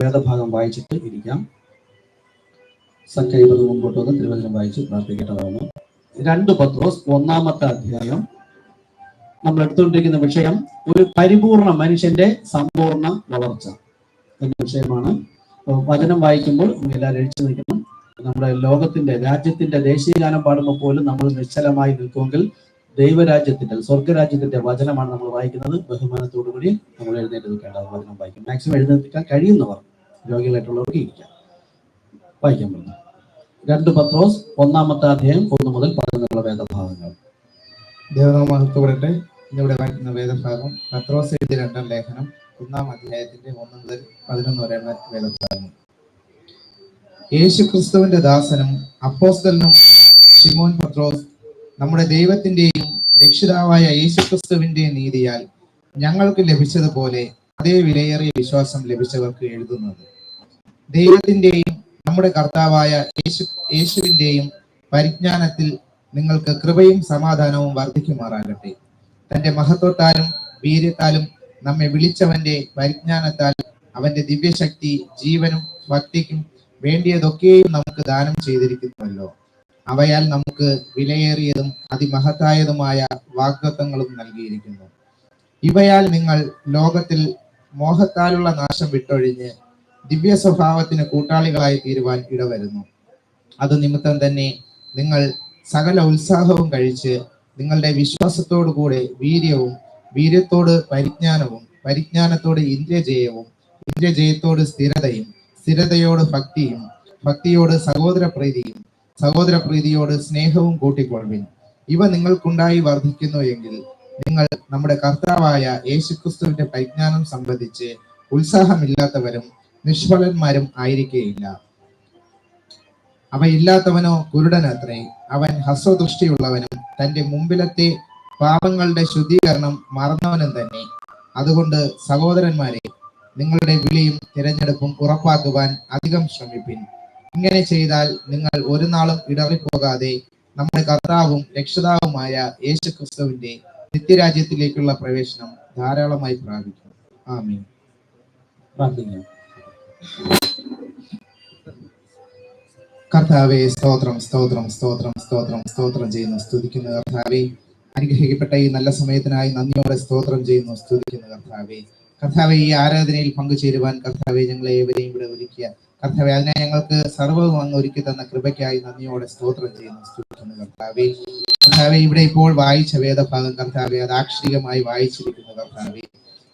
വേദഭാഗം വായിച്ചിട്ട് ഇരിക്കാം. സഖ്യബത് മുമ്പോട്ട് വന്ന് തിരുവചനം വായിച്ച് പ്രാർത്ഥിക്കേണ്ടതാണ്. 2 പത്രോസ് 1-ാമത്തെ അധ്യായം. നമ്മൾ എടുത്തുകൊണ്ടിരിക്കുന്ന വിഷയം ഒരു പരിപൂർണ മനുഷ്യന്റെ സമ്പൂർണ്ണ വളർച്ച എന്ന വിഷയമാണ്. വചനം വായിക്കുമ്പോൾ എല്ലാവരും എഴുതി നിൽക്കണം. നമ്മുടെ ലോകത്തിന്റെ രാജ്യത്തിന്റെ ദേശീയഗാനം പാടുമ്പോൾ പോലും നമ്മൾ നിശ്ചലമായി നിൽക്കുമെങ്കിൽ ദൈവരാജ്യത്തിന്റെ സ്വർഗരാജ്യത്തിന്റെ വചനമാണ് നമ്മൾ വായിക്കുന്നത്. ബഹുമാനത്തോടുകൂടി നമ്മൾ എഴുന്നേറ്റ് നിൽക്കേണ്ടത് വചനം വായിക്കും. മാക്സിമം എഴുന്നേൽക്കാൻ കഴിയുന്നവർ, രോഗികളായിട്ടുള്ളവർക്ക് ഇരിക്കാം. വായിക്കാൻ പറ്റും. 2 പത്രോസ് 1-ാമത്തെ അധ്യായം 1 മുതൽ 11 വേദഭാഗങ്ങൾ. ദേവനാമഹത്വപ്പെടട്ടെ. ഇന്നിവിടെ വായിക്കുന്ന വേദഭാഗം പത്രോസ് എഴുതിയ 2-ാം ലേഖനം 1-ാം അധ്യായത്തിന്റെ 1 മുതൽ 11 വരെയുള്ള വേദഭാഗം. യേശു ക്രിസ്തുവിന്റെ ദാസനും അപ്പോസ്തലനും ശിമോൻ പത്രോസ്, നമ്മുടെ ദൈവത്തിന്റെയും രക്ഷിതാവായ യേശു ക്രിസ്തുവിന്റെ നീതിയാൽ ഞങ്ങൾക്ക് ലഭിച്ചതുപോലെ അതേ വിലയേറിയ വിശ്വാസം ലഭിച്ചവർക്ക് എഴുതുന്നത്, ദൈവത്തിന്റെയും നമ്മുടെ കർത്താവായ യേശുവിന്റെയും പരിജ്ഞാനത്തിൽ നിങ്ങൾക്ക് കൃപയും സമാധാനവും വർദ്ധിക്കുമാറാകട്ടെ. തന്റെ മഹത്വത്താലും വീര്യത്താലും നമ്മെ വിളിച്ചവന്റെ പരിജ്ഞാനത്താൽ അവന്റെ ദിവ്യശക്തി ജീവനും ഭക്തിക്കും വേണ്ടിയതൊക്കെയും നമുക്ക് ദാനം ചെയ്തിരിക്കുന്നുവല്ലോ. അവയാൽ നമുക്ക് വിലയേറിയതും അതിമഹത്തായതുമായ വാഗ്ദത്തങ്ങളും നൽകിയിരിക്കുന്നു. ഇവയാൽ നിങ്ങൾ ലോകത്തിൽ മോഹത്താലുള്ള നാശം വിട്ടൊഴിഞ്ഞ് ദിവ്യ സ്വഭാവത്തിന് കൂട്ടാളികളായി തീരുവാൻ ഇടവരുന്നു. അത് നിമിത്തം തന്നെ നിങ്ങൾ സകല ഉത്സാഹവും കഴിച്ച് നിങ്ങളുടെ വിശ്വാസത്തോടു കൂടെ വീര്യവും, വീര്യത്തോട് പരിജ്ഞാനവും, പരിജ്ഞാനത്തോട് ഇന്ദ്രിയജയവും, ഇന്ദ്രിയജയത്തോട് സ്ഥിരതയും, സ്ഥിരതയോട് ഭക്തിയും, ഭക്തിയോട് സഹോദരപ്രീതിയും, സഹോദരപ്രീതിയോട് സ്നേഹവും കൂട്ടിക്കൊള്ളുവിൻ. ഇവ നിങ്ങൾക്കുണ്ടായി വർദ്ധിക്കുന്നു എങ്കിൽ നിങ്ങൾ നമ്മുടെ കർത്താവായ യേശുക്രിസ്തുവിന്റെ പരിജ്ഞാനം സംബന്ധിച്ച് ഉത്സാഹമില്ലാത്തവരും നിഷ്ഫലന്മാരും ആയിരിക്കുകയില്ല. അവയില്ലാത്തവനോ കുരുടനത്രേ, അവൻ ഹസ്വദൃഷ്ടിയുള്ളവനും തന്റെ മുമ്പിലത്തെ പാപങ്ങളുടെ ശുദ്ധീകരണം മറന്നവനും തന്നെ. അതുകൊണ്ട് സഹോദരന്മാരെ, നിങ്ങളുടെ വിളിയും തിരഞ്ഞെടുപ്പും ഉറപ്പാക്കുവാൻ അധികം ശ്രമിപ്പിൻ. ഇങ്ങനെ ചെയ്താൽ നിങ്ങൾ ഒരു നാളും ഇടറിപ്പോകാതെ നമ്മുടെ കർത്താവും രക്ഷിതാവുമായ യേശുക്രിസ്തുവിന്റെ നിത്യരാജ്യത്തിലേക്കുള്ള പ്രവേശനം ധാരാളമായി പ്രാപിക്കും. ആമീൻ. പ്രാർത്ഥിക്കാം. കർത്താവെ, സ്തോത്രം സ്തോത്രം സ്തോത്രം സ്തോത്രം സ്തോത്രം ചെയ്യുന്നു, സ്തുതിക്കുന്നു കർത്താവെ. അനുഗ്രഹിക്കപ്പെട്ട ഈ നല്ല സമയത്തിനായി നന്ദിയോടെ സ്തോത്രം ചെയ്യുന്നു, സ്തുതിക്കുന്നു കർത്താവെ. കർത്താവെ, ഈ ആരാധനയിൽ പങ്കുചേരുവാൻ കർത്താവെ ഞങ്ങളെ ഏവരെയും ഇവിടെ ഒരുക്കിയ കർത്താവെ, അതിനെ ഞങ്ങൾക്ക് സർവ്വവും അങ്ങ് ഒരുക്കി തന്ന കൃപയ്ക്കായി നന്ദിയോടെ സ്തോത്രം ചെയ്യുന്നു, സ്തുതിക്കുന്നു കർത്താവെ. കർത്താവെ, ഇവിടെ ഇപ്പോൾ വായിച്ച വേദഭാഗം കർത്താവെ അത് ആക്ഷരികമായി വായിച്ചിരിക്കുന്നു കർത്താവെ.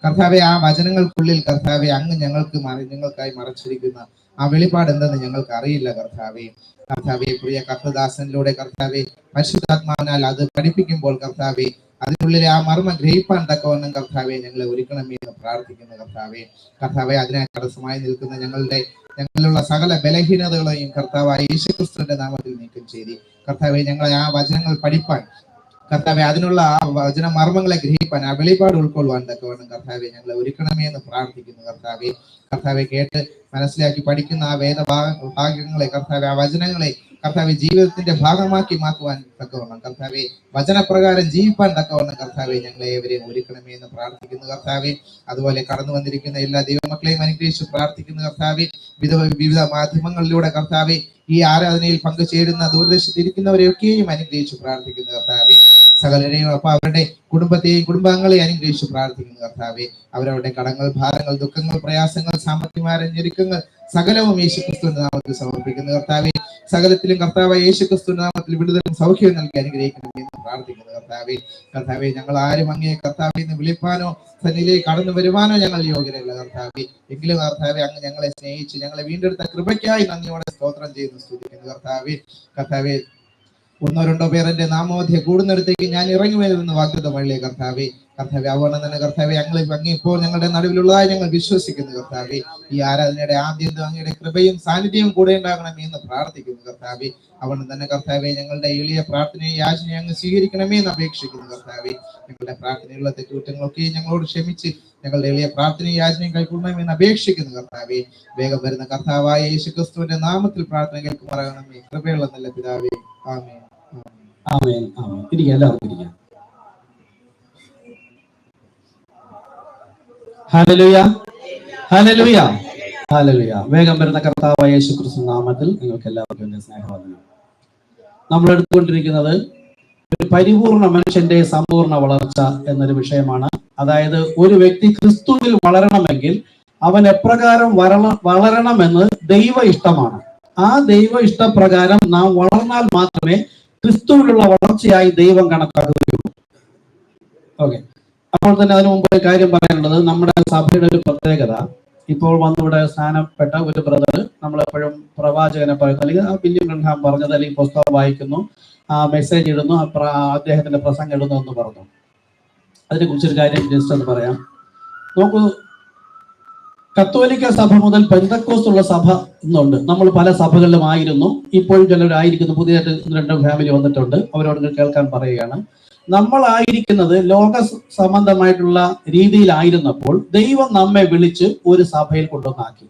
കർത്താവെ, ആ വചനങ്ങൾക്കുള്ളിൽ കർത്താവെ അങ്ങ് ഞങ്ങൾക്കായി മറച്ചിരിക്കുന്ന ആ വെളിപ്പാട് എന്തെന്ന് ഞങ്ങൾക്ക് അറിയില്ല കർത്താവെ. കർത്താവെ, പ്രിയ കർത്തദാസനിലൂടെ കർത്താവെ പരിശുദ്ധാത്മാവിനാൽ അത് പഠിപ്പിക്കുമ്പോൾ കർത്താവെ അതിനുള്ളിലെ ആ മർമ്മ ഗ്രഹിപ്പാൻ തക്കവണ്ണം കർത്താവെ ഞങ്ങളെ ഒരുക്കണമേ എന്ന് പ്രാർത്ഥിക്കുന്നു കർത്താവെ. കർത്താവെ, അതിനായി തടസ്സമായി നിൽക്കുന്ന ഞങ്ങളിലുള്ള സകല ബലഹീനതകളെയും കർത്താവായ യേശുക്രിസ്തുവിന്റെ നാമത്തിൽ നീക്കം ചെയ്ത് കർത്താവെ ഞങ്ങളെ ആ വചനങ്ങൾ പഠിപ്പാൻ കർത്താവെ, അതിനുള്ള ആ വചന മർമ്മങ്ങളെ ഗ്രഹിപ്പാൻ, ആ വെളിപാട് ഉൾക്കൊള്ളുവാൻ തക്കവണ്ണം കർത്താവെ ഞങ്ങളെ ഒരുക്കണമേ എന്ന് പ്രാർത്ഥിക്കുന്നു കർത്താവെ. കർത്താവെ, കേട്ട് മനസ്സിലാക്കി പഠിക്കുന്ന ആ ഭാഗങ്ങളെ കർത്താവെ, ആ വചനങ്ങളെ കർത്താവെ ജീവിതത്തിന്റെ ഭാഗമാക്കി മാറ്റുവാൻ തക്കവണ്ണം കർത്താവെ വചനപ്രകാരം ജീവിപ്പാൻ തക്കവണ്ണം കർത്താവെ ഞങ്ങളെ ഏവരെയും ഒരുക്കണമേ എന്ന് പ്രാർത്ഥിക്കുന്നു കർത്താവെ. അതുപോലെ കടന്നു വന്നിരിക്കുന്ന എല്ലാ ദൈവമക്കളെയും അനുഗ്രഹിച്ച് പ്രാർത്ഥിക്കുന്നു കർത്താവെ. വിവിധ മാധ്യമങ്ങളിലൂടെ കർത്താവെ ഈ ആരാധനയിൽ പങ്കുചേരുന്ന ദൂരദേശത്തിരിക്കുന്നവരെയൊക്കെയും അനുഗ്രഹിച്ച് പ്രാർത്ഥിക്കുന്നു കർത്താവെ. സകലരെയും അപ്പൊ അവരുടെ കുടുംബത്തെയും കുടുംബാംഗങ്ങളെയും അനുഗ്രഹിച്ച് പ്രാർത്ഥിക്കുന്നു കർത്താവെ. അവരവരുടെ കടങ്ങൾ, ഭാരങ്ങൾ, ദുഃഖങ്ങൾ, പ്രയാസങ്ങൾ, സാമ്പത്തികമായ ഞെരുക്കങ്ങൾ സകലവും യേശുക്രിസ്തുവിന്റെ നാമത്തിൽ സമർപ്പിക്കുന്നു കർത്താവെ. സകലത്തിലും കർത്താവ് യേശുക്രിസ്തുവിന്റെ നാമത്തിൽ വിടുതലും സൗഖ്യവും നൽകി അനുഗ്രഹിക്കണമെന്ന് പ്രാർത്ഥിക്കുന്നു കർത്താവെ. കർത്താവെ, ഞങ്ങൾ ആരും അങ്ങേ കർത്താവെ എന്ന് വിളിപ്പാനോ സന്നിധിയിലേക്ക് കടന്നു വരുവാനോ ഞങ്ങൾ യോഗ്യരല്ല കർത്താവെ. എങ്കിലും കർത്താവെ അങ്ങ് ഞങ്ങളെ സ്നേഹിച്ച് ഞങ്ങളെ വീണ്ടെടുത്ത കൃപയ്ക്കായി നന്ദിയോടെ സ്തോത്രം ചെയ്യുന്നു, സ്തുതിക്കുന്നു കർത്താവെ. കർത്താവെ, 1-2 പേർ എന്റെ നാമോധ്യ കൂടുന്നിടത്തേക്ക് ഞാൻ ഇറങ്ങി വരുമെന്ന് വാഗ്ദത്തമല്ലേ കർത്താവെ. കർത്താവെ, അതുകൊണ്ട് തന്നെ കർത്താവെ അങ്ങ് ഇപ്പോൾ ഞങ്ങളുടെ നടുവിലുള്ളതായി ഞങ്ങൾ വിശ്വസിക്കുന്നു കർത്താവെ. ഈ ആരാധനയുടെ ആദ്യം അങ്ങയുടെ കൃപയും സാന്നിധ്യവും കൂടെ ഉണ്ടാകണമേ എന്ന് പ്രാർത്ഥിക്കുന്നു കർത്താവെ. അതുകൊണ്ട് തന്നെ കർത്താവെ ഞങ്ങളുടെ എളിയ പ്രാർത്ഥനയും യാചനയും അങ്ങ് സ്വീകരിക്കണമേ എന്ന് അപേക്ഷിക്കുന്നു കർത്താവെ. ഞങ്ങളുടെ പ്രാർത്ഥനയുള്ള തെറ്റുകുറ്റങ്ങളൊക്കെ ഞങ്ങളോട് ക്ഷമിച്ച് ഞങ്ങളുടെ എളിയ പ്രാർത്ഥനയും യാചനയും കൈക്കൊള്ളണമേ എന്ന് അപേക്ഷിക്കുന്നു കർത്താവെ. വേഗം വരുന്ന കർത്താവായ യേശുക്രിസ്തുവിന്റെ നാമത്തിൽ പ്രാർത്ഥന കേൾക്കുമാറാകണമേ. കൃപയുള്ള നല്ല പിതാവേ, ആമേൻ. ആമേൻ. ആമേൻ. ഇരിക്കാം, എല്ലാവർക്കും ഇരിക്കാം. Hallelujah, hallelujah. ഹല്ലേലൂയ. വേഗം വരുന്ന കർത്താവായ യേശുക്രിസ്തു നാമത്തിൽ നിങ്ങൾക്ക് എല്ലാവർക്കും എന്റെ സ്നേഹവന്ദനം. നമ്മൾ എടുത്തുകൊണ്ടിരിക്കുന്നത് ഒരു പരിപൂർണ മനുഷ്യന്റെ സമ്പൂർണ്ണ വളർച്ച എന്നൊരു വിഷയമാണ്. അതായത് ഒരു വ്യക്തി ക്രിസ്തുവിൽ വളരണമെങ്കിൽ അവൻ എപ്രകാരം വളരണമെന്ന് ദൈവ ഇഷ്ടമാണ്. ആ ദൈവ ഇഷ്ടപ്രകാരം നാം വളർന്നാൽ മാത്രമേ ക്രിസ്തുവിലുള്ള വളർച്ചയായി ദൈവം കണക്കാക്കുകയുള്ളൂ. ഓക്കെ, അപ്പോൾ തന്നെ അതിനു മുമ്പ് ഒരു കാര്യം പറയാനുള്ളത്, നമ്മുടെ സഭയുടെ ഒരു പ്രത്യേകത, ഇപ്പോൾ വന്നിവിടെ സ്ഥാനപ്പെട്ട ഒരു ബ്രദർ നമ്മളെപ്പോഴും പ്രവാചകനെ പറയുന്നു, അല്ലെങ്കിൽ വില്യം ബ്രൻഹാം പറഞ്ഞത്, അല്ലെങ്കിൽ പുസ്തകം വായിക്കുന്നു, മെസ്സേജ് ഇടുന്നു, അദ്ദേഹത്തിന്റെ പ്രസംഗം ഇടുന്നു എന്ന് പറഞ്ഞു. അതിനെ കുറിച്ചൊരു കാര്യം ജസ്റ്റ് എന്ന് പറയാം. നോക്കൂ, കത്തോലിക്ക സഭ മുതൽ പെന്തക്കോസ്തുള്ള സഭ ഇന്നുണ്ട്. നമ്മൾ പല സഭകളിലും ആയിരുന്നു, ഇപ്പോഴും ചിലരായിരിക്കുന്നു. പുതിയതായിട്ട് 2 ഫാമിലി വന്നിട്ടുണ്ട്, അവരോട് കേൾക്കാൻ പറയുകയാണ്. നമ്മളായിരിക്കുന്നത് ലോക സംബന്ധമായിട്ടുള്ള രീതിയിലായിരുന്നപ്പോൾ ദൈവം നമ്മെ വിളിച്ച് ഒരു സഭയിൽ കൊണ്ടുവന്നാക്കി.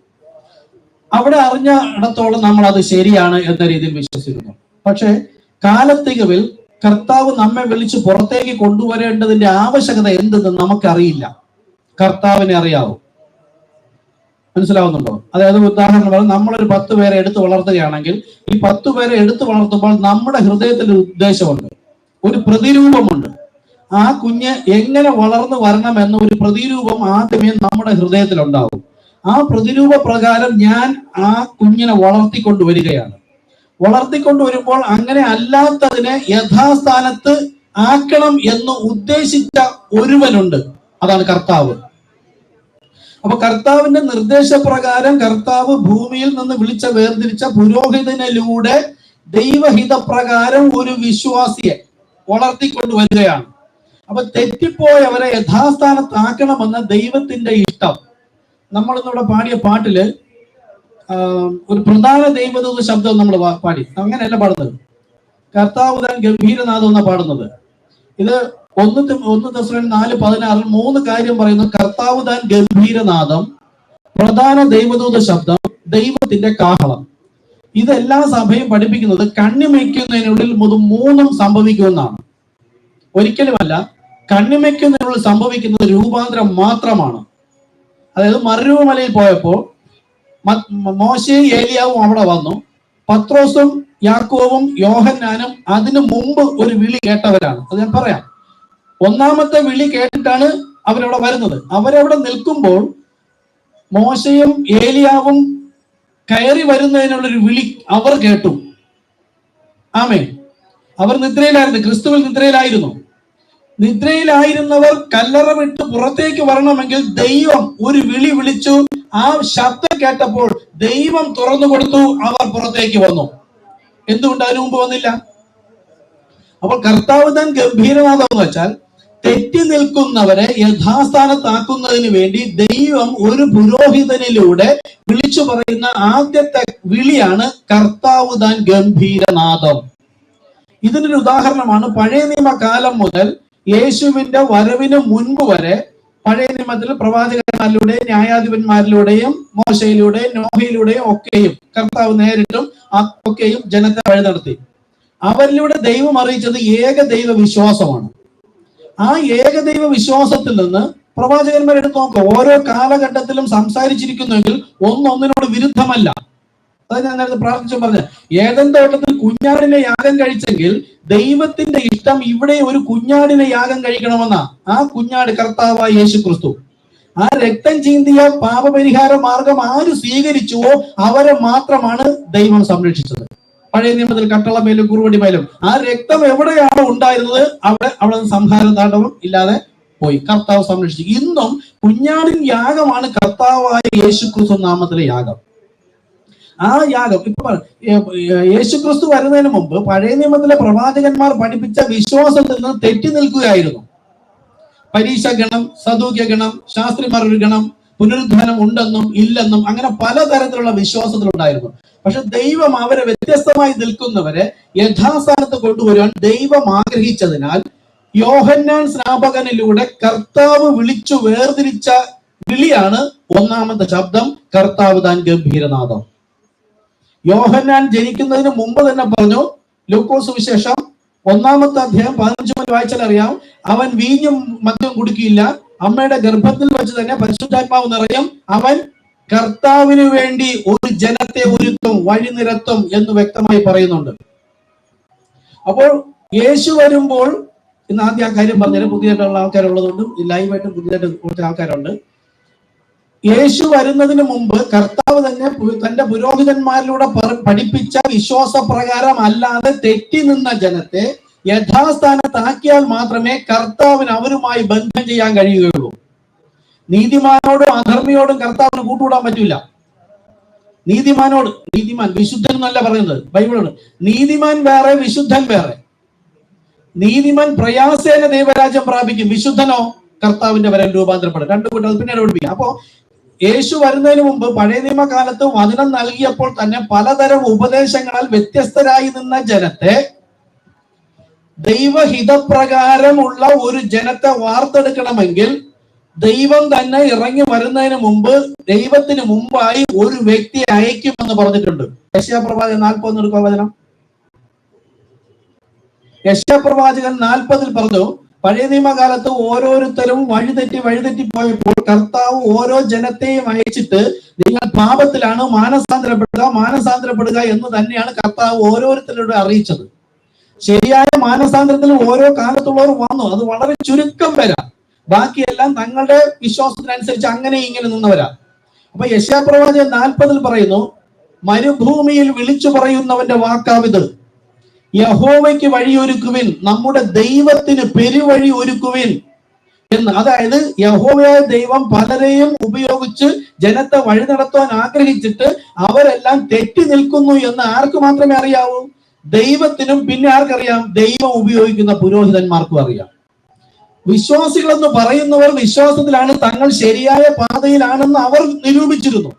അവിടെ അറിഞ്ഞ ഇടത്തോളം നമ്മൾ അത് ശരിയാണ് എന്ന രീതിയിൽ വിശ്വസിക്കുന്നു. പക്ഷെ കാലത്തികവിൽ കർത്താവ് നമ്മെ വിളിച്ച് പുറത്തേക്ക് കൊണ്ടുവരേണ്ടതിന്റെ ആവശ്യകത എന്തെന്ന് നമുക്കറിയില്ല, കർത്താവിനെ അറിയാവൂ. മനസ്സിലാവുന്നുണ്ടോ? അതായത് ഉദാഹരണം പറഞ്ഞാൽ, നമ്മളൊരു 10 പേരെ എടുത്ത് വളർത്തുകയാണെങ്കിൽ ഈ 10 പേരെ എടുത്ത് വളർത്തുമ്പോൾ നമ്മുടെ ഹൃദയത്തിൽ ഒരു ഉദ്ദേശമുണ്ട്, ഒരു പ്രതിരൂപമുണ്ട്. ആ കുഞ്ഞ് എങ്ങനെ വളർന്നു വരണം എന്ന ഒരു പ്രതിരൂപം ആദ്യമേ നമ്മുടെ ഹൃദയത്തിൽ ഉണ്ടാവും. ആ പ്രതിരൂപ പ്രകാരം ഞാൻ ആ കുഞ്ഞിനെ വളർത്തിക്കൊണ്ടുവരികയാണ്. വളർത്തിക്കൊണ്ടുവരുമ്പോൾ അങ്ങനെ അല്ലാത്തതിനെ യഥാസ്ഥാനത്ത് ആക്കണം എന്ന് ഉദ്ദേശിച്ച ഒരുവനുണ്ട്, അതാണ് കർത്താവ്. അപ്പൊ കർത്താവിന്റെ നിർദ്ദേശപ്രകാരം കർത്താവ് ഭൂമിയിൽ നിന്ന് വേർതിരിച്ച പുരോഹിതനിലൂടെ ദൈവഹിതപ്രകാരം ഒരു വിശ്വാസിയെ വളർത്തിക്കൊണ്ടുവരികയാണ്. അപ്പൊ തെറ്റിപ്പോയവരെ യഥാസ്ഥാനത്താക്കണമെന്ന ദൈവത്തിന്റെ ഇഷ്ടം. നമ്മളിന്നിവിടെ പാടിയ പാട്ടില് ഒരു പ്രധാന ദൈവദൂത ശബ്ദം നമ്മൾ പാടി, അങ്ങനെയല്ല പാടുന്നത്. കർത്താവ് താൻ ഗംഭീരനാഥം എന്നാ പാടുന്നത്. ഇത് 1 തെസ്സലോനിക്കർ 4:16 3 കാര്യം പറയുന്നു. കർത്താവ് താൻ ഗംഭീരനാഥം, പ്രധാന ദൈവദൂത ശബ്ദം, ദൈവത്തിന്റെ കാഹളം. ഇതെല്ലാ സഭയും പഠിപ്പിക്കുന്നത് കണ്ണിമയ്ക്കുന്നതിനുള്ളിൽ 3 സംഭവിക്കുമെന്നാണ്. ഒരിക്കലുമല്ല, കണ്ണിമയ്ക്കുന്നതിനുള്ളിൽ സംഭവിക്കുന്നത് രൂപാന്തരം മാത്രമാണ്. അതായത് മറുരൂപമലയിൽ പോയപ്പോൾ മോശയും ഏലിയാവും അവിടെ വന്നു. പത്രോസും യാക്കോബും യോഹന്നാനും അതിനു മുമ്പ് ഒരു വിളി കേട്ടവരാണ്. അത് ഞാൻ പറയാം. 1ാമത്തെ വിളി കേട്ടിട്ടാണ് അവരവിടെ വരുന്നത്. അവരവിടെ നിൽക്കുമ്പോൾ മോശയും ഏലിയാവും കയറി വരുന്നതിനുള്ളൊരു വിളി അവർ കേട്ടു. ആമേൻ. അവർ നിദ്രയിലായിരുന്നു, ക്രിസ്തുവിൽ നിദ്രയിലായിരുന്നു. നിദ്രയിലായിരുന്നവർ കല്ലറ വിട്ട് പുറത്തേക്ക് വരണമെങ്കിൽ ദൈവം ഒരു വിളി വിളിച്ചു. ആ ശബ്ദം കേട്ടപ്പോൾ ദൈവം തുറന്നു കൊടുത്തു, അവർ പുറത്തേക്ക് വന്നു. എന്തുകൊണ്ട് അതിനു മുമ്പ് വന്നില്ല? അപ്പോൾ കർത്താവ് താൻ ഗംഭീരനാഥം എന്ന് വെച്ചാൽ തെറ്റി നിൽക്കുന്നവരെ യഥാസ്ഥാനത്താക്കുന്നതിന് വേണ്ടി ദൈവം ഒരു പുരോഹിതനിലൂടെ വിളിച്ചു പറയുന്ന ആദ്യത്തെ വിളിയാണ് കർത്താവ് താൻ ഗംഭീരനാഥം. ഇതിനൊരു ഉദാഹരണമാണ് പഴയ നിയമകാലം മുതൽ യേശുവിന്റെ വരവിന് മുൻപ് വരെ പഴയ നിയമത്തിൽ പ്രവാചകന്മാരിലൂടെയും ന്യായാധിപന്മാരിലൂടെയും മോശയിലൂടെയും നോഹയിലൂടെയും ഒക്കെയും കർത്താവ് നേരിട്ടും ഒക്കെയും ജനത്തെ വഴി നടത്തി. അവരിലൂടെ ദൈവം അറിയിച്ചത് ഏകദൈവ വിശ്വാസമാണ്. ആ ഏകദൈവ വിശ്വാസത്തിൽ നിന്ന് പ്രവാചകന്മാർ എടുത്ത് നോക്കുക, ഓരോ കാലഘട്ടത്തിലും സംസാരിച്ചിരിക്കുന്നുവെങ്കിൽ ഒന്നൊന്നിനോട് വിരുദ്ധമല്ല. അത് ഞാൻ നേരത്തെ പ്രാർത്ഥിച്ചു പറഞ്ഞ, ഏദൻ തോട്ടത്തിൽ കുഞ്ഞാടിനെ യാഗം കഴിച്ചെങ്കിൽ ദൈവത്തിന്റെ ഇഷ്ടം ഇവിടെ ഒരു കുഞ്ഞാടിനെ യാഗം കഴിക്കണമെന്നാ. ആ കുഞ്ഞാട് കർത്താവായ യേശുക്രിസ്തു. ആ രക്തം ചീന്തിയ പാപപരിഹാര മാർഗം ആര് സ്വീകരിച്ചുവോ അവരെ മാത്രമാണ് ദൈവം സംരക്ഷിച്ചത്. പഴയ നിയമത്തിൽ കട്ടളമേലും കുറുവടിമേലും ആ രക്തം എവിടെയാണോ ഉണ്ടായിരുന്നത് അവിടെ സംഹാര താണ്ഡവം ഇല്ലാതെ പോയി, കർത്താവ് സംരക്ഷിച്ചു. ഇന്നും കുഞ്ഞാടിൻ യാഗമാണ് കർത്താവായ യേശുക്രിസ്തു നാമത്തിലെ യാഗം. ആ യാഗം ഇപ്പൊ യേശുക്രിസ്തു വരുന്നതിന് മുമ്പ് പഴയ നിയമത്തിലെ പ്രവാചകന്മാർ പഠിപ്പിച്ച വിശ്വാസത്തിൽ നിന്ന് തെറ്റി നിൽക്കുകയായിരുന്നു. പരീക്ഷ ഗണം, സദൂക്യ ഗണം, ശാസ്ത്രിമാർ ഒരു ഗണം, പുനരുദ്ധാനം ഉണ്ടെന്നും ഇല്ലെന്നും അങ്ങനെ പലതരത്തിലുള്ള വിശ്വാസത്തിലുണ്ടായിരുന്നു. പക്ഷെ ദൈവം അവരെ വ്യത്യസ്തമായി നിൽക്കുന്നവരെ യഥാസ്ഥാനത്ത് കൊണ്ടുവരുവാൻ ദൈവം ആഗ്രഹിച്ചതിനാൽ യോഹന്നാൻ സ്നാപകനിലൂടെ കർത്താവ് വിളിച്ചു വേർതിരിച്ച വിളിയാണ് 1ാമത്തെ ശബ്ദം, കർത്താവ് താൻ ഗംഭീരനാഥം. യോഹന്നാൻ ജനിക്കുന്നതിന് മുമ്പ് തന്നെ പറഞ്ഞു, ലൂക്കോസ് സുവിശേഷം 1-ാമത്തെ അധ്യായം 15 മുതൽ വായിച്ചാൽ അറിയാം, അവൻ വീഞ്ഞും മദ്യവും കുടിക്കില്ല, അമ്മയുടെ ഗർഭത്തിൽ വെച്ച് തന്നെ പരിശുദ്ധാത്മാവ് നിറയും, അവൻ കർത്താവിന് വേണ്ടി ഒരു ജനത്തെ ഒരുക്കും, വഴി നിരത്തും എന്ന് വ്യക്തമായി പറയുന്നുണ്ട്. അപ്പോൾ യേശു വരുമ്പോൾ, ഇന്ന് ആദ്യം ആ കാര്യം പറഞ്ഞാൽ പുതിയതായിട്ടുള്ള ആൾക്കാരുള്ളതുകൊണ്ടും ലൈവായിട്ടും പുതിയതായിട്ട് കുറച്ച് ആൾക്കാരുണ്ട്. യേശു വരുന്നതിന് മുമ്പ് കർത്താവ് തന്നെ തന്റെ പുരോഹിതന്മാരിലൂടെ പഠിപ്പിച്ച വിശ്വാസപ്രകാരം അല്ലാതെ തെറ്റി നിന്ന ജനത്തെ യഥാസ്ഥാനത്താക്കിയാൽ മാത്രമേ കർത്താവിന് അവരുമായി ബന്ധം ചെയ്യാൻ കഴിയുകയുള്ളൂ. നീതിമാനോടും അധർമ്മിയോടും കർത്താവിന് കൂട്ടുകൂടാൻ പറ്റില്ല. നീതിമാൻ വിശുദ്ധൻ എന്നല്ല പറയുന്നത് ബൈബിളോട്. നീതിമാൻ വേറെ, വിശുദ്ധൻ വേറെ. നീതിമാൻ പ്രയാസേന ദൈവരാജ്യം പ്രാപിക്കും, വിശുദ്ധനോ കർത്താവിന്റെ വരൽ രൂപാന്തരപ്പെടും. രണ്ടു കൂട്ടം പിന്നീട് പഠിപ്പിക്കും. അപ്പോ യേശു വരുന്നതിന് മുമ്പ് പഴയ നിയമകാലത്ത് വചനം നൽകിയപ്പോൾ തന്നെ പലതരം ഉപദേശങ്ങളാൽ വ്യത്യസ്തരായി നിന്ന ജനത്തെ ദൈവഹിതപ്രകാരമുള്ള ഒരു ജനത്തെ വാർത്തെടുക്കണമെങ്കിൽ ദൈവം തന്നെ ഇറങ്ങി വരുന്നതിന് മുമ്പ് ദൈവത്തിന് മുമ്പായി ഒരു വ്യക്തിയെ അയക്കുമെന്ന് പറഞ്ഞിട്ടുണ്ട്. യെശയ്യാപ്രവാചകൻ 40 എടുക്കുക വചനം. യെശയ്യാപ്രവാചകൻ 40 പറഞ്ഞു, പഴയ നിയമകാലത്ത് ഓരോരുത്തരും വഴിതെറ്റി പോയപ്പോൾ കർത്താവ് ഓരോ ജനത്തെയും അയച്ചിട്ട് നിങ്ങൾ പാപത്തിലാണ്, മാനസാന്തരപ്പെടുക എന്ന് തന്നെയാണ് കർത്താവ് ഓരോരുത്തരോട് അറിയിച്ചത്. ശരിയായ മാനസാന്തരത്തിൽ ഓരോ കാലത്തുള്ളവർ വന്നു. അത് വളരെ ചുരുക്കം വരാം. ബാക്കിയെല്ലാം തങ്ങളുടെ വിശ്വാസത്തിനനുസരിച്ച് അങ്ങനെ ഇങ്ങനെ നിന്നവരാ. അപ്പൊ യെശയ്യാപ്രവാചകൻ 40 പറയുന്നു, മരുഭൂമിയിൽ വിളിച്ചു പറയുന്നവന്റെ വാക്കാവിത്, യഹോവയ്ക്ക് വഴിയൊരുക്കുവിൻ, നമ്മുടെ ദൈവത്തിന് പെരുവഴി ഒരുക്കുവിൻ എന്ന്. അതായത് യഹോവയായ ദൈവം പലരെയും ഉപയോഗിച്ച് ജനത്തെ വഴി നടത്തുവാൻ ആഗ്രഹിച്ചിട്ട് അവരെല്ലാം തെറ്റി നിൽക്കുന്നു എന്ന് ആർക്ക് മാത്രമേ അറിയാവൂ? ദൈവത്തിനും. പിന്നെ ആർക്കറിയാം? ദൈവം ഉപയോഗിക്കുന്ന പുരോഹിതന്മാർക്കും അറിയാം. വിശ്വാസികൾ എന്ന് പറയുന്നവർ വിശ്വാസത്തിലാണ്, തങ്ങൾ ശരിയായ പാതയിലാണെന്ന് അവർ നിരൂപിച്ചിരുന്നു.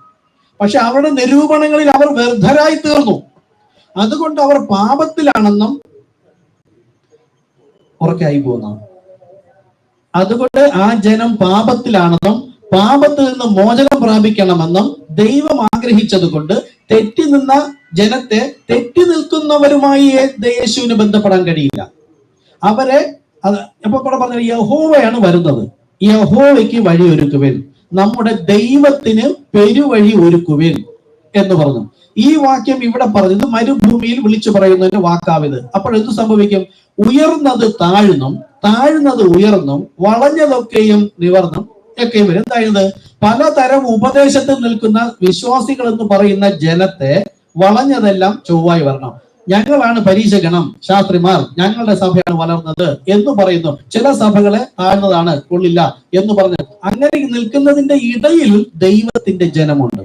പക്ഷെ അവരുടെ നിരൂപണങ്ങളിൽ അവർ വ്യർത്ഥരായി തീർന്നു. അതുകൊണ്ട് അവർ പാപത്തിലാണെന്നും ഉറക്കായി പോകുന്നു. അതുകൊണ്ട് ആ ജനം പാപത്തിലാണെന്നും പാപത്തിൽ നിന്ന് മോചനം പ്രാപിക്കണമെന്നും ദൈവം ആഗ്രഹിച്ചത് കൊണ്ട് തെറ്റി നിന്ന ജനത്തെ തെറ്റി നിൽക്കുന്നവരുമായി യേശുവിന് ബന്ധപ്പെടാൻ കഴിയില്ല. അവരെ എപ്പോ കൂടെ പറഞ്ഞ യഹോവയാണ് വരുന്നത്. യഹോവയ്ക്ക് വഴി ഒരുക്കുവിൻ, നമ്മുടെ ദൈവത്തിന് പെരുവഴി ഒരുക്കുവിൻ എന്ന് പറഞ്ഞു. ഈ വാക്യം ഇവിടെ പറഞ്ഞത് മരുഭൂമിയിൽ വിളിച്ചു പറയുന്നതിന്റെ വാക്കാവിത്. അപ്പോൾ എന്ത് സംഭവിക്കും? ഉയർന്നത് താഴ്ന്നും താഴ്ന്നത് ഉയർന്നും വളഞ്ഞതൊക്കെയും നിവർന്നും ഒക്കെ വരും. എന്തായത്? പലതരം ഉപദേശത്തിൽ നിൽക്കുന്ന വിശ്വാസികൾ എന്ന് പറയുന്ന ജനത്തെ വളഞ്ഞതെല്ലാം ചൊവ്വായി വരണം. ഞങ്ങളാണ് പരീക്ഷകണം, ശാസ്ത്രിമാർ, ഞങ്ങളുടെ സഭയാണ് വളർന്നത് എന്ന് പറയുന്നു. ചില സഭകളെ താഴ്ന്നതാണ്, കൊള്ളില്ല എന്ന് പറഞ്ഞു. അങ്ങനെ നിൽക്കുന്നതിന്റെ ഇടയിൽ ദൈവത്തിന്റെ ജനമുണ്ട്.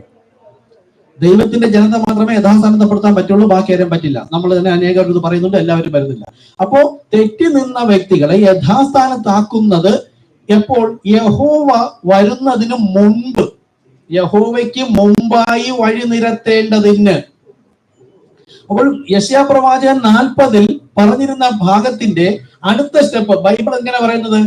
ദൈവത്തിന്റെ ജനത മാത്രമേ യഥാസ്ഥാനപ്പെടുത്താൻ പറ്റുള്ളൂ, ബാക്കി ആരും പറ്റില്ല. നമ്മൾ തന്നെ അനേകം ഇത് പറയുന്നുണ്ട്, എല്ലാവരും വരുന്നില്ല. അപ്പോ തെറ്റി നിന്ന വ്യക്തികളെ യഥാസ്ഥാനത്താക്കുന്നത് എപ്പോൾ? യഹോവ വരുന്നതിന് മുമ്പ്, യഹോവയ്ക്ക് മുമ്പായി വഴി നിരത്തേണ്ടതിന്. അപ്പോൾ യെശയ്യാപ്രവാചകൻ 40 പറഞ്ഞിരുന്ന ഭാഗത്തിന്റെ അടുത്ത സ്റ്റെപ്പ് ബൈബിൾ എങ്ങനെ പറയുന്നത്?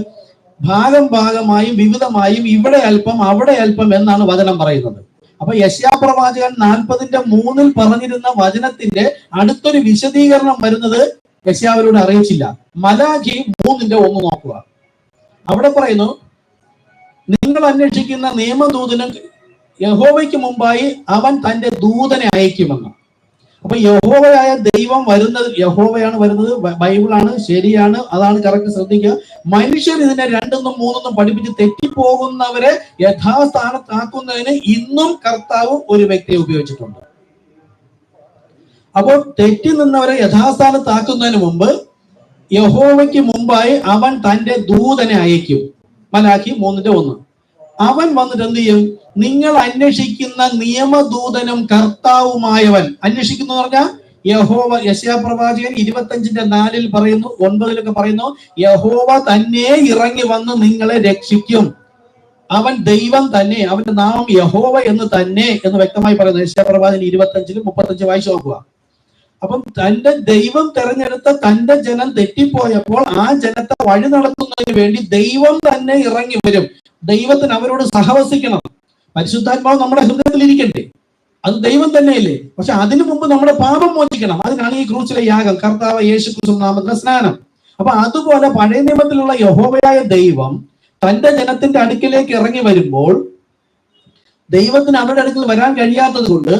ഭാഗമായും വിവിധമായും ഇവിടെ അല്പം അവിടെ അല്പം എന്നാണ് വചനം പറയുന്നത്. അപ്പൊ യെശയ്യാപ്രവാചകൻ 40:3 പറഞ്ഞിരുന്ന വചനത്തിന്റെ അടുത്തൊരു വിശദീകരണം വരുന്നത് യെശയ്യാവിലൂടെ അറിയിച്ചില്ല. മലാഖി 3:1 നോക്കുക. അവിടെ പറയുന്നു, നിങ്ങൾ അന്വേഷിക്കുന്ന നിയമദൂതനും യഹോവയ്ക്ക് മുമ്പായി അവൻ തന്റെ ദൂതനെ അയക്കുമെന്ന്. അപ്പൊ യഹോവയായ ദൈവം വരുന്നത്, യഹോവയാണ് വരുന്നത്, ബൈബിളാണ്, ശരിയാണ്, അതാണ് കറക്റ്റ്. ശ്രദ്ധിക്കുക. മനുഷ്യർ ഇതിനെ 2 ഉം 3 ഉം പഠിപ്പിച്ച് തെറ്റിപ്പോകുന്നവരെ യഥാസ്ഥാനത്താക്കുന്നതിന് ഇന്നും കർത്താവ് ഒരു വ്യക്തിയെ ഉപയോഗിച്ചിട്ടുണ്ട്. അപ്പോൾ തെറ്റി നിന്നവരെ യഥാസ്ഥാനത്താക്കുന്നതിന് മുമ്പ് യഹോവയ്ക്ക് മുമ്പായി അവൻ തന്റെ ദൂതനെ അയക്കും. മലാഖി 3:1. അവൻ വന്നിട്ട് എന്ത് ചെയ്യും? നിങ്ങൾ അന്വേഷിക്കുന്ന നിയമദൂതനും കർത്താവുമായവൻ. അന്വേഷിക്കുന്നു പറഞ്ഞാൽ യഹോവ. യെശയ്യാപ്രവാചകൻ 25:4 പറയുന്നു, 9 പറയുന്നു, യഹോവ തന്നെ ഇറങ്ങി വന്ന് നിങ്ങളെ രക്ഷിക്കും. അവൻ ദൈവം തന്നെ, അവന്റെ നാമം യഹോവ എന്ന് തന്നെ എന്ന് വ്യക്തമായി പറയുന്നു. യെശയ്യാപ്രവാചകൻ 25:35 വായിച്ചു നോക്കുക. അപ്പം തന്റെ ദൈവം തെരഞ്ഞെടുത്ത തന്റെ ജനം തെറ്റിപ്പോയപ്പോൾ ആ ജനത്തെ വഴി നടത്തുന്നതിന് വേണ്ടി ദൈവം തന്നെ ഇറങ്ങി വരും. ദൈവത്തിന് അവരോട് സഹവസിക്കണം. പരിശുദ്ധാത്മാവ് നമ്മുടെ ഹൃദയത്തിൽ ഇരിക്കണ്ടേ? അത് ദൈവം തന്നെയല്ലേ? പക്ഷെ അതിനു മുമ്പ് നമ്മുടെ പാപം മോചിക്കണം. അതിനാണ് ഈ ക്രൂശിലെ യാഗം, കർത്താവ് യേശു ക്രിസ്തു നാമത്തിലെ സ്നാനം. അപ്പൊ അതുപോലെ പഴയ നിയമത്തിലുള്ള യഹോവയായ ദൈവം തന്റെ ജനത്തിന്റെ അടുക്കിലേക്ക് ഇറങ്ങി വരുമ്പോൾ ദൈവത്തിന് അവരുടെ അടുക്കൽ വരാൻ കഴിയാത്തത് കൊണ്ട്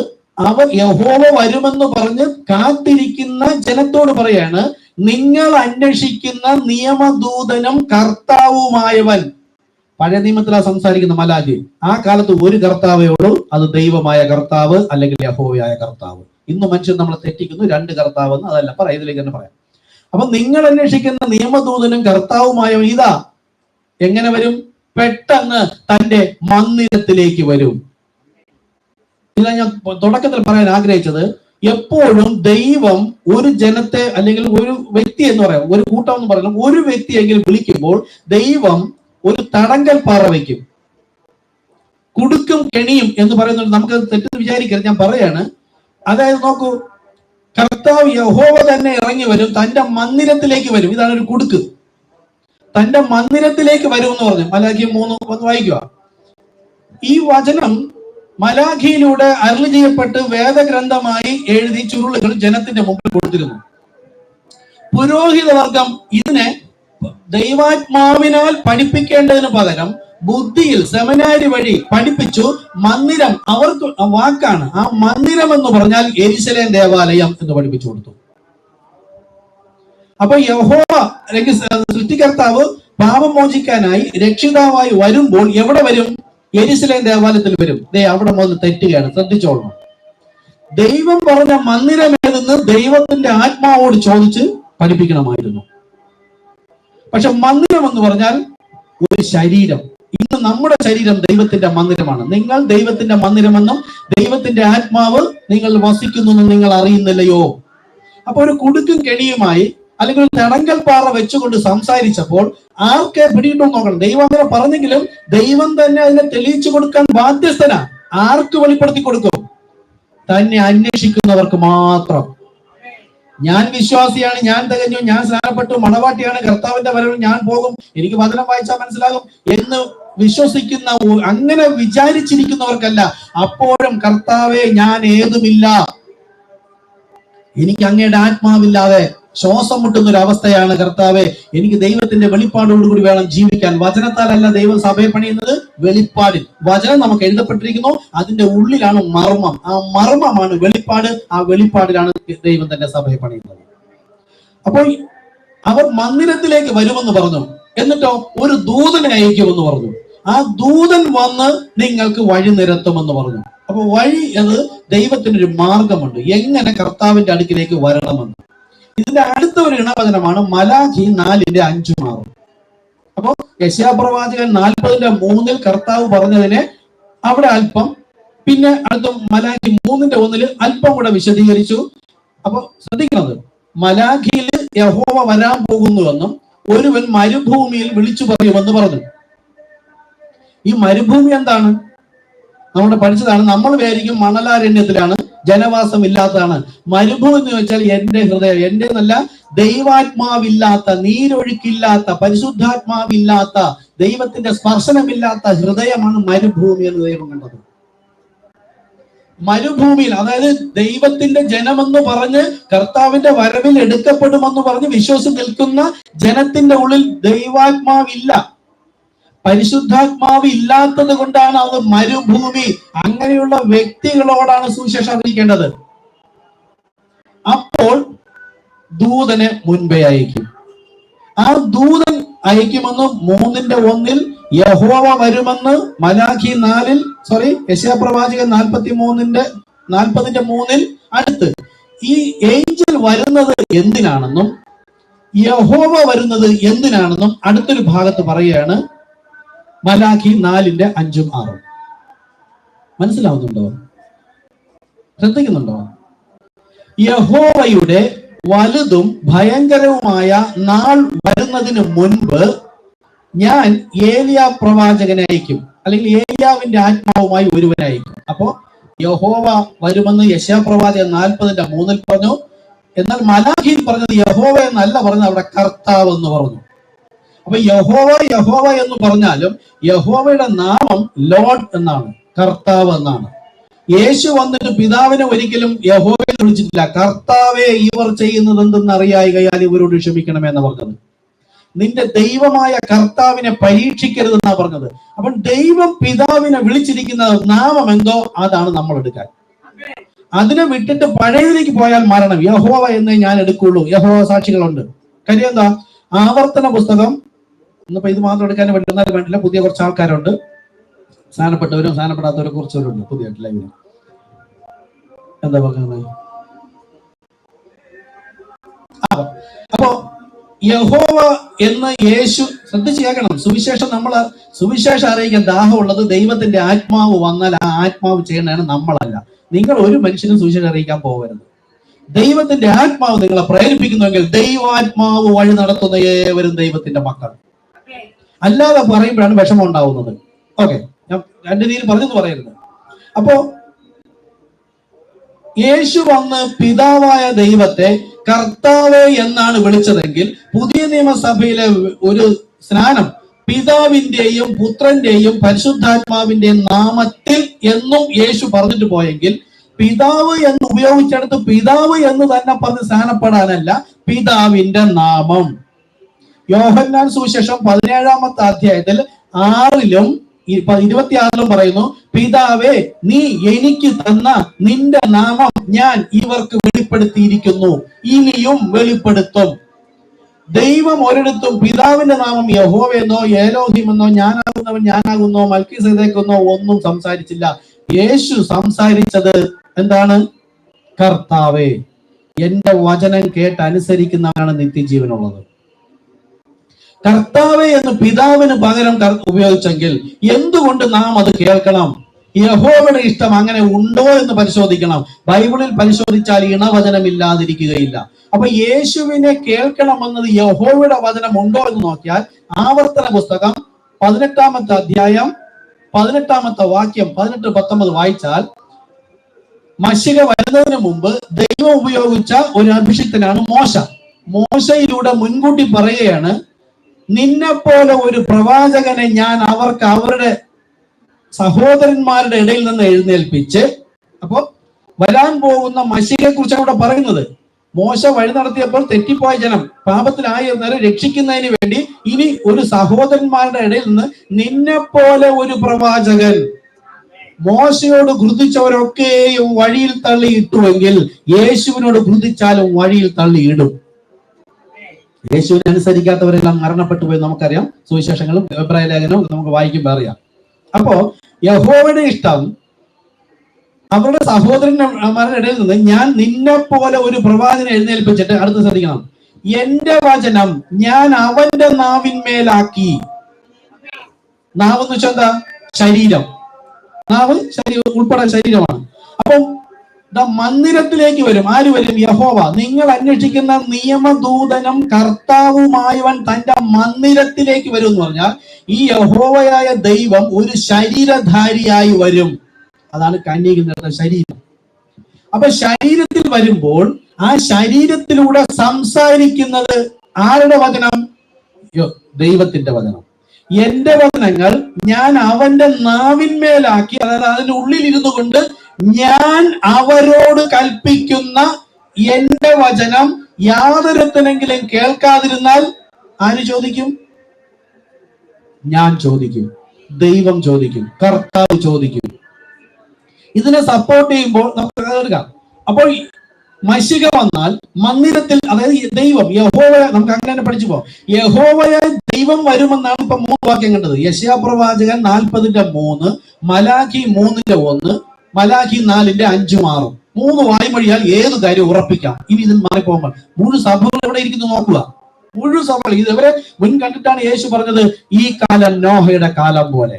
അവർ യഹോവ വരുമെന്ന് പറഞ്ഞ് കാത്തിരിക്കുന്ന ജനത്തോട് പറയാണ്, നിങ്ങൾ അന്വേഷിക്കുന്ന നിയമദൂതനും കർത്താവുമായവൻ. പഴയ നിയമത്തിലാ സംസാരിക്കുന്ന മലാഖി. ആ കാലത്ത് ഒരു കർത്താവേ ഉള്ളൂ, അത് ദൈവമായ കർത്താവ് അല്ലെങ്കിൽ യഹോവയായ കർത്താവ്. ഇന്ന് മനുഷ്യൻ നമ്മളെ തെറ്റിക്കുന്നു, രണ്ട് കർത്താവെന്ന്. അതല്ല, പറയാം, ഇതിലേക്ക് തന്നെ പറയാം. അപ്പൊ നിങ്ങൾ അന്വേഷിക്കുന്ന നിയമദൂതനും കർത്താവുമായവൻ ഇതാ എങ്ങനെ വരും? പെട്ടെന്ന് തന്റെ മന്ദിരത്തിലേക്ക് വരും. ഇതാ ഞാൻ തുടക്കത്തിൽ പറയാൻ ആഗ്രഹിച്ചത്. എപ്പോഴും ദൈവം ഒരു ജനത്തെ അല്ലെങ്കിൽ ഒരു വ്യക്തി എന്ന് പറയാം, ഒരു കൂട്ടം എന്ന് പറയുന്നത്, ഒരു വ്യക്തിയെങ്കിലും വിളിക്കുമ്പോൾ ദൈവം ഒരു തടങ്കൽ പാറ വയ്ക്കും. കുടുക്കും കെണിയും എന്ന് പറയുന്നത് നമുക്ക് തെറ്റെന്ന് വിചാരിക്കരുത്, ഞാൻ പറയാണ്. അതായത് നോക്കൂ, കർത്താവ് യഹോവ തന്നെ ഇറങ്ങി വരും, തന്റെ മന്ദിരത്തിലേക്ക് വരും. ഇതാണ് ഒരു കുടുക്ക്. തന്റെ മന്ദിരത്തിലേക്ക് വരും എന്ന് പറഞ്ഞു. മലാഖി 3 വായിക്കുക. ഈ വചനം മലാഖിയിലൂടെ അരുളി ചെയ്യപ്പെട്ട് വേദഗ്രന്ഥമായി എഴുതി ചുരുളുകൾ ജനത്തിന്റെ മുമ്പിൽ കൊടുത്തിരുന്നു. പുരോഹിത വർഗം ഇതിനെ ദൈവാത്മാവിനാൽ പഠിപ്പിക്കേണ്ടതിന് പകരം ബുദ്ധിയിൽ സെമിനാരി വഴി പഠിപ്പിച്ചു. മന്ദിരം അവർക്ക് വാക്കാണ്. ആ മന്ദിരം എന്ന് പറഞ്ഞാൽ യെരുശലേം ദേവാലയം എന്ന് പഠിപ്പിച്ചു കൊടുത്തു. അപ്പൊ യഹോവ അല്ലെങ്കിൽ സൃഷ്ടികർത്താവ് പാപം മോചിക്കാനായി രക്ഷിതാവായി വരുമ്പോൾ എവിടെ വരും? യെരുശലേം ദേവാലയത്തിൽ വരും. അവിടെ മുതൽ തെറ്റുകയാണ്, ശ്രദ്ധിച്ചോളണം. ദൈവം പറഞ്ഞ മന്ദിരം ഏതെന്ന് ദൈവത്തിന്റെ ആത്മാവോട് ചോദിച്ച് പഠിപ്പിക്കണമായിരുന്നു. പക്ഷെ മന്ദിരം എന്ന് പറഞ്ഞാൽ ഒരു ശരീരം. ഇന്ന് നമ്മുടെ ശരീരം ദൈവത്തിന്റെ മന്ദിരമാണ്. നിങ്ങൾ ദൈവത്തിന്റെ മന്ദിരമെന്നും ദൈവത്തിന്റെ ആത്മാവ് നിങ്ങൾ വസിക്കുന്നു നിങ്ങൾ അറിയുന്നില്ലയോ? അപ്പൊ ഒരു കുടുക്കും കെണിയുമായി അല്ലെങ്കിൽ ഒരു തടങ്കൽ പാറ വെച്ചുകൊണ്ട് സംസാരിച്ചപ്പോൾ ആർക്കെ പിടിയിട്ടും നോക്കണം. ദൈവം അങ്ങനെ പറഞ്ഞെങ്കിലും ദൈവം തന്നെ അതിനെ തെളിയിച്ചു കൊടുക്കാൻ ബാധ്യസ്ഥനാ. ആർക്ക് വെളിപ്പെടുത്തി കൊടുക്കും? തന്നെ അന്വേഷിക്കുന്നവർക്ക് മാത്രം. ഞാൻ വിശ്വാസിയാണ്, ഞാൻ തികഞ്ഞു, ഞാൻ സ്നാനപ്പെട്ടു, മണവാട്ടിയാണ്, കർത്താവിന്റെ വരവിൽ ഞാൻ പോകും, എനിക്ക് വചനം വായിച്ചാൽ മനസ്സിലാകും എന്ന് വിശ്വസിക്കുന്ന, അങ്ങനെ വിചാരിച്ചിരിക്കുന്നവർക്കല്ല. അപ്പോഴും കർത്താവെ ഞാൻ ഏതുമില്ല, എനിക്ക് അങ്ങയുടെ ആത്മാവില്ലാതെ ശ്വാസം മുട്ടുന്ന ഒരു അവസ്ഥയാണ് കർത്താവെ, എനിക്ക് ദൈവത്തിന്റെ വെളിപ്പാടോടുകൂടി വേണം ജീവിക്കാൻ. വചനത്താലല്ല ദൈവം സഭയെ പണിയുന്നത്, വെളിപ്പാടിൽ. വചനം നമുക്ക് എഴുതപ്പെട്ടിരിക്കുന്നു, അതിന്റെ ഉള്ളിലാണ് മർമ്മം. ആ മർമ്മമാണ് വെളിപ്പാട്. ആ വെളിപ്പാടിലാണ് ദൈവം തന്റെ സഭയെ പണിയുന്നത്. അപ്പോൾ അവർ മന്ദിരത്തിലേക്ക് വരുമെന്ന് പറഞ്ഞു. എന്നിട്ടോ ഒരു ദൂതനെ അയക്കുമെന്ന് പറഞ്ഞു. ആ ദൂതൻ വന്ന് നിങ്ങൾക്ക് വഴി നിരത്തുമെന്ന് പറഞ്ഞു. അപ്പൊ വഴി എന്ന് ദൈവത്തിനൊരു മാർഗമുണ്ട്, എങ്ങനെ കർത്താവിന്റെ അടുക്കിലേക്ക് വരണമെന്ന്. ഇതിന്റെ അടുത്ത ഒരു ഇണവചനമാണ് മലാഖി 4:5-6. അപ്പൊ യെശയ്യാപ്രവാചകൻ 40:3 കർത്താവ് പറഞ്ഞതിനെ അവിടെ അല്പം, പിന്നെ അടുത്ത മലാഖി 3:1 അല്പം കൂടെ വിശദീകരിച്ചു. അപ്പൊ ശ്രദ്ധിക്കുന്നത്, മലാഖിയിൽ യഹോവ വരാൻ പോകുന്നുവെന്നും ഒരുവൻ മരുഭൂമിയിൽ വിളിച്ചു പറയുമെന്ന് പറഞ്ഞു. ഈ മരുഭൂമി എന്താണ്? നമ്മുടെ പഠിച്ചതാണ്. നമ്മൾ വിചാരിക്കും മണലാരണ്യത്തിലാണ്, ജനവാസം ഇല്ലാത്തതാണ്. മരുഭൂമി എന്ന് വെച്ചാൽ എന്റെ ഹൃദയം, എന്റെ നല്ല ദൈവാത്മാവില്ലാത്ത, നീരൊഴുക്കില്ലാത്ത, പരിശുദ്ധാത്മാവില്ലാത്ത, ദൈവത്തിന്റെ സ്പർശനമില്ലാത്ത ഹൃദയമാണ് മരുഭൂമി എന്ന് ദൈവം കണ്ടത്. മരുഭൂമിയിൽ, അതായത് ദൈവത്തിന്റെ ജനമെന്ന് പറഞ്ഞ് കർത്താവിന്റെ വരവിൽ എടുക്കപ്പെടുമെന്ന് പറഞ്ഞ് വിശ്വസിച്ച് നിൽക്കുന്ന ജനത്തിന്റെ ഉള്ളിൽ ദൈവാത്മാവില്ല, പരിശുദ്ധാത്മാവ് ഇല്ലാത്തത് കൊണ്ടാണ് അത് മരുഭൂമി. അങ്ങനെയുള്ള വ്യക്തികളോടാണ് സുവിശേഷം അറിയിക്കേണ്ടത്. അപ്പോൾ ദൂതനെ മുൻപേ അയക്കും. ആ ദൂതൻ അയക്കുമെന്ന് 3:1 യഹോവ വരുമെന്ന് മലാഖി 4 യെശയ്യാപ്രവാചകൻ 40:3 അടുത്ത് ഈ ഏഞ്ചൽ വരുന്നത് എന്തിനാണെന്നും യഹോവ വരുന്നത് എന്തിനാണെന്നും അടുത്തൊരു ഭാഗത്ത് പറയുകയാണ്. മലാഖി 4:5-6. മനസ്സിലാവുന്നുണ്ടോ? ശ്രദ്ധിക്കുന്നുണ്ടോ? യഹോവയുടെ വലുതും ഭയങ്കരവുമായ നാൾ വരുന്നതിന് മുൻപ് ഞാൻ ഏലിയാ പ്രവാചകനെ അയക്കും, അല്ലെങ്കിൽ ഏലിയാവിന്റെ ആത്മാവുമായി ഒരുവനയക്കും. അപ്പോ യഹോവ വരുമെന്ന് യെശയ്യാപ്രവാചകൻ 40:3 പറഞ്ഞു. എന്നാൽ മലാഖിയിൽ പറഞ്ഞത് യഹോവ എന്നല്ല പറഞ്ഞത്, അവിടെ കർത്താവ് എന്ന് പറഞ്ഞു. അപ്പൊ യഹോവ എന്ന് പറഞ്ഞാലും യഹോവയുടെ നാമം ലോർഡ് എന്നാണ്, കർത്താവ് എന്നാണ്. യേശു വന്നിട്ട് പിതാവിനെ ഒരിക്കലും യഹോവയെ വിളിച്ചിട്ടില്ല. കർത്താവെ ഇവർ ചെയ്യുന്നത് എന്തെന്ന് അറിയായികയാൽ ഇവരോട് ക്ഷമിക്കണമെന്ന് പറഞ്ഞത്. നിന്റെ ദൈവമായ കർത്താവിനെ പരീക്ഷിക്കരുതെന്നാ പറഞ്ഞത്. അപ്പം ദൈവം പിതാവിനെ വിളിച്ചിരിക്കുന്ന നാമം എന്തോ അതാണ് നമ്മൾ എടുക്കാൻ. അതിനെ വിട്ടിട്ട് പഴയതിലേക്ക് പോയാൽ മരണം. യഹോവ എന്നേ ഞാൻ എടുക്കുള്ളൂ. യഹോവ സാക്ഷികളുണ്ട്. കാര്യം എന്താ? ആവർത്തന പുസ്തകം ഇന്നിപ്പോ ഇത് മാത്രം എടുക്കാൻ വേണ്ടില്ല, പുതിയ കുറച്ച് ആൾക്കാരുണ്ട്, സ്ഥാനപ്പെട്ടവരും സ്ഥാനപ്പെടാത്തവരെ കുറിച്ചവരുണ്ട് പുതിയ ലൈവില്. എന്താ പറയുന്നത്? അപ്പോ യഹോവ എന്ന് യേശു ശ്രദ്ധിച്ച് കേൾക്കണം. സുവിശേഷം അറിയിക്കാൻ ദാഹമുള്ളത് ദൈവത്തിന്റെ ആത്മാവ് വന്നാൽ ആ ആത്മാവ് ചെയ്യണതാണ്, നമ്മളല്ല. നിങ്ങൾ ഒരു മനുഷ്യനും സുവിശേഷം അറിയിക്കാൻ പോകരുത്. ദൈവത്തിന്റെ ആത്മാവ് നിങ്ങളെ പ്രേരിപ്പിക്കുന്നുവെങ്കിൽ ദൈവാത്മാവ് വഴി നടത്തുന്ന ഏവരും ദൈവത്തിന്റെ മക്കൾ. അല്ലാതെ പറയുമ്പോഴാണ് വിഷമം ഉണ്ടാവുന്നത്. ഓക്കെ, ഞാൻ രണ്ട് രീതിയിൽ പറഞ്ഞെന്ന് പറയരുത്. അപ്പോ യേശു വന്ന് പിതാവായ ദൈവത്തെ കർത്താവ് എന്നാണ് വിളിച്ചതെങ്കിൽ പുതിയ നിയമസഭയിലെ ഒരു സ്നാനം പിതാവിന്റെയും പുത്രന്റെയും പരിശുദ്ധാത്മാവിന്റെയും നാമത്തിൽ എന്നും യേശു പറഞ്ഞിട്ട് പോയെങ്കിൽ പിതാവ് എന്ന് ഉപയോഗിച്ചെടുത്ത് പിതാവ് എന്ന് തന്നെ പറഞ്ഞ് സ്നാനപ്പെടാനല്ല, പിതാവിന്റെ നാമം. യോഹന്നാൻ സുവിശേഷം 17-ാമത്തെ അധ്യായത്തിൽ 6-ലും 26-ലും പറയുന്നു, പിതാവേ നീ എനിക്ക് തന്ന നിന്റെ നാമം ഞാൻ ഇവർക്ക് വെളിപ്പെടുത്തിയിരിക്കുന്നു, ഇനിയും വെളിപ്പെടുത്തും. ദൈവം ഒരിടത്തും പിതാവിന്റെ നാമം യഹോവയെന്നോ ഏലോഹിമെന്നോ ഞാനാകുന്നോ മൽക്കീസേദെക്കെന്നോ ഒന്നും സംസാരിച്ചില്ല. യേശു സംസാരിച്ചത് എന്താണ്? കർത്താവേ, എന്റെ വചനം കേട്ട് അനുസരിക്കുന്നവനാണ് നിത്യജീവനുള്ളത്. കർത്താവേ എന്ന് പിതാവിന് പകരം ഉപയോഗിച്ചെങ്കിൽ എന്തുകൊണ്ട് നാം അത് കേൾക്കണം? യഹോവയുടെ ഇഷ്ടം അങ്ങനെ ഉണ്ടോ എന്ന് പരിശോധിക്കണം. ബൈബിളിൽ പരിശോധിച്ചാൽ ഇണവചനം ഇല്ലാതിരിക്കുകയില്ല. അപ്പൊ യേശുവിനെ കേൾക്കണമെന്നത് യഹോവയുടെ വചനം ഉണ്ടോ എന്ന് നോക്കിയാൽ ആവർത്തന പുസ്തകം 18-ാമത്തെ അധ്യായം 18-ാമത്തെ വാക്യം 18-19 വായിച്ചാൽ മശിക വരുന്നതിന് മുമ്പ് ദൈവം ഉപയോഗിച്ച ഒരു അഭിഷിക്തനാണ് മോശ. മോശയിലൂടെ മുൻകൂട്ടി പറയുകയാണ്, നിന്നെ പോലെ ഒരു പ്രവാചകനെ ഞാൻ അവർക്ക് അവരുടെ സഹോദരന്മാരുടെ ഇടയിൽ നിന്ന് എഴുന്നേൽപ്പിച്ച്. അപ്പോ വരാൻ പോകുന്ന മശികയെ കുറിച്ചാണ് ഇവിടെ പറയുന്നത്. മോശ വഴി നടത്തിയപ്പോൾ തെറ്റിപ്പോയ ജനം പാപത്തിലായിരുന്നവരെ രക്ഷിക്കുന്നതിന് വേണ്ടി ഇനി ഒരു സഹോദരന്മാരുടെ ഇടയിൽ നിന്ന് നിന്നെ പോലെ ഒരു പ്രവാചകൻ. മോശയോട് ഘൃതിച്ചവരൊക്കെയും വഴിയിൽ തള്ളിയിട്ടുവെങ്കിൽ യേശുവിനോട് ഘൃതിച്ചാലും വഴിയിൽ തള്ളിയിടും. യേശുവിനെ അനുസരിക്കാത്തവരെല്ലാം മരണപ്പെട്ടു പോയി നമുക്കറിയാം. സുവിശേഷങ്ങളും എബ്രായ ലേഖനവും നമുക്ക് വായിക്കുമ്പോൾ അറിയാം. അപ്പോ യഹോവയുടെ ഇഷ്ടം അവരുടെ സഹോദരന്മാരുടെ ഇടയിൽ നിന്ന് ഞാൻ നിന്നെ പോലെ ഒരു പ്രവാചകനെ എഴുന്നേൽപ്പിച്ചിട്ട്, അടുത്ത് ശ്രദ്ധിക്കണം, എന്റെ വചനം ഞാൻ അവന്റെ നാവിന്മേലാക്കി. നാവ് എന്ന് വെച്ചാൽ എന്താ? ശരീരം. നാവ് ഉൾപ്പെടെ ശരീരമാണ്. അപ്പം മന്ദിരത്തിലേക്ക് വരും. ആര് വരും? യഹോവ. നിങ്ങൾ അന്വേഷിക്കുന്ന നിയമദൂതനും കർത്താവുമായവൻ തന്റെ മന്ദിരത്തിലേക്ക് വരും എന്ന് പറഞ്ഞാൽ ഈ യഹോവയായ ദൈവം ഒരു ശരീരധാരിയായി വരും. അതാണ് കന്യക ശരീരം. അപ്പൊ ശരീരത്തിൽ വരുമ്പോൾ ആ ശരീരത്തിലൂടെ സംസാരിക്കുന്നത് ആരുടെ വചനം? ദൈവത്തിന്റെ വചനം. എന്റെ വചനങ്ങൾ ഞാൻ അവന്റെ നാവിന്മേലാക്കി, അതായത് അതിന്റെ ഉള്ളിൽ ഇരുന്നു കൊണ്ട് ഞാൻ അവരോട് കൽപ്പിക്കുന്ന എന്റെ വചനം യാതൊരുത്തനെങ്കിലും കേൾക്കാതിരുന്നാൽ ആര് ചോദിക്കും? ഞാൻ ചോദിക്കും, ദൈവം ചോദിക്കും, കർത്താവ് ചോദിക്കും. ഇതിനെ സപ്പോർട്ട് ചെയ്യുമ്പോൾ നമുക്ക് എടുക്കാം. അപ്പോൾ മശിക വന്നാൽ മന്ദിരത്തിൽ, അതായത് ദൈവം യഹോവ, നമുക്ക് അങ്ങനെ പഠിച്ചു പോകാം. യഹോവയായ ദൈവം വരുമെന്നാണ് ഇപ്പൊ 3 വാക്യം കണ്ടത്. യെശയ്യാ പ്രവാചകൻ 40:3, മലാഖി 3:1, മലാഖി 4:5-6. 3 വായ്മൊഴിയാൽ ഏത് കാര്യം ഉറപ്പിക്കാം. ഇനി ഇതിൽ മാറിപ്പോകുമ്പോൾ മുഴു സഭകൾ എവിടെ ഇരിക്കുന്നു നോക്കുക. മുഴു സഭകൾ ഇവരെ മുൻ കണ്ടിട്ടാണ് യേശു പറഞ്ഞത്, ഈ കാലം നോഹയുടെ കാലം പോലെ.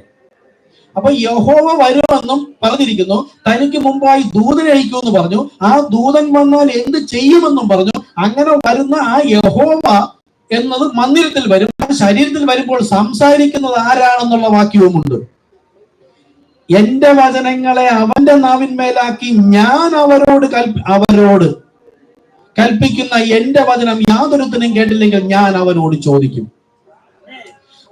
അപ്പൊ യഹോവ വരുമെന്നും പറഞ്ഞിരിക്കുന്നു. തനിക്ക് മുമ്പായി ദൂതനെ അയക്കുമെന്ന് പറഞ്ഞു. ആ ദൂതൻ വന്നാൽ എന്ത് ചെയ്യുമെന്നും പറഞ്ഞു. അങ്ങനെ വരുന്ന ആ യഹോവ എന്നത് മന്ദിരത്തിൽ വരും. ശരീരത്തിൽ വരുമ്പോൾ സംസാരിക്കുന്നത് ആരാണെന്നുള്ള വാക്യവുമുണ്ട്. എന്റെ വചനങ്ങളെ അവന്റെ നാവിന്മേലാക്കി ഞാൻ അവരോട് കൽപ്പിക്കുന്ന എന്റെ വചനം യാതൊരുത്തനും കേട്ടില്ലെങ്കിൽ ഞാൻ അവനോട് ചോദിക്കും.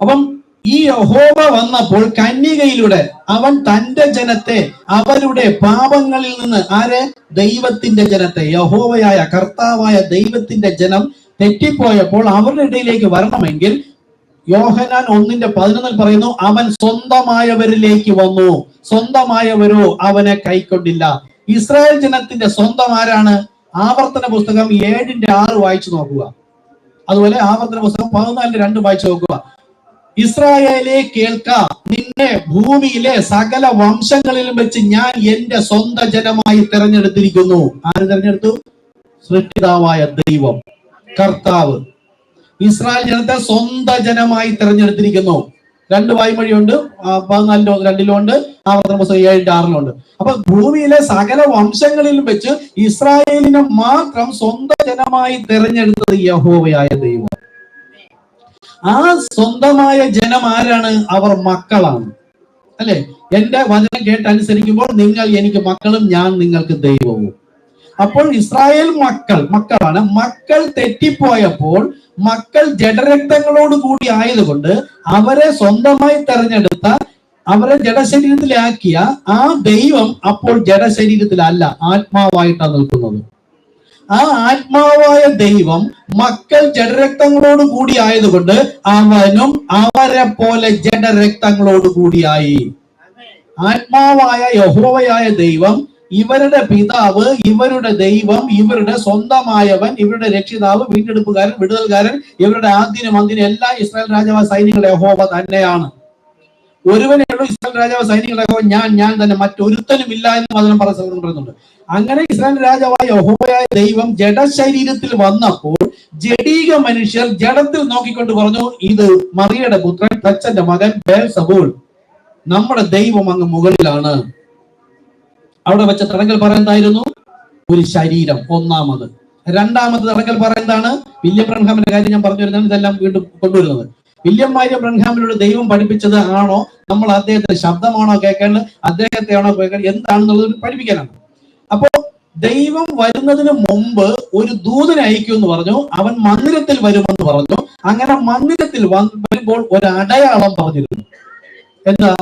അപ്പം ഈ യഹോവ വന്നപ്പോൾ കന്യകയിലൂടെ അവൻ തന്റെ ജനത്തെ അവരുടെ പാപങ്ങളിൽ നിന്ന്, ആരെ? ദൈവത്തിന്റെ ജനത്തെ, യഹോവയായ കർത്താവായ ദൈവത്തിന്റെ ജനം തെറ്റിപ്പോയപ്പോൾ അവരുടെ ഇടയിലേക്ക് വരണമെങ്കിൽ യോഹന്നാൻ 1:11 പറയുന്നു, അവൻ സ്വന്തമായവരിലേക്ക് വന്നു, സ്വന്തമായവരോ അവനെ കൈക്കൊണ്ടില്ല. ഇസ്രായേൽ ജനത്തിന്റെ സ്വന്തം ആരാണ്? ആവർത്തന പുസ്തകം 7:6 വായിച്ചു നോക്കുക. അതുപോലെ ആവർത്തന പുസ്തകം 14:2 വായിച്ചു നോക്കുക. ഇസ്രായേലെ കേൾക്ക, നിന്നെ ഭൂമിയിലെ സകല വംശങ്ങളിലും വെച്ച് ഞാൻ എന്റെ സ്വന്തം ജനമായി തെരഞ്ഞെടുത്തിരിക്കുന്നു. ആര് തെരഞ്ഞെടുത്തു? സൃഷ്ടിതാവായ ദൈവം, കർത്താവ് ഇസ്രായേൽ ജനത്തെ സ്വന്തം ജനമായി തെരഞ്ഞെടുത്തിരിക്കുന്നു. 2 വായ്മൊഴിയുണ്ട്, 14:2 ആവർത്തന പുസ്തകം 7:6. അപ്പൊ ഭൂമിയിലെ സകല വംശങ്ങളിലും വെച്ച് ഇസ്രായേലിനെ മാത്രം സ്വന്തം ജനമായി തെരഞ്ഞെടുത്തത് യഹോവയായ ദൈവം. ആ സ്വന്തമായ ജനം ആരാണ്? അവർ മക്കളാണ്, അല്ലെ? എന്റെ വചനം കേട്ടനുസരിക്കുമ്പോൾ നിങ്ങൾ എനിക്ക് മക്കളും ഞാൻ നിങ്ങൾക്ക് ദൈവവും. അപ്പോൾ ഇസ്രായേൽ മക്കളാണ്. മക്കൾ തെറ്റിപ്പോയപ്പോൾ മക്കൾ ജഡരക്തങ്ങളോട് കൂടി ആയതുകൊണ്ട് അവരെ സ്വന്തമായി തെരഞ്ഞെടുത്ത, അവരെ ജഡശരീരത്തിലാക്കിയ ആ ദൈവം അപ്പോൾ ജഡശരീരത്തിലല്ല, ആത്മാവായിട്ടാണ് നിൽക്കുന്നത്. ആ ആത്മാവായ ദൈവം മക്കൾ ജഡരക്തങ്ങളോട് കൂടി ആയതുകൊണ്ട് അവനും അവരെ പോലെ ജഡരക്തങ്ങളോട് കൂടിയായി. ആത്മാവായ യഹോവയായ ദൈവം ഇവരുടെ പിതാവ്, ഇവരുടെ ദൈവം, ഇവരുടെ സ്വന്തമായവൻ, ഇവരുടെ രക്ഷിതാവ്, വീണ്ടെടുപ്പുകാരൻ, വിടുതൽക്കാരൻ, ഇവരുടെ ആദ്യനും അന്തിനും എല്ലാ ഇസ്രായേൽ രാജാവ് സൈന്യങ്ങളുടെ യഹോവ തന്നെയാണ്. ഒരുവനേ ഉള്ളൂ ഇസ്രായേൽ രാജാവ് സൈന്യങ്ങളുടെ യഹോവ, ഞാൻ തന്നെ, മറ്റൊരുത്തനും ഇല്ല എന്ന് വചനം പറയുന്നുണ്ട്. അങ്ങനെ ഇസ്രായേൽ രാജാവായ യഹോവയായ ദൈവം ജഡശരീരത്തിൽ വന്നപ്പോൾ ജഡീക മനുഷ്യർ ജഡത്തിൽ നോക്കിക്കൊണ്ട് പറഞ്ഞു, ഇത് മറിയയുടെ പുത്രൻ, തച്ചന്റെ മകൻ ബേൽസബൂൾ, നമ്മുടെ ദൈവം അങ്ങ് മുകളിലാണ്. അവിടെ വെച്ച തടങ്കൽ പറയുന്നതായിരുന്നു ഒരു ശരീരം, ഒന്നാമത്. രണ്ടാമത് തടങ്കൽ പറയുന്നതാണ് വില്യം ബ്രൻഹാമിന്റെ കാര്യം ഞാൻ പറഞ്ഞു വരുന്നതാണ് ഇതെല്ലാം വീണ്ടും കൊണ്ടുവരുന്നത്. വില്യം മാരിയ ബ്രൻഹാമിനോട് ദൈവം പഠിപ്പിച്ചത് ആണോ, നമ്മൾ അദ്ദേഹത്തിന്റെ ശബ്ദമാണോ കേൾക്കേണ്ടത്, അദ്ദേഹത്തെയാണോ കേൾക്കേണ്ടത്, എന്താണെന്നുള്ളത് പഠിപ്പിക്കാനാണ്. അപ്പോ ദൈവം വരുന്നതിന് മുമ്പ് ഒരു ദൂതനെ അയക്കുമെന്ന് പറഞ്ഞു. അവൻ മന്ദിരത്തിൽ വരുമെന്ന് പറഞ്ഞു. അങ്ങനെ മന്ദിരത്തിൽ വരുമ്പോൾ ഒരു അടയാളം പറഞ്ഞിരുന്നു. എന്താ?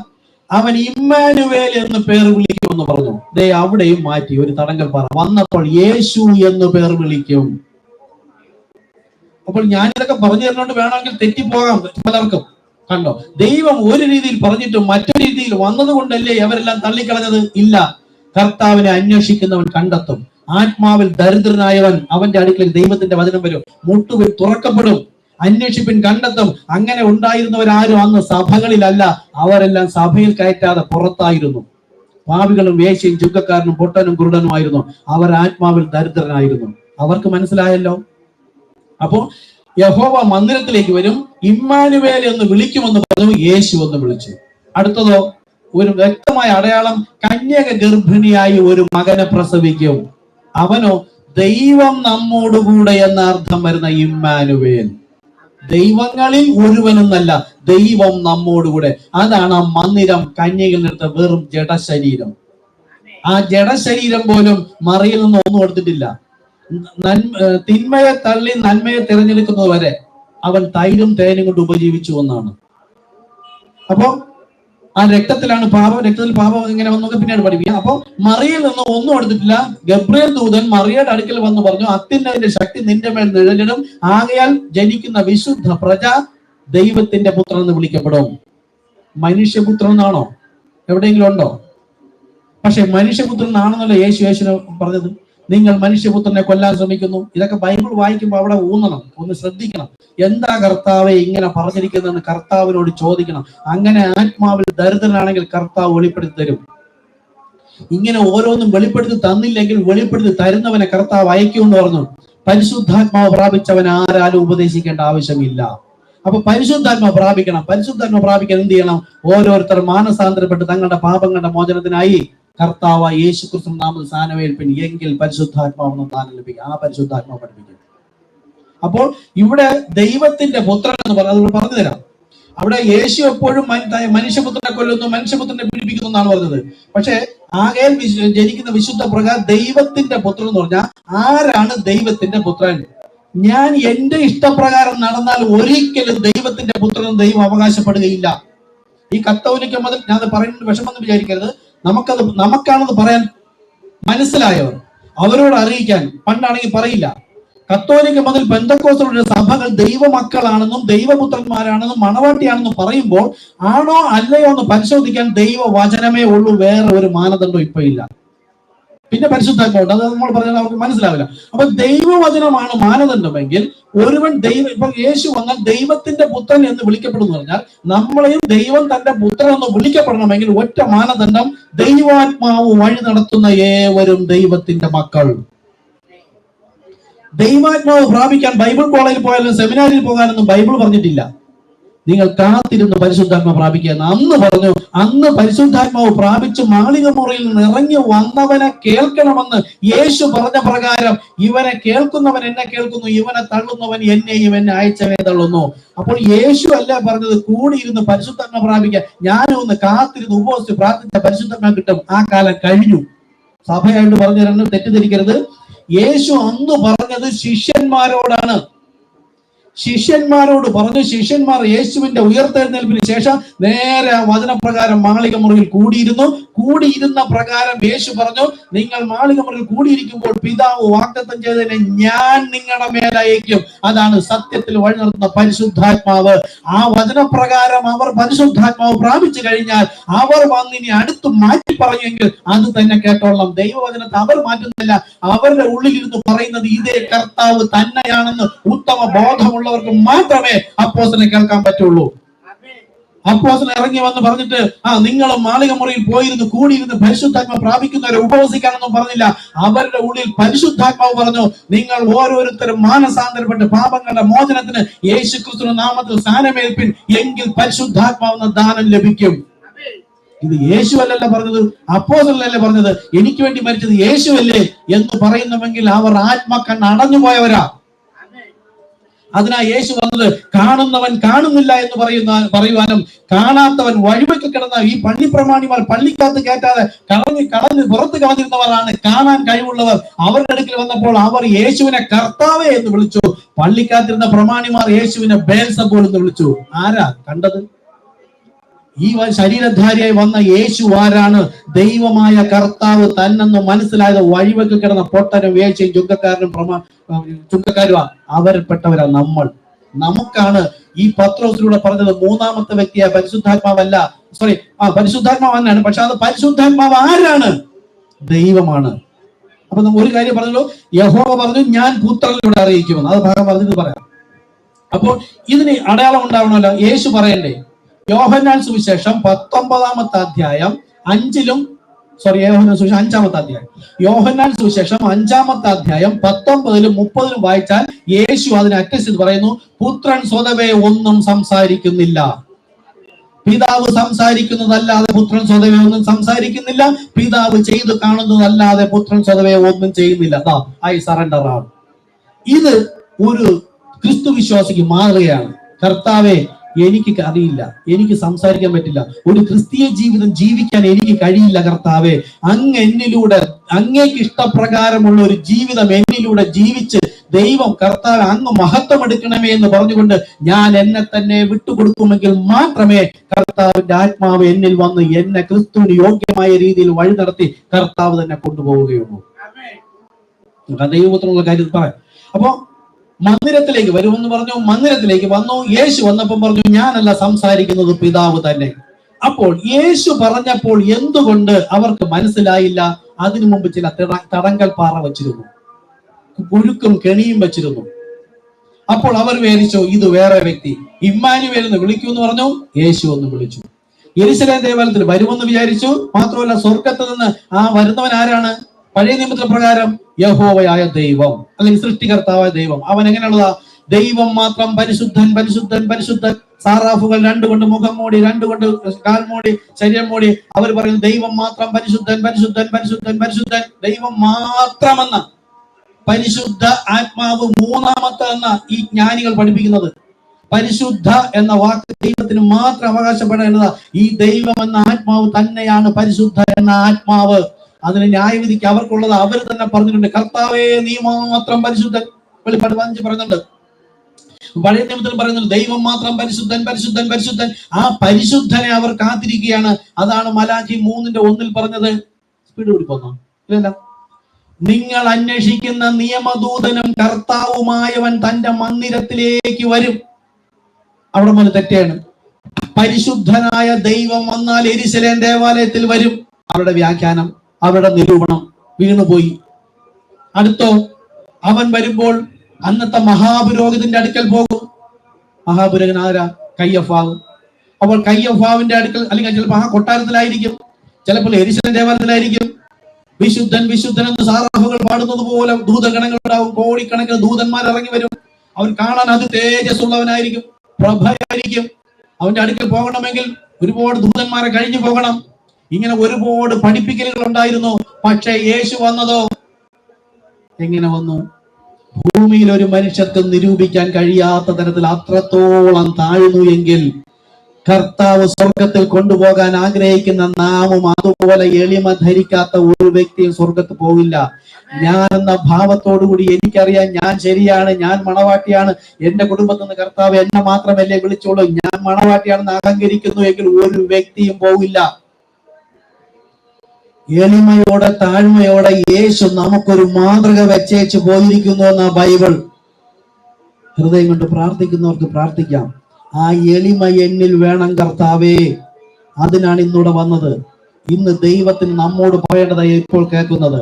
അവൻ ഇമ്മാനുവേൽ എന്ന് പേർ വിളിക്കുമെന്ന് പറഞ്ഞു. ദേ അവിടെയും മാറ്റി ഒരു തടങ്കൽ പറ. വന്നപ്പോൾ യേശു എന്ന് പേർ വിളിക്കും. അപ്പോൾ ഞാനിതൊക്കെ പറഞ്ഞു തരുന്നോണ്ട് വേണമെങ്കിൽ തെറ്റിപ്പോകാം പലർക്കും. കണ്ടോ, ദൈവം ഒരു രീതിയിൽ പറഞ്ഞിട്ടും മറ്റൊരു രീതിയിൽ വന്നത് കൊണ്ടല്ലേ അവരെല്ലാം തള്ളിക്കളഞ്ഞത്? ഇല്ല, കർത്താവിനെ അന്വേഷിക്കുന്നവൻ കണ്ടെത്തും. ആത്മാവിൽ ദരിദ്രനായവൻ, അവന്റെ അടുക്കൽ ദൈവത്തിന്റെ വചനം വരും. മുട്ടുവിൽ തുറക്കപ്പെടും. അന്വേഷിപ്പിൻ, കണ്ടെത്തും. അങ്ങനെ ഉണ്ടായിരുന്നവരാരും അന്ന് സഭകളിലല്ല, അവരെല്ലാം സഭയിൽ കയറ്റാതെ പുറത്തായിരുന്നു. പാപികളും വേശ്യയും ചുങ്കക്കാരനും പൊട്ടനും കുരുടനുമായിരുന്നു. അവർ ആത്മാവിൽ ദരിദ്രനായിരുന്നു. അവർക്ക് മനസ്സിലായല്ലോ. അപ്പോ യഹോവ മന്ദിരത്തിലേക്ക് വരും, ഇമ്മാനുവേൽ എന്ന് വിളിക്കുമെന്ന് പറഞ്ഞു. യേശു എന്ന് വിളിച്ചു. അടുത്തതോ ഒരു വ്യക്തമായ അടയാളം, കന്യക ഗർഭിണിയായി ഒരു മകനെ പ്രസവിക്കും. അവനോ ദൈവം നമ്മോടുകൂടെ എന്ന അർത്ഥം വരുന്ന ഇമ്മാനുവേൽ. ദൈവങ്ങളിൽ ഒരുവനെന്നല്ല, ദൈവം നമ്മോടുകൂടെ. അതാണ് ആ മന്ദിരം കന്യകയിലെടുത്ത വെറും ജഡശരീരം. ആ ജഡശരീരം പോലും മറിയിൽ നിന്ന് ഒന്നും കൊടുത്തിട്ടില്ല. തിന്മയെ തള്ളി നന്മയെ തിരഞ്ഞെടുക്കുന്നത് വരെ അവൻ തൈരും തേനും കൊണ്ട് ഉപജീവിച്ചു എന്നാണ്. അപ്പൊ ആ രക്തത്തിലാണ് പാപം, രക്തത്തിൽ പാപം ഇങ്ങനെ വന്നൊക്കെ പിന്നീട് പഠിപ്പിക്കാം. അപ്പൊ മറിയിൽ നിന്ന് ഒന്നും എടുത്തിട്ടില്ല. ഗബ്രിയേൽ ദൂതൻ മറിയയുടെ അടുക്കൽ വന്ന് പറഞ്ഞു, അത്യുന്നതന്റെ ശക്തി നിന്റെ മേൽ നിഴലിടും, ആകയാൽ ജനിക്കുന്ന വിശുദ്ധ പ്രജ ദൈവത്തിന്റെ പുത്രൻ എന്ന് വിളിക്കപ്പെടും. മനുഷ്യപുത്രൻ എന്നാണോ എവിടെയെങ്കിലും ഉണ്ടോ? പക്ഷെ മനുഷ്യപുത്രൻ ആണെന്നല്ലോ യേശുവിനെ പറഞ്ഞത്. നിങ്ങൾ മനുഷ്യപുത്രനെ കൊല്ലാൻ ശ്രമിക്കുന്നു. ഇതൊക്കെ ബൈബിൾ വായിക്കുമ്പോൾ അവിടെ ഊന്നണം, ഒന്ന് ശ്രദ്ധിക്കണം. എന്താ കർത്താവെ ഇങ്ങനെ പറഞ്ഞിരിക്കുന്നതെന്ന് കർത്താവിനോട് ചോദിക്കണം. അങ്ങനെ ആത്മാവിൽ ദരിദ്രനാണെങ്കിൽ കർത്താവ് വെളിപ്പെടുത്തി തരും. ഇങ്ങനെ ഓരോന്നും വെളിപ്പെടുത്തി തന്നില്ലെങ്കിൽ വെളിപ്പെടുത്തി തരുന്നവനെ കർത്താവ് അയക്കുമെന്ന് പറഞ്ഞു. പരിശുദ്ധാത്മാവ് പ്രാപിച്ചവൻ ആരാലും ഉപദേശിക്കേണ്ട ആവശ്യമില്ല. അപ്പൊ പരിശുദ്ധാത്മാവ് പ്രാപിക്കണം. പരിശുദ്ധാത്മാവ് പ്രാപിക്കാൻ എന്ത് ചെയ്യണം? ഓരോരുത്തർ മാനസാന്തരപ്പെട്ട് തങ്ങളുടെ പാപങ്ങളുടെ മോചനത്തിനായി കർത്താവ് യേശു ക്രിസ്തു നാമത്തിൽ സ്ഥാനമേൽപ്പിൻ, എങ്കിൽ പരിശുദ്ധാത്മാവെന്ന് സ്ഥാനം ലഭിക്കും. ആ പരിശുദ്ധാത്മാവ് പഠിപ്പിക്കും. അപ്പോൾ ഇവിടെ ദൈവത്തിന്റെ പുത്രൻ എന്ന് പറഞ്ഞത് പറഞ്ഞു തരാം. അവിടെ യേശു എപ്പോഴും മനുഷ്യപുത്രനെ കൊല്ലുന്നു, മനുഷ്യപുത്രനെ പീഡിപ്പിക്കുന്നു എന്നാണ് പറഞ്ഞത്. പക്ഷെ ആകെ ജനിക്കുന്ന വിശുദ്ധ പ്രകാരം ദൈവത്തിന്റെ പുത്രൻ എന്ന് പറഞ്ഞാൽ ആരാണ് ദൈവത്തിന്റെ പുത്രൻ? ഞാൻ എന്റെ ഇഷ്ടപ്രകാരം നടന്നാൽ ഒരിക്കലും ദൈവത്തിന്റെ പുത്രൻ ദൈവം അവകാശപ്പെടുകയില്ല. ഈ കത്തോലിക്ക മതം, ഞാൻ പറയുന്നത് വിഷമം വിചാരിക്കരുത്, നമുക്കാണത് പറയാൻ മനസ്സിലായവർ അവരോട് അറിയിക്കാൻ പണ്ടാണെങ്കിൽ പറയില്ല. കത്തോലിക്ക മുതൽ പെന്തക്കോസ്തലുടെ സഭകൾ ദൈവമക്കളാണെന്നും ദൈവപുത്രന്മാരാണെന്നും മണവാട്ടിയാണെന്നും പറയുമ്പോൾ ആണോ അല്ലയോ എന്ന് പരിശോധിക്കാൻ ദൈവവചനമേ ഉള്ളൂ, വേറെ ഒരു മാനദണ്ഡം ഇപ്പൊ ഇല്ല. പിന്നെ പരിശുദ്ധാത്മാവുണ്ട്, അത് നമ്മൾ പറഞ്ഞാൽ അവർക്ക് മനസ്സിലാവില്ല. അപ്പൊ ദൈവവചനമാണ് മാനദണ്ഡമെങ്കിൽ ഒരുവൻ ഇപ്പൊ യേശു വന്നാൽ ദൈവത്തിന്റെ പുത്രൻ എന്ന് വിളിക്കപ്പെടുന്നു പറഞ്ഞാൽ നമ്മളെയും ദൈവം തന്റെ പുത്രൻ എന്ന് വിളിക്കപ്പെടണമെങ്കിൽ ഒറ്റ മാനദണ്ഡം, ദൈവാത്മാവ് വഴി നടത്തുന്ന ഏവരും ദൈവത്തിന്റെ മക്കൾ. ദൈവാത്മാവ് പ്രാപിക്കാൻ ബൈബിൾ കോളേജിൽ പോയാലും സെമിനാരിൽ പോകാനൊന്നും ബൈബിൾ പറഞ്ഞിട്ടില്ല. നിങ്ങൾ കാത്തിരുന്ന് പരിശുദ്ധാത്മാവ് പ്രാപിക്കുക. അന്ന് പറഞ്ഞു, അന്ന് പരിശുദ്ധാത്മാവ് പ്രാപിച്ച് മാളിക മുറിയിൽ നിന്ന് ഇറങ്ങി വന്നവനെ കേൾക്കണമെന്ന് യേശു പറഞ്ഞ പ്രകാരം ഇവനെ കേൾക്കുന്നവൻ എന്നെ കേൾക്കുന്നു, ഇവനെ തള്ളുന്നവൻ എന്നെയും എന്നെ അയച്ചവനെ തള്ളുന്നു. അപ്പോൾ യേശു അല്ല പറഞ്ഞത് കൂടിയിരുന്ന് പരിശുദ്ധാത്മാവ് പ്രാപിക്കാൻ. ഞാനും ഒന്ന് കാത്തിരുന്ന് ഉപവസിച്ച് പ്രാർത്ഥിച്ച പരിശുദ്ധാത്മാവ് കിട്ടും. ആ കാലം കഴിഞ്ഞു. സഭയായിട്ട് പറഞ്ഞു തരണം, തെറ്റിദ്ധരിക്കരുത്. യേശു അന്ന് പറഞ്ഞത് ശിഷ്യന്മാരോടാണ്. ശിഷ്യന്മാരോട് പറഞ്ഞു. ശിഷ്യന്മാർ യേശുവിന്റെ ഉയർത്തെഴുന്നേൽപ്പിന് ശേഷം നേരെ വചനപ്രകാരം മാളിക മുറിയിൽ കൂടിയിരുന്ന പ്രകാരം യേശു പറഞ്ഞു, നിങ്ങൾ മാളിക മുറിയിൽ കൂടിയിരിക്കുമ്പോൾ പിതാവ് വാഗ്ദത്തം ചെയ്തതിനെ ഞാൻ നിങ്ങളുടെ മേലയക്കും. അതാണ് സത്യത്തിൽ വഴി നടത്തുന്ന പരിശുദ്ധാത്മാവ്. ആ വചനപ്രകാരം അവർ പരിശുദ്ധാത്മാവ് പ്രാപിച്ചു കഴിഞ്ഞാൽ അവർ വന്നിനി അടുത്ത് മാറ്റി പറഞ്ഞെങ്കിൽ അത് തന്നെ കേട്ടോളാം. ദൈവവചനത്തെ അവർ മാറ്റുന്നില്ല, അവരുടെ ഉള്ളിലിരുന്ന് പറയുന്നത് ഇതേ കർത്താവ് തന്നെയാണെന്ന് ഉത്തമ ബോധമുള്ളവർക്ക് മാത്രമേ അപ്പോസ്തലനെ കേൾക്കാൻ പറ്റുള്ളൂ. അപ്പോസ്തലൻ ഇറങ്ങി വന്ന് പറഞ്ഞിട്ട് നിങ്ങൾ മാളിക മുറിയിൽ പോയിരുന്ന് കൂടിയിരുന്ന് പരിശുദ്ധാത്മാവ് പ്രാപിക്കുന്നവരെ ഉപവസിക്കാനൊന്നും പറഞ്ഞില്ല. അവരുടെ ഉള്ളിൽ പരിശുദ്ധാത്മാവ് പറഞ്ഞു, നിങ്ങൾ ഓരോരുത്തരും മാനസാന്തരപ്പെട്ട് പാപങ്ങളുടെ മോചനത്തിന് യേശുക്രിസ്തുവിന്റെ നാമത്തിൽ സ്നാനമേൽപ്പിൻ, എങ്കിൽ പരിശുദ്ധാത്മാവെന്ന ദാനം ലഭിക്കും. ഇത് യേശു അല്ലല്ല പറഞ്ഞത്, അപ്പോസ്തലനല്ലേ പറഞ്ഞത്. എനിക്ക് വേണ്ടി മരിച്ചത് യേശുവല്ലേ എന്ന് പറയുന്നുവെങ്കിൽ അവർ ആത്മക്കണ്ണ് അടഞ്ഞു പോയവരാ. അതിനാ യേശു വന്നത് കാണുന്നവൻ കാണുന്നില്ല എന്ന് പറയുവാനും കാണാത്തവൻ വഴിവെക്ക് കിടന്ന ഈ പള്ളിപ്രമാണിമാർ പള്ളിക്കകത്ത് കയറ്റാതെ കളഞ്ഞ് പുറത്ത് കളഞ്ഞിരുന്നവരാണ് കാണാൻ കഴിവുള്ളവർ. അവരുടെ അടുക്കൽ വന്നപ്പോൾ അവർ യേശുവിനെ കർത്താവേ എന്ന് വിളിച്ചു. പള്ളിക്കകത്തിരുന്ന പ്രമാണിമാർ യേശുവിനെ ബേൽസബൂൽ എന്ന് വിളിച്ചു. ആരാ കണ്ടത്? ഈ ശരീരധാരിയായി വന്ന യേശു ആരാണ്? ദൈവമായ കർത്താവ് തന്നെന്ന് മനസ്സിലായത് വഴിവെക്ക് കിടന്ന പൊട്ടനും വേഴ്ചയും ചുങ്കക്കാരും അവരിൽപ്പെട്ടവരാ നമ്മൾ. നമുക്കാണ് ഈ പത്രോസിലൂടെ പറഞ്ഞത് മൂന്നാമത്തെ വ്യക്തിയായ പരിശുദ്ധാത്മാവല്ല, പരിശുദ്ധാത്മാവ് തന്നെയാണ്. പക്ഷെ അത് പരിശുദ്ധാത്മാവ് ആരാണ്? ദൈവമാണ്. അപ്പൊ ഒരു കാര്യം പറഞ്ഞല്ലോ, യഹോവ പറഞ്ഞു ഞാൻ പുത്രനിലൂടെ അറിയിക്കുമെന്ന്. അത് ഭാഗം പറഞ്ഞിട്ട് പറയാം. അപ്പോൾ ഇതിന് അടയാളം ഉണ്ടാവണമല്ലോ, യേശു പറയണ്ടേ? യോഹന്നാൻ സുവിശേഷം 19-ാമത്തെ അധ്യായം 5-ാമത്തെ അധ്യായം, യോഹന്നാൻ സുവിശേഷം 5-ാമത്തെ അധ്യായം 19-ലും 30-ലും വായിച്ചാൽ യേശു അതിനെ അറ്റസ്റ്റ് പറയുന്നു, പുത്രൻ സ്വതവേ ഒന്നും സംസാരിക്കുന്നില്ല. പിതാവ് സംസാരിക്കുന്നതല്ലാതെ പുത്രൻ സ്വതവേ ഒന്നും സംസാരിക്കുന്നില്ല. പിതാവ് ചെയ്തു കാണുന്നതല്ലാതെ പുത്രൻ സ്വതവേ ഒന്നും ചെയ്യുന്നില്ല. ഐ സറണ്ടർ ആണ്. ഇത് ഒരു ക്രിസ്തു വിശ്വാസിക്ക് മാതൃകയാണ്. കർത്താവെ, എനിക്ക് അറിയില്ല, എനിക്ക് സംസാരിക്കാൻ പറ്റില്ല, ഒരു ക്രിസ്തീയ ജീവിതം ജീവിക്കാൻ എനിക്ക് കഴിയില്ല കർത്താവെ, അങ്ങ് എന്നിലൂടെ അങ്ങേക്ക് ഇഷ്ടപ്രകാരമുള്ള ഒരു ജീവിതം എന്നിലൂടെ ജീവിച്ച് ദൈവം കർത്താവ് അങ്ങ് മഹത്വം എടുക്കണമേ എന്ന് പറഞ്ഞുകൊണ്ട് ഞാൻ എന്നെ തന്നെ വിട്ടുകൊടുക്കുമെങ്കിൽ മാത്രമേ കർത്താവിന്റെ ആത്മാവ് എന്നിൽ വന്ന് എന്നെ ക്രിസ്തുവിന് യോഗ്യമായ രീതിയിൽ വഴി നടത്തി കർത്താവ് തന്നെ കൊണ്ടുപോവുകയുള്ളൂ. ദൈവപുത്രനുള്ള കാര്യം പറയാം. അപ്പോ മന്ദിരത്തിലേക്ക് വരുമെന്ന് പറഞ്ഞു. മന്ദിരത്തിലേക്ക് വന്നു. യേശു വന്നപ്പോൾ പറഞ്ഞു, ഞാനല്ല സംസാരിക്കുന്നത്, പിതാവ് തന്നെ. അപ്പോൾ യേശു പറഞ്ഞപ്പോൾ എന്തുകൊണ്ട് അവർക്ക് മനസ്സിലായില്ല? അതിനു മുമ്പ് ചില തടങ്കൽ പാറ വെച്ചിരുന്നു, പുഴുക്കും കെണിയും വെച്ചിരുന്നു. അപ്പോൾ അവർ വിചാരിച്ചു ഇത് വേറെ വ്യക്തി, ഇമ്മാനുവേൽ എന്ന് വിളിക്കൂ എന്ന് പറഞ്ഞു. യേശു ഒന്ന് വിളിച്ചു. യെരൂശലേം ദേവാലയത്തിൽ വരുമെന്ന് വിചാരിച്ചു. മാത്രമല്ല സ്വർഗത്ത് നിന്ന് വരുന്നവൻ ആരാണ്? പഴയ നിയമത്തിലെ പ്രകാരം യഹോവയായ ദൈവം, അല്ലെങ്കിൽ സൃഷ്ടികർത്താവായ ദൈവം. അവൻ എങ്ങനെയുള്ളതാ? ദൈവം മാത്രം പരിശുദ്ധൻ പരിശുദ്ധൻ പരിശുദ്ധൻ. സാറാഫുകൾ 2 കൊണ്ട് മുഖം മൂടി, 2 കൊണ്ട് കാൽ മൂടി, ശരീരം മൂടി. അവർ പറയുന്നു ദൈവം മാത്രം പരിശുദ്ധൻ പരിശുദ്ധൻ പരിശുദ്ധൻ പരിശുദ്ധൻ. ദൈവം മാത്രമെന്ന പരിശുദ്ധ ആത്മാവ് മൂന്നാമത്തെ എന്ന ഈ ജ്ഞാനികൾ പഠിപ്പിക്കുന്നത്. പരിശുദ്ധ എന്ന വാക്ക് ദൈവത്തിന് മാത്രം അവകാശപ്പെടേണ്ടതാ. ഈ ദൈവം എന്ന ആത്മാവ് തന്നെയാണ് പരിശുദ്ധ എന്ന ആത്മാവ്. അതിന് ന്യായവിധിക്ക് അവർക്കുള്ളത് അവർ തന്നെ പറഞ്ഞിട്ടുണ്ട്. കർത്താവേ, നീ മാത്രം പരിശുദ്ധൻ. വെളിപ്പാട് 15 പറയുന്നുണ്ട്. പഴയ നിയമത്തിൽ പറയുന്നുണ്ട് ദൈവം മാത്രം പരിശുദ്ധൻ പരിശുദ്ധൻ പരിശുദ്ധൻ. ആ പരിശുദ്ധനെ അവർ കാത്തിരിക്കുകയാണ്. അതാണ് മലാഖി 3:1 പറഞ്ഞത്. സ്പീഡ് കൂടി പോന്നോ? ഇല്ലല്ല, നിങ്ങൾ അന്വേഷിക്കുന്ന നിയമദൂതനും കർത്താവുമായവൻ തന്റെ മന്ദിരത്തിലേക്ക് വരും. അവിടെ മുതൽ തെറ്റാണ്. പരിശുദ്ധനായ ദൈവം വന്നാൽ യെരൂശലേം ദേവാലയത്തിൽ വരും. അവരുടെ വ്യാഖ്യാനം, അവരുടെ നിരൂപണം വീണുപോയി. അടുത്തോ, അവൻ വരുമ്പോൾ അന്നത്തെ മഹാപുരോഹിതന്റെ അടുക്കൽ പോകും. മഹാപുരോഹിതൻ ആരാ? കയ്യഫാവ്. അപ്പോൾ കയ്യഫാവിന്റെ അടുക്കൽ, അല്ലെങ്കിൽ ചിലപ്പോൾ ആ കൊട്ടാരത്തിലായിരിക്കും, ചിലപ്പോൾ യെരൂശലേം ദേവാലയത്തിലായിരിക്കും. വിശുദ്ധൻ വിശുദ്ധൻ എന്ന് സാറാഫുകൾ പാടുന്നത് പോലെ ദൂതഗണങ്ങൾ ഉണ്ടാവും. കോടിക്കണക്കിന് ദൂതന്മാർ ഇറങ്ങി വരും. അവൻ കാണാൻ അത് തേജസ്സുള്ളവനായിരിക്കും, പ്രഭയായിരിക്കും. അവന്റെ അടുക്കൽ പോകണമെങ്കിൽ ഒരുപാട് ദൂതന്മാരെ കഴിഞ്ഞു പോകണം. ഇങ്ങനെ ഒരുപാട് പഠിപ്പിക്കലുകൾ ഉണ്ടായിരുന്നു. പക്ഷേ യേശു വന്നതോ എങ്ങനെ വന്നു? ഭൂമിയിൽ ഒരു മനുഷ്യർക്ക് നിരൂപിക്കാൻ കഴിയാത്ത തരത്തിൽ അത്രത്തോളം താഴ്ന്നു എങ്കിൽ കർത്താവ് സ്വർഗത്തിൽ കൊണ്ടുപോകാൻ ആഗ്രഹിക്കുന്ന നാമും അതുപോലെ എളിമ ധരിക്കാത്ത ഒരു വ്യക്തിയും സ്വർഗത്ത് പോകില്ല. ഞാൻ എന്ന ഭാവത്തോടുകൂടി എനിക്കറിയാം ഞാൻ ശരിയാണ്, ഞാൻ മണവാട്ടിയാണ്, എന്റെ കുടുംബത്തിൽ നിന്ന് കർത്താവ് എന്നെ മാത്രമല്ലേ വിളിച്ചോളൂ, ഞാൻ മണവാട്ടിയാണെന്ന് അഹങ്കരിക്കുന്നു എങ്കിൽ ഒരു വ്യക്തിയും പോകില്ല. എളിമയോടെ താഴ്മയോടെ യേശു നമുക്കൊരു മാതൃക വെച്ചേച്ച് പോയിരിക്കുന്നു എന്ന ബൈബിൾ. ഹൃദയം കൊണ്ട് പ്രാർത്ഥിക്കുന്നവർക്ക് പ്രാർത്ഥിക്കാം. ആ എളിമ എന്നിൽ വേണം കർത്താവേ. അതിനാണ് ഇന്നിവിടെ വന്നത്. ഇന്ന് ദൈവത്തിന് നമ്മോട് പറയേണ്ടതായി ഇപ്പോൾ കേൾക്കുന്നത്.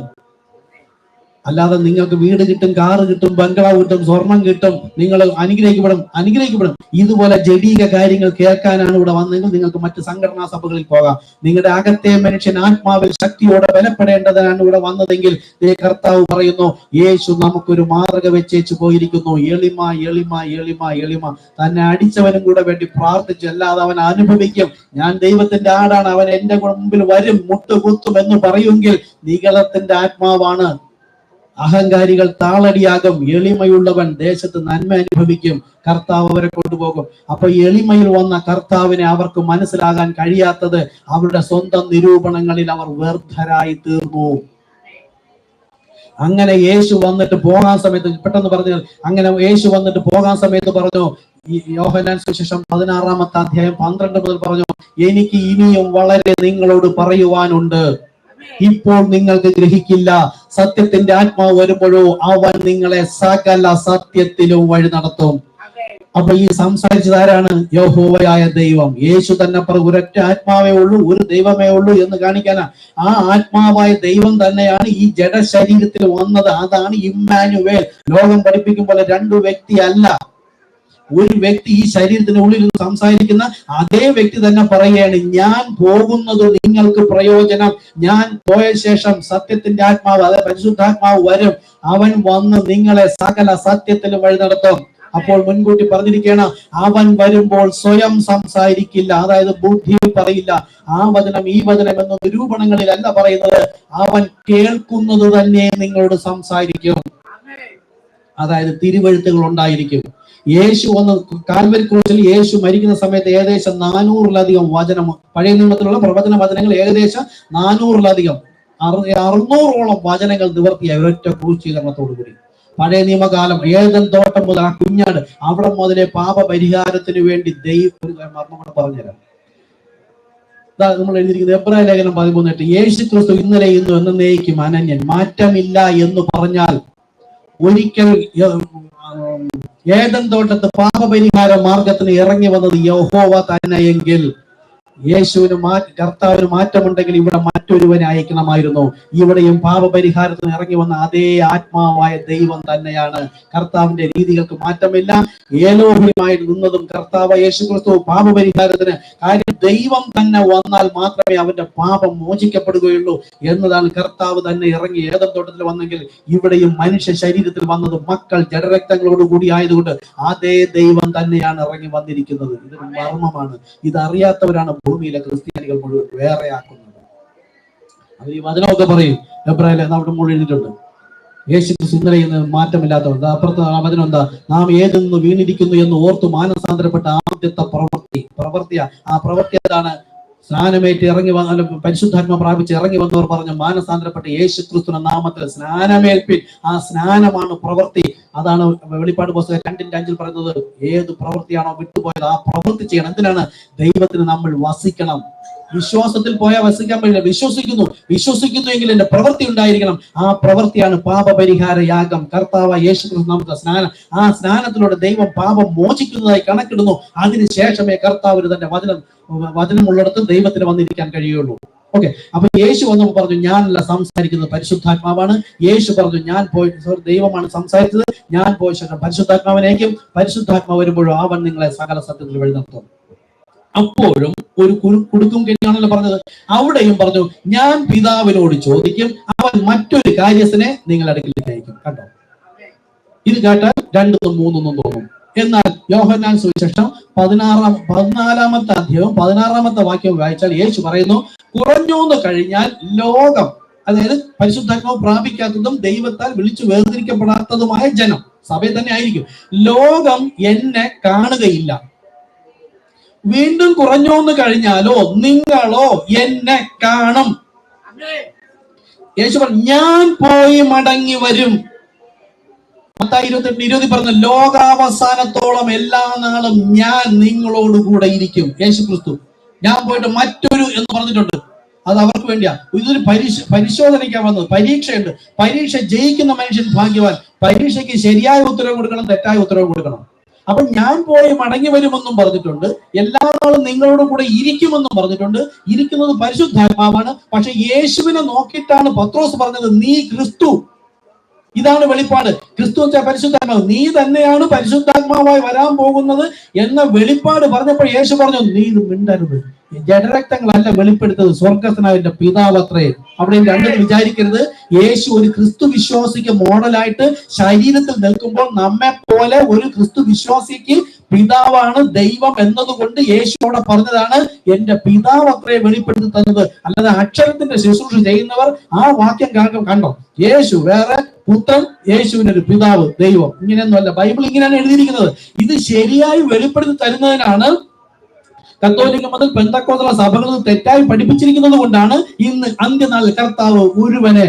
അല്ലാതെ നിങ്ങൾക്ക് വീട് കിട്ടും, കാറ് കിട്ടും, ബംഗ്ലാവ് കിട്ടും, സ്വർണം കിട്ടും, നിങ്ങൾ അനുഗ്രഹിക്കപ്പെടും ഇതുപോലെ ജഡീക കാര്യങ്ങൾ കേൾക്കാനാണ് ഇവിടെ വന്നെങ്കിൽ നിങ്ങൾക്ക് മറ്റ് സംഘടനാ സഭകളിൽ പോകാം. നിങ്ങളുടെ അകത്തെ മനുഷ്യൻ ആത്മാവിൽ ശക്തിയോടെ ബലപ്പെടേണ്ടതാണ് ഇവിടെ വന്നതെങ്കിൽ കർത്താവ് പറയുന്നു, യേശു നമുക്കൊരു മാതൃക വെച്ചേച്ചു പോയിരിക്കുന്നു. എളിമ എളിമ എളിമ എളിമ. തന്നെ അടിച്ചവനും കൂടെ വേണ്ടി പ്രാർത്ഥിച്ചു. അല്ലാതെ അവൻ അനുഭവിക്കും, ഞാൻ ദൈവത്തിന്റെ ആടാണ്, അവൻ എന്റെ മുമ്പിൽ വരും, മുട്ടുകുത്തും എന്ന് പറയുമെങ്കിൽ നിഗളത്തിന്റെ ആത്മാവാണ്. അഹങ്കാരികൾ താളടിയാകും. എളിമയുള്ളവൻ ദേശത്ത് നന്മ അനുഭവിക്കും. കർത്താവ് അവരെ കൊണ്ടുപോകും. അപ്പൊ എളിമയിൽ വന്ന കർത്താവിനെ അവർക്ക് മനസ്സിലാകാൻ കഴിയാത്തത് അവരുടെ സ്വന്തം നിരൂപണങ്ങളിൽ അവർ വ്യർത്ഥരായി തീർന്നു. അങ്ങനെ യേശു വന്നിട്ട് പോകാൻ സമയത്ത്, പെട്ടെന്ന് പറഞ്ഞു, അങ്ങനെ യേശു വന്നിട്ട് പോകാൻ സമയത്ത് പറഞ്ഞു, യോഹന്നാൻ സുവിശേഷം 16-ാമത്തെ അധ്യായം 12 മുതൽ പറഞ്ഞു, എനിക്ക് ഇനിയും വളരെ നിങ്ങളോട് പറയുവാനുണ്ട്, ഇപ്പോൾ നിങ്ങൾക്ക് ഗ്രഹിക്കില്ല. സത്യത്തിന്റെ ആത്മാവ് വരുമ്പോഴോ അവൻ നിങ്ങളെ സകല സത്യത്തിലും വഴി നടത്തും. അപ്പൊ ഈ സംസാരിച്ചത് ആരാണ്? യഹോവയായ ദൈവം. യേശു തന്നെ ഒരൊറ്റ ആത്മാവേ ഉള്ളൂ, ഒരു ദൈവമേ ഉള്ളൂ എന്ന് കാണിക്കാനാ. ആ ആത്മാവായ ദൈവം തന്നെയാണ് ഈ ജഡശരീരത്തിൽ വന്നത്. അതാണ് ഇമ്മാനുവേൽ. ലോകം പഠിപ്പിക്കും പോലെ രണ്ടു വ്യക്തി അല്ല. ഒരു വ്യക്തി ഈ ശരീരത്തിന് ഉള്ളിൽ സംസാരിക്കുന്ന അതേ വ്യക്തി തന്നെ പറയുകയാണ്, ഞാൻ പോകുന്നത് നിങ്ങൾക്ക് പ്രയോജനം. ഞാൻ പോയ ശേഷം സത്യത്തിന്റെ ആത്മാവ്, അതായത് പരിശുദ്ധാത്മാവ് വരും. അവൻ വന്ന് നിങ്ങളെ സകല സത്യത്തിലും വഴി നടത്തും. അപ്പോൾ മുൻകൂട്ടി പറഞ്ഞിരിക്കുകയാണ്, അവൻ വരുമ്പോൾ സ്വയം സംസാരിക്കില്ല, അതായത് ബുദ്ധിയിൽ പറയില്ല. ആ വചനം ഈ വചനം എന്ന നിരൂപണങ്ങളിലല്ല പറയുന്നത്. അവൻ കേൾക്കുന്നത് തന്നെ നിങ്ങളോട് സംസാരിക്കും. അതായത് തിരുവെഴുത്തുകൾ ഉണ്ടായിരിക്കും. യേശു വന്ന് കാൽവരി ക്രൂശിൽ യേശു മരിക്കുന്ന സമയത്ത് ഏകദേശം 400-ലധികം വചനം, പഴയ നിയമത്തിലുള്ള പ്രവചന വചനങ്ങൾ ഏകദേശം 400-ലധികം 600-ഓളം വചനങ്ങൾ നിവർത്തിയായി ഒരൊറ്റ ക്രൂശീകരണത്തോടു കൂടി. പഴയ നിയമകാലം ഏദൻ തോട്ടം മുതൽ ആ കുഞ്ഞാട് അവിടെ മുതലേ പാപപരിഹാരത്തിന് വേണ്ടി ദൈവം ഒരു മർമ്മം കൂടെ പറഞ്ഞുതരാം. നമ്മൾ എഴുതിയിരിക്കുന്നത് എബ്രായ ലേഖനം 13:8, യേശു ക്രിസ്തു ഇന്നലെ ഇന്നും എന്നേക്കും അനന്യൻ, മാറ്റമില്ല എന്ന് പറഞ്ഞാൽ ഒരിക്കൽ ഏദൻ തോട്ടത്ത് പാപപരിഹാര മാർഗത്തിന് ഇറങ്ങി വന്നത് യഹോവ തന്നെയെങ്കിൽ യേശുവിന് കർത്താവിന് മാറ്റമുണ്ടെങ്കിൽ ഇവിടെ മറ്റൊരുവനെ അയക്കണമായിരുന്നു. ഇവിടെയും പാപപരിഹാരത്തിന് ഇറങ്ങി വന്ന അതേ ആത്മാവായ ദൈവം തന്നെയാണ്. കർത്താവിന്റെ രീതികൾക്ക് മാറ്റമില്ല. ഏലോഹിയുമായി നിന്നതും കർത്താവ് യേശു ക്രിസ്തു പാപപരിഹാരത്തിന്. കാര്യം ദൈവം തന്നെ വന്നാൽ മാത്രമേ അവന്റെ പാപം മോചിക്കപ്പെടുകയുള്ളൂ എന്നതാണ്. കർത്താവ് തന്നെ ഇറങ്ങി ഏദൻ തോട്ടത്തിൽ വന്നെങ്കിൽ ഇവിടെയും മനുഷ്യ ശരീരത്തിൽ വന്നത് മക്കൾ ജഡരക്തങ്ങളോട് കൂടി ആയതുകൊണ്ട് അതേ ദൈവം തന്നെയാണ് ഇറങ്ങി വന്നിരിക്കുന്നത്. ഇതൊരു മർമ്മമാണ്. ഇതറിയാത്തവരാണ് ഭൂമിയിലെ ക്രിസ്ത്യാനികൾ മുഴുവൻ വേറെ ആക്കുന്നത്. അത് ഈ വചനമൊക്കെ പറയും. എബ്രായല്ലേ അവിടെ മുഴുവൻ എഴുതിയിട്ടുണ്ട്, യേശു ക്രിസ്തു ഇന്നലെ ഇന്ന് മാറ്റമില്ലാത്തവർ. അപ്പുറത്ത് ആ വചനം എന്താ? നാം ഏതെന്ന് വീണിരിക്കുന്നു എന്ന് ഓർത്ത് മാനസാന്തരപ്പെട്ട ആദ്യത്തെ പ്രവൃത്തിയാ. ആ പ്രവൃത്തി എന്താണ്? സ്നാനമേറ്റ് ഇറങ്ങി വന്ന പരിശുദ്ധാത്മ പ്രാപിച്ച് ഇറങ്ങി വന്നവർ പറഞ്ഞ മാനസാന്തരപ്പെട്ട യേശു ക്രിസ്തുവിന്റെ നാമത്തിൽ സ്നാനമേൽപ്പിൻ. ആ സ്നാനമാണ് പ്രവൃത്തി. അതാണ് വെളിപ്പാട് പുസ്തകം 2:5 പറയുന്നത്. ഏത് പ്രവൃത്തിയാണോ വിട്ടുപോയത് ആ പ്രവൃത്തി ചെയ്യണം. എന്തിനാണ്? ദൈവത്തിന് നമ്മൾ വസിക്കണം. വിശ്വാസത്തിൽ പോയാൽ വസിക്കാൻ പറ്റില്ല. വിശ്വസിക്കുന്നു എങ്കിൽ എന്റെ പ്രവൃത്തി ഉണ്ടായിരിക്കണം. ആ പ്രവൃത്തിയാണ് പാപപരിഹാര യാഗം. കർത്താവ് യേശുക്രിസ്തു നമുക്ക് സ്നാനം, ആ സ്നാനത്തിലൂടെ ദൈവം പാപം മോചിക്കുന്നതായി കണക്കിടുന്നു. അതിനുശേഷമേ കർത്താവിന് തന്നെ വചനമുള്ളിടത്ത് ദൈവത്തിന് വന്നിരിക്കാൻ കഴിയുള്ളൂ. ഓക്കെ, അപ്പൊ യേശു വന്നപ്പോൾ പറഞ്ഞു, ഞാനല്ല സംസാരിക്കുന്നത്, പരിശുദ്ധാത്മാവാണ്. യേശു പറഞ്ഞു, ഞാൻ പോയി, ദൈവമാണ് സംസാരിച്ചത്, ഞാൻ പോയ ശേഷം പരിശുദ്ധാത്മാവിനേക്കും, പരിശുദ്ധാത്മാവ് വരുമ്പോഴും അവൻ നിങ്ങളെ സകല സത്യത്തിൽ വഴി നടത്തും. അപ്പോഴും ഒരു കുടുക്കും കെണിയാണല്ലോ പറഞ്ഞത്. അവിടെയും പറഞ്ഞു, ഞാൻ പിതാവിനോട് ചോദിക്കും, അവൻ മറ്റൊരു കാര്യസ്ഥനെ നിങ്ങളുടെ അടുക്കിലേക്ക് അയക്കും. കണ്ടോ, ഇത് കേട്ടാൽ 2 3 തോന്നും. എന്നാൽ യോഹന്നാൻ സുവിശേഷം 14-ാമത്തെ അധ്യായം 16-ാമത്തെ വാക്യം വായിച്ചാൽ യേശു പറയുന്നു, കുറഞ്ഞൂന്ന് കഴിഞ്ഞാൽ ലോകം, അതായത് പരിശുദ്ധാത്മാവ് പ്രാപിക്കാത്തതും ദൈവത്താൽ വിളിച്ചു വേർതിരിക്കപ്പെടാത്തതുമായ ജനം സഭയിൽ തന്നെ ആയിരിക്കും. ലോകം എന്നെ കാണുകയില്ല. വീണ്ടും കുറഞ്ഞൂന്ന് കഴിഞ്ഞാലോ നിങ്ങളോ എന്നെ കാണും. യേശു പറഞ്ഞു, ഞാൻ പോയി മടങ്ങി വരും. 28:20 പറഞ്ഞു, ലോകാവസാനത്തോളം എല്ലാ നാളും ഞാൻ നിങ്ങളോടുകൂടെ ഇരിക്കും. യേശു ക്രിസ്തു ഞാൻ പോയിട്ട് മറ്റൊരു എന്ന് പറഞ്ഞിട്ടുണ്ട്. അത് അവർക്ക് വേണ്ടിയാ. ഇതൊരു പരിശോധനയ്ക്കാണ് വന്നത്. പരീക്ഷയുണ്ട്. പരീക്ഷ ജയിക്കുന്ന മനുഷ്യൻ ഭാഗ്യവാൻ. പരീക്ഷയ്ക്ക് ശരിയായ ഉത്തരവ് കൊടുക്കണം, തെറ്റായ ഉത്തരവ് കൊടുക്കണം. അപ്പൊ ഞാൻ പോയി മടങ്ങി വരുമെന്നും പറഞ്ഞിട്ടുണ്ട്. എല്ലാ നാളും നിങ്ങളോട് കൂടെ ഇരിക്കുമെന്നും പറഞ്ഞിട്ടുണ്ട്. ഇരിക്കുന്നത് പരിശുദ്ധാത്മാവാണ്. പക്ഷെ യേശുവിനെ നോക്കിയിട്ടാണ് പത്രോസ് പറഞ്ഞത്, നീ ക്രിസ്തു. ഇതാണ് വെളിപ്പാട്. ക്രിസ്തു വെച്ചാൽ പരിശുദ്ധാത്മാവ്. നീ തന്നെയാണ് പരിശുദ്ധാത്മാവായി വരാൻ പോകുന്നത് എന്ന വെളിപ്പാട് പറഞ്ഞപ്പോൾ യേശു പറഞ്ഞു, നീ ഇത് മിണ്ടരുത്. ജഡരക്തങ്ങളല്ല വെളിപ്പെടുത്തത്, സ്വർഗസ്ഥനായ എന്റെ പിതാവ് അത്രേ. അവിടെ രണ്ടും വിചാരിക്കരുത്. യേശു ഒരു ക്രിസ്തു വിശ്വാസിക്ക് മോഡലായിട്ട് ശരീരത്തിൽ നിൽക്കുമ്പോൾ നമ്മെ പോലെ ഒരു ക്രിസ്തു വിശ്വാസിക്ക് പിതാവാണ് ദൈവം എന്നതുകൊണ്ട് യേശുവോടെ പറഞ്ഞതാണ്, എന്റെ പിതാവ് അത്രേ വെളിപ്പെടുത്തി തന്നത്. അല്ലാതെ അക്ഷരത്തിന്റെ ശുശ്രൂഷ ചെയ്യുന്നവർ ആ വാക്യം കണ്ടോ, യേശു വേറെ, പുത്രൻ, യേശുവിന്റെ ഒരു പിതാവ്, ദൈവം, ഇങ്ങനെയൊന്നുമല്ല. ബൈബിൾ ഇങ്ങനെയാണ് എഴുതിയിരിക്കുന്നത്. ഇത് ശരിയായി വെളിപ്പെടുത്തി തരുന്നതിനാണ് കത്തോലിക്ക മുതൽ പെന്തക്കോസ്തല സഭകൾ തെറ്റായി പഠിപ്പിച്ചിരിക്കുന്നത് കൊണ്ടാണ് ഇന്ന് അന്ത്യനാളിൽ കർത്താവ് ഒരുവനെ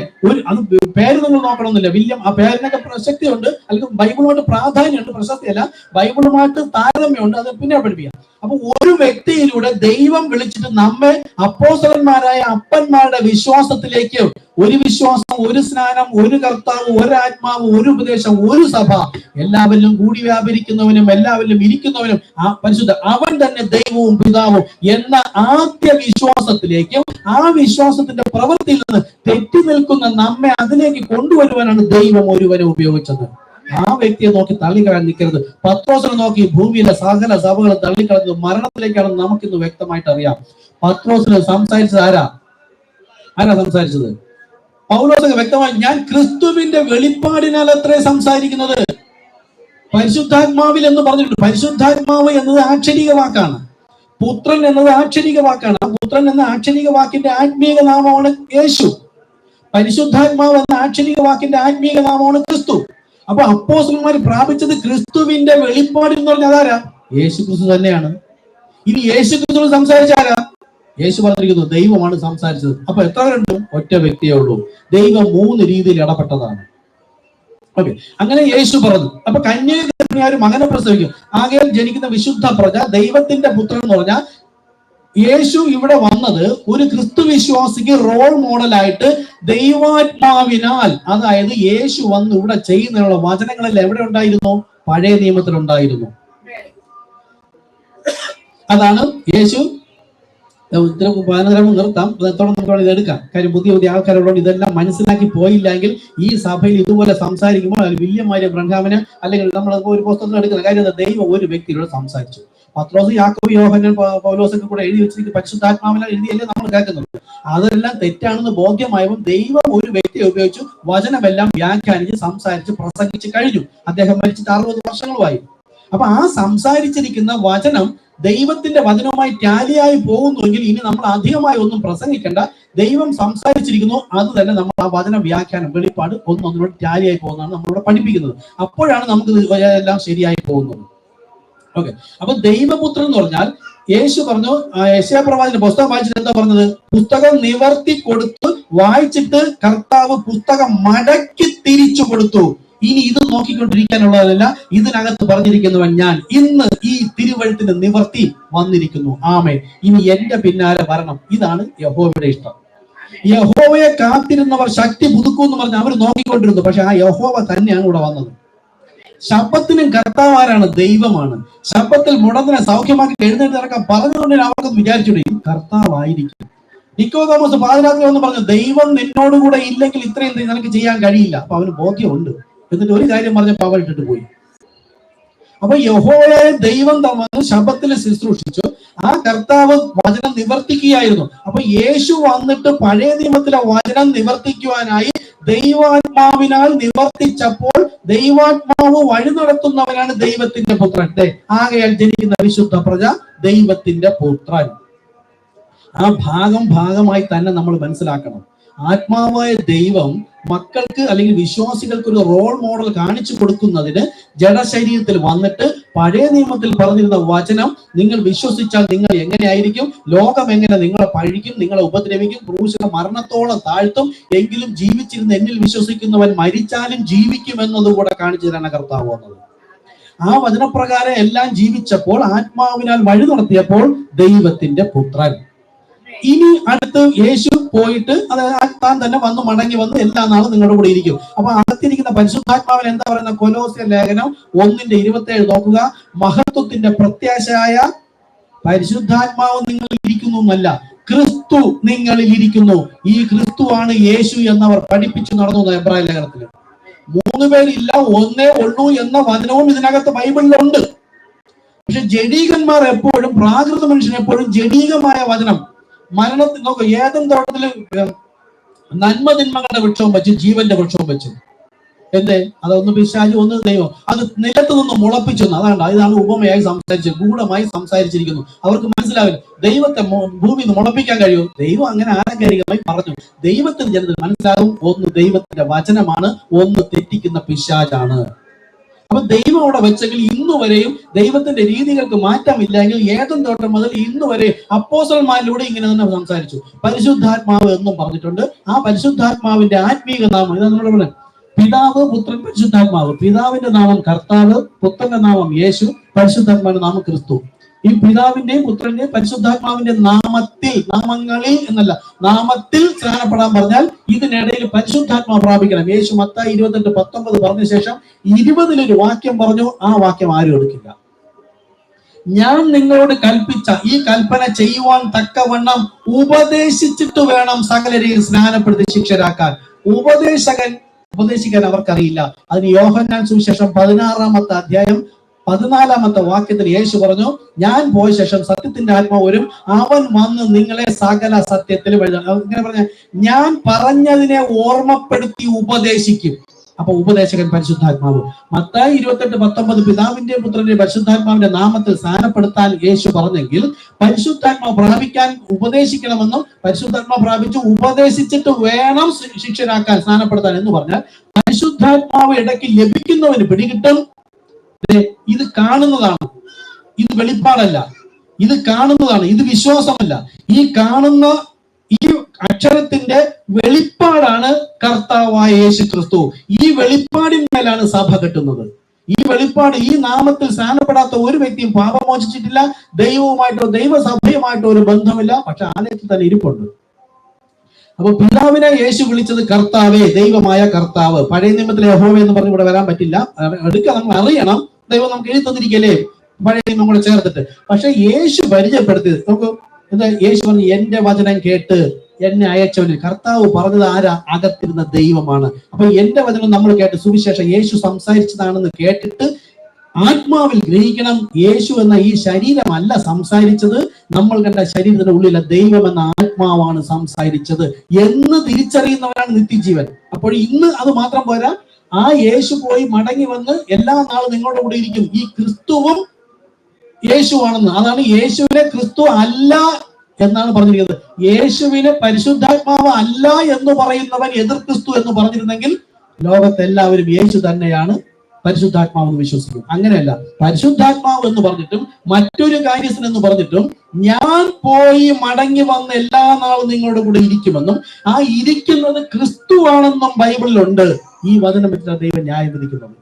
അത് പേര് നിങ്ങൾ നോക്കണമെന്നില്ല. വില്യം, ആ പേരിനൊക്കെ പ്രസക്തിയുണ്ട്, അല്ലെങ്കിൽ ബൈബിളുമായിട്ട് പ്രാധാന്യമുണ്ട്, പ്രശസ്തിയല്ല, ബൈബിളുമായിട്ട് താരതമ്യമുണ്ട്. അത് പിന്നെ പഠിപ്പിക്കാം. അപ്പൊ ഒരു വ്യക്തിയിലൂടെ ദൈവം വിളിച്ചിട്ട് നമ്മെ അപ്പോസ്തലന്മാരായ അപ്പന്മാരുടെ വിശ്വാസത്തിലേക്ക്, ഒരു വിശ്വാസം, ഒരു സ്നാനം, ഒരു കർത്താവ്, ഒരു ആത്മാവ്, ഒരു ഉപദേശം, ഒരു സഭ, എല്ലാവരിലും കൂടി വ്യാപരിക്കുന്നവനും എല്ലാവരിലും ഇരിക്കുന്നവനും ആ പരിശുദ്ധ അവൻ തന്നെ ദൈവവും പിതാവും എന്ന ആദ്യ വിശ്വാസത്തിലേക്കും ആ വിശ്വാസത്തിന്റെ പ്രവൃത്തിയിൽ നിന്ന് തെറ്റി നിൽക്കുന്ന നമ്മെ അതിലേക്ക് കൊണ്ടുവരുവാനാണ് ദൈവം ഒരുവനെ ഉപയോഗിച്ചത്. ആ വ്യക്തിയെ നോക്കി തള്ളിക്കളയാൻ നിൽക്കരുത്. പത്രോസിനെ നോക്കി ഭൂമിയിലെ സകല സഭകൾ തള്ളിക്കളഞ്ഞത് മരണത്തിലേക്കാണെന്ന് നമുക്കിന്ന് വ്യക്തമായിട്ട് അറിയാം. പത്രോസിന് സംസാരിച്ചത് ആരാ സംസാരിച്ചത്? പൗലോസൊക്കെ വ്യക്തമായി, ഞാൻ ക്രിസ്തുവിന്റെ വെളിപ്പാടിനാൽ അത്രേ സംസാരിക്കുന്നത്. പരിശുദ്ധാത്മാവിൽ എന്ന് പറഞ്ഞിട്ടുണ്ട്. പരിശുദ്ധാത്മാവ് എന്നത് ആക്ഷരിക വാക്കാണ്. പുത്രൻ എന്നത് ആക്ഷരിക വാക്കാണ്. ആ പുത്രൻ എന്ന ആക്ഷരിക വാക്കിന്റെ ആത്മീക നാമമാണ് യേശു. പരിശുദ്ധാത്മാവ് എന്ന ആക്ഷരിക വാക്കിന്റെ ആത്മീക നാമമാണ് ക്രിസ്തു. അപ്പൊ അപ്പോസ്തലന്മാർ പ്രാപിച്ചത് ക്രിസ്തുവിന്റെ വെളിപ്പാട് എന്ന് പറഞ്ഞാൽ അതാരാ? യേശു ക്രിസ്തു തന്നെയാണ്. ഇനി യേശു ക്രിസ്തു സംസാരിച്ചാരാ? യേശു പറഞ്ഞിരിക്കുന്നു ദൈവമാണ് സംസാരിച്ചത്. അപ്പൊ എത്ര പേരുണ്ട്? ഒറ്റ വ്യക്തിയേ ഉള്ളൂ. ദൈവം 3 രീതിയിൽ ഇടപെട്ടതാണ്. ഓക്കെ, അങ്ങനെ യേശു പറഞ്ഞു. അപ്പൊ കന്യക ഒരു മകനെ പ്രസവിക്കും. ആകയാൽ ജനിക്കുന്ന വിശുദ്ധ പ്രജ ദൈവത്തിന്റെ പുത്രൻ എന്ന് പറഞ്ഞാൽ യേശു ഇവിടെ വന്നത് ഒരു ക്രിസ്തു വിശ്വാസിക്ക് റോൾ മോഡലായിട്ട് ദൈവാത്മാവിനാൽ, അതായത് യേശു വന്ന് ഇവിടെ ചെയ്യുന്നതിനുള്ള വചനങ്ങളെല്ലാം എവിടെ ഉണ്ടായിരുന്നു? പഴയ നിയമത്തിലുണ്ടായിരുന്നു. അതാണ് യേശു. നിർത്താം, നമുക്ക് ഇതെടുക്കാം. കാര്യം പുതിയ ആൾക്കാരോട് ഇതെല്ലാം മനസ്സിലാക്കി പോയില്ലെങ്കിൽ ഈ സഭയിൽ ഇതുപോലെ സംസാരിക്കുമ്പോൾ വില്യമായ ബ്രഹ്മാവിന് അല്ലെങ്കിൽ നമ്മൾ ഒരു പുസ്തകം എടുക്കുന്ന കാര്യം, ദൈവം ഒരു വ്യക്തിയോട് സംസാരിച്ചു. പത്രോസ്, യാക്കോബ്, യോഹന്നാൻ, പൗലോസൊക്കെ കൂടെ എഴുതി വെച്ചിരിക്കുന്ന പരിശുദ്ധാത്മാവിനാൽ എഴുതിയല്ലേ നമ്മൾ കേൾക്കുന്നത്. അതെല്ലാം തെറ്റാണെന്ന് ബോധ്യമായപ്പോൾ ദൈവം ഒരു വ്യക്തിയെ ഉപയോഗിച്ചു വചനമെല്ലാം വ്യാഖ്യാനിച്ച് സംസാരിച്ച് പ്രസംഗിച്ച് കഴിഞ്ഞു. അദ്ദേഹം മരിച്ചിട്ട് 60 വർഷങ്ങളുമായി. അപ്പൊ ആ സംസാരിച്ചിരിക്കുന്ന വചനം ദൈവത്തിന്റെ വചനവുമായി ടാലിയായി പോകുന്നുവെങ്കിൽ ഇനി നമ്മൾ അധികമായി ഒന്നും പ്രസംഗിക്കേണ്ട. ദൈവം സംസാരിച്ചിരിക്കുന്നു, അത് തന്നെ നമ്മൾ ആ വചന വ്യാഖ്യാനം, വെളിപ്പാട് ഒന്നൊന്നിനോട് ടാലിയായി പോകുന്നതാണ് നമ്മളിവിടെ പഠിപ്പിക്കുന്നത്. അപ്പോഴാണ് നമുക്ക് എല്ലാം ശരിയായി പോകുന്നത്. ഓക്കെ, അപ്പൊ ദൈവപുത്രൻ എന്ന് പറഞ്ഞാൽ യേശു പറഞ്ഞു, യെശയ്യാ പ്രവാചകന്റെ പുസ്തകം വായിച്ചിട്ട് എന്താ പറഞ്ഞത്? പുസ്തകം നിവർത്തി കൊടുത്തു വായിച്ചിട്ട് കർത്താവ് പുസ്തകം മടക്കി തിരിച്ചു കൊടുത്തു. ഇനി ഇത് നോക്കിക്കൊണ്ടിരിക്കാനുള്ളതല്ല, ഇതിനകത്ത് പറഞ്ഞിരിക്കുന്നവൻ ഞാൻ ഇന്ന് ഈ തിരുവഴുത്തിന്റെ നിവർത്തി വന്നിരിക്കുന്നു. ആമേൻ. ഇനി എന്റെ പിന്നാലെ വരണം. ഇതാണ് യഹോവയുടെ ഇഷ്ടം. യഹോവയെ കാത്തിരുന്നവർ ശക്തി പുതുക്കും എന്ന് പറഞ്ഞ് അവർ നോക്കിക്കൊണ്ടിരുന്നു. പക്ഷെ ആ യഹോവ തന്നെയാണ് ഇവിടെ വന്നത്. ശബ്ബത്തിനും കർത്താവാരാണ്? ദൈവമാണ്. ശബ്ബത്തിൽ മുടന്തിനെ സൗഖ്യമാക്കി എഴുന്നേറ്റ് നടക്കാൻ പറഞ്ഞുകൊണ്ട് അവർക്ക് വിചാരിച്ചു ഇത് കർത്താവായിരിക്കും. നിക്കോദെമോസ് പാതിരാത്രി എന്ന് പറഞ്ഞു, ദൈവം നിന്നോടുകൂടെ ഇല്ലെങ്കിൽ ഇത്രയും നിനക്ക് ചെയ്യാൻ കഴിയില്ല. അപ്പൊ അവന് ബോധ്യമുണ്ട്. എന്നിട്ട് ഒരു കാര്യം പറഞ്ഞപ്പോ അവൻ ഇട്ടിട്ട് പോയി. അപ്പൊ യഹോവയെ ദൈവം തമ്മിൽ ശബ്ബത്തിൽ ശുശ്രൂഷിച്ചു. ആ കർത്താവ് വചനം നിവർത്തിക്കുകയായിരുന്നു. അപ്പൊ യേശു വന്നിട്ട് പഴയ നിയമത്തിലെ വചനം നിവർത്തിക്കുവാനായി ദൈവാത്മാവിനാൽ നിവർത്തിച്ചപ്പോൾ ദൈവാത്മാവ് വഴി നടത്തുന്നവനാണ് ദൈവത്തിന്റെ പുത്രൻ. ആകയാൽ ജനിക്കുന്ന വിശുദ്ധ പ്രജ ദൈവത്തിന്റെ പുത്രൻ. ആ ഭാഗമായി തന്നെ നമ്മൾ മനസ്സിലാക്കണം. ആത്മാവായ ദൈവം മക്കൾക്ക് അല്ലെങ്കിൽ വിശ്വാസികൾക്ക് ഒരു റോൾ മോഡൽ കാണിച്ചു കൊടുക്കുന്നതിന് ജഡശരീരത്തിൽ വന്നിട്ട് പഴയ നിയമത്തിൽ പറഞ്ഞിരുന്ന വചനം നിങ്ങൾ വിശ്വസിച്ചാൽ നിങ്ങൾ എങ്ങനെയായിരിക്കും, ലോകം എങ്ങനെ നിങ്ങളെ പഴിക്കും, നിങ്ങളെ ഉപദ്രവിക്കും, ക്രൂശിലെ മരണത്തോളം താഴ്ത്തും, എങ്കിലും ജീവിച്ചിരുന്ന് എന്നിൽ വിശ്വസിക്കുന്നവൻ മരിച്ചാലും ജീവിക്കും എന്നതുകൂടെ കാണിച്ചു തരാണ് കർത്താവ് വന്നത്. ആ വചനപ്രകാരം എല്ലാം ജീവിച്ചപ്പോൾ ആത്മാവിനാൽ വഴി നടത്തിയപ്പോൾ ദൈവത്തിന്റെ പുത്രൻ. ഇനി അടുത്ത് യേശു പോയിട്ട് അത് താൻ തന്നെ മടങ്ങി വന്ന് എല്ലാ നാളും നിങ്ങളുടെ കൂടെ ഇരിക്കും. അപ്പൊ അകത്തിരിക്കുന്ന പരിശുദ്ധാത്മാവിന് എന്താ പറയുന്ന? കൊലോസ്യ ലേഖനം 1:27 നോക്കുക. മഹത്വത്തിന്റെ പ്രത്യാശയായ പരിശുദ്ധാത്മാവ് നിങ്ങളിൽ ഇരിക്കുന്നു എന്നല്ല, ക്രിസ്തു നിങ്ങളിൽ ഇരിക്കുന്നു. ഈ ക്രിസ്തുവാണ് യേശു എന്നവർ പഠിപ്പിച്ചു നടന്നു. എബ്രായ ലേഖനത്തിൽ 3 പേരില്ല, ഒന്നേ ഉള്ളൂ എന്ന വചനവും ഇതിനകത്ത് ബൈബിളിലുണ്ട്. പക്ഷെ ജഡീകന്മാർ എപ്പോഴും, പ്രാകൃത മനുഷ്യൻ എപ്പോഴും ജഡീകമായ വചനം, മരണത്തിൽ നോക്കുക, ഏതെങ്കിലും തോട്ടത്തില് നന്മതിന്മകളുടെ വൃക്ഷവും വെച്ച് ജീവന്റെ വൃക്ഷവും വെച്ചു. എന്തേ? അതൊന്ന് പിശാച്, ഒന്ന് ദൈവം. അത് നിലത്ത് നിന്ന് മുളപ്പിച്ചു. അതാണ്, ഇതാണ് ഉപമയായി സംസാരിച്ചത്, ഗൂഢമായി സംസാരിച്ചിരിക്കുന്നു. അവർക്ക് മനസ്സിലാവില്ല ദൈവത്തെ ഭൂമിയിൽ നിന്ന് മുളപ്പിക്കാൻ കഴിയും. ദൈവം അങ്ങനെ ആലങ്കാരികമായി പറഞ്ഞു. ദൈവത്തിന് ജനത്തിന് മനസ്സിലാകും, ഒന്ന് ദൈവത്തിന്റെ വചനമാണ്, ഒന്ന് തെറ്റിക്കുന്ന പിശാചാണ്. അപ്പൊ ദൈവം അവിടെ വെച്ചെങ്കിൽ ഇന്നുവരെയും ദൈവത്തിന്റെ രീതികൾക്ക് മാറ്റമില്ലെങ്കിൽ ഏതും തോട്ടം മുതൽ ഇന്നുവരെ അപ്പോസ്തലന്മാരിലൂടെ ഇങ്ങനെ തന്നെ സംസാരിച്ചു. പരിശുദ്ധാത്മാവ് എന്നും പറഞ്ഞിട്ടുണ്ട്. ആ പരിശുദ്ധാത്മാവിന്റെ ആത്മീക നാമം ഇതാ നമ്മൾ പറയുന്നത്: പിതാവ്, പുത്രൻ, പരിശുദ്ധാത്മാവ്. പിതാവിന്റെ നാമം കർത്താവ്, പുത്രന്റെ നാമം യേശു, പരിശുദ്ധാത്മാവിന്റെ നാമം ക്രിസ്തു. ഈ പിതാവിന്റെയും പുത്രന്റെയും പരിശുദ്ധാത്മാവിന്റെ നാമത്തിൽ, നാമങ്ങളിൽ എന്നല്ല, നാമത്തിൽ സ്നാനപ്പെടാൻ പറഞ്ഞാൽ ഇതിനിടയിൽ പരിശുദ്ധാത്മാവ് പ്രാപിക്കണം. യേശു മത്തായി 28:19 പറഞ്ഞ ശേഷം 20 വാക്യം പറഞ്ഞു. ആ വാക്യം ആരും എടുക്കില്ല. ഞാൻ നിങ്ങളോട് കൽപ്പിച്ച ഈ കൽപ്പന ചെയ്യുവാൻ തക്കവണ്ണം ഉപദേശിച്ചിട്ട് വേണം സകലരെയും സ്നാനപ്പെടുത്തി ശിഷ്യരാക്കാൻ. ഉപദേശിക്കാൻ അവർക്കറിയില്ല. അതിന് യോഹന്നാൻ സുവിശേഷം 16-ാമത്തെ അധ്യായം 14-ാമത്തെ വാക്യത്തിൽ യേശു പറഞ്ഞു, ഞാൻ പോയ ശേഷം സത്യത്തിന്റെ ആത്മാവ് വരും, അവൻ വന്ന് നിങ്ങളെ സകല സത്യത്തിൽ ഇങ്ങനെ പറഞ്ഞ, ഞാൻ പറഞ്ഞതിനെ ഓർമ്മപ്പെടുത്തി ഉപദേശിക്കും. അപ്പൊ ഉപദേശകൻ പരിശുദ്ധാത്മാവ്. മത്തായി 28:19 പിതാവിന്റെ പുത്രന്റെ പരിശുദ്ധാത്മാവിന്റെ നാമത്തിൽ സ്നാനപ്പെടുത്താൻ യേശു പറഞ്ഞെങ്കിൽ പരിശുദ്ധാത്മാവ് പ്രാപിക്കാൻ ഉപദേശിക്കണമെന്നും പരിശുദ്ധാത്മാവ് പ്രാപിച്ച് ഉപദേശിച്ചിട്ട് വേണം ശിഷ്യരാക്കാൻ, സ്നാനപ്പെടുത്താൻ എന്ന് പറഞ്ഞാൽ പരിശുദ്ധാത്മാവ് ഇടയ്ക്ക് ലഭിക്കുന്നവന് പിടികിട്ടും. ഇത് കാണുന്നതാണ്, ഇത് വെളിപ്പാടല്ല. ഇത് കാണുന്നതാണ്, ഇത് വിശ്വാസമല്ല. ഈ കാണുന്ന ഈ അക്ഷരത്തിന്റെ വെളിപ്പാടാണ് കർത്താവായ യേശു ക്രിസ്തു. ഈ വെളിപ്പാടിന്മേലാണ് സഭ കെട്ടുന്നത്. ഈ വെളിപ്പാട്, ഈ നാമത്തിൽ സ്നാനപ്പെടാത്ത ഒരു വ്യക്തിയും പാപമോചിച്ചിട്ടില്ല. ദൈവവുമായിട്ടോ ദൈവസഭയുമായിട്ടോ ഒരു ബന്ധമില്ല. പക്ഷെ ആലയത്തിൽ തന്നെ ഇരിപ്പുണ്ട്. അപ്പൊ പിതാവിനെ യേശു വിളിച്ചത് കർത്താവേ, ദൈവമായ കർത്താവ്. പഴയ നിയമത്തിലെ യഹോവ എന്ന് പറഞ്ഞ് ഇവിടെ വരാൻ പറ്റില്ല. എടുക്കുക, നമ്മൾ അറിയണം. ദൈവം നമുക്ക് എഴുതി തന്നിരിക്കല്ലേ, പഴയ നിയമം കൂടെ ചേർത്തിട്ട്. പക്ഷെ യേശു പരിചയപ്പെടുത്തിയത് നമുക്ക് എന്താ? യേശു പറഞ്ഞു, എന്റെ വചനം കേട്ട് എന്നെ അയച്ചവന്. കർത്താവ് പറഞ്ഞത് ആരാ? അകത്തിരുന്ന ദൈവമാണ്. അപ്പൊ എന്റെ വചനം നമ്മൾ കേട്ട്, സുവിശേഷം യേശു സംസാരിച്ചതാണെന്ന് കേട്ടിട്ട് ആത്മാവിൽ ഗ്രഹിക്കണം. യേശു എന്ന ഈ ശരീരമല്ല സംസാരിച്ചത്, നമ്മൾ കണ്ട ശരീരത്തിന്റെ ഉള്ളിലെ ദൈവം എന്ന ആത്മാവാണ് സംസാരിച്ചത് എന്ന് തിരിച്ചറിയുന്നവരാണ് നിത്യജീവൻ. അപ്പോൾ ഇന്ന് അത് മാത്രം പോരാ, ആ യേശു പോയി മടങ്ങി വന്ന് എല്ലാ നാളും നിങ്ങളുടെ കൂടെ ഇരിക്കും. ഈ ക്രിസ്തുവും യേശുവാണെന്ന്. അതാണ് യേശുവിനെ ക്രിസ്തു അല്ല എന്നാണ് പറഞ്ഞിരിക്കുന്നത്. യേശുവിനെ പരിശുദ്ധാത്മാവ് അല്ല എന്ന് പറയുന്നവൻ എതിർ ക്രിസ്തു എന്ന് പറഞ്ഞിരുന്നെങ്കിൽ ലോകത്തെല്ലാവരും യേശു തന്നെയാണ് പരിശുദ്ധാത്മാവ് എന്ന് വിശ്വസിക്കും. അങ്ങനെയല്ല, പരിശുദ്ധാത്മാവ് എന്ന് പറഞ്ഞിട്ടും മറ്റൊരു കാര്യസ്ഥൻ എന്ന് പറഞ്ഞിട്ടും ഞാൻ പോയി മടങ്ങി വന്ന് എല്ലാ നാളും നിങ്ങളുടെ കൂടെ ഇരിക്കുമെന്നും ആ ഇരിക്കുന്നത് ക്രിസ്തുവാണെന്നും ബൈബിളിലുണ്ട്. ഈ വചനം വെച്ചിട്ടാണ് ദൈവം ന്യായം വിധിക്കുന്നത്.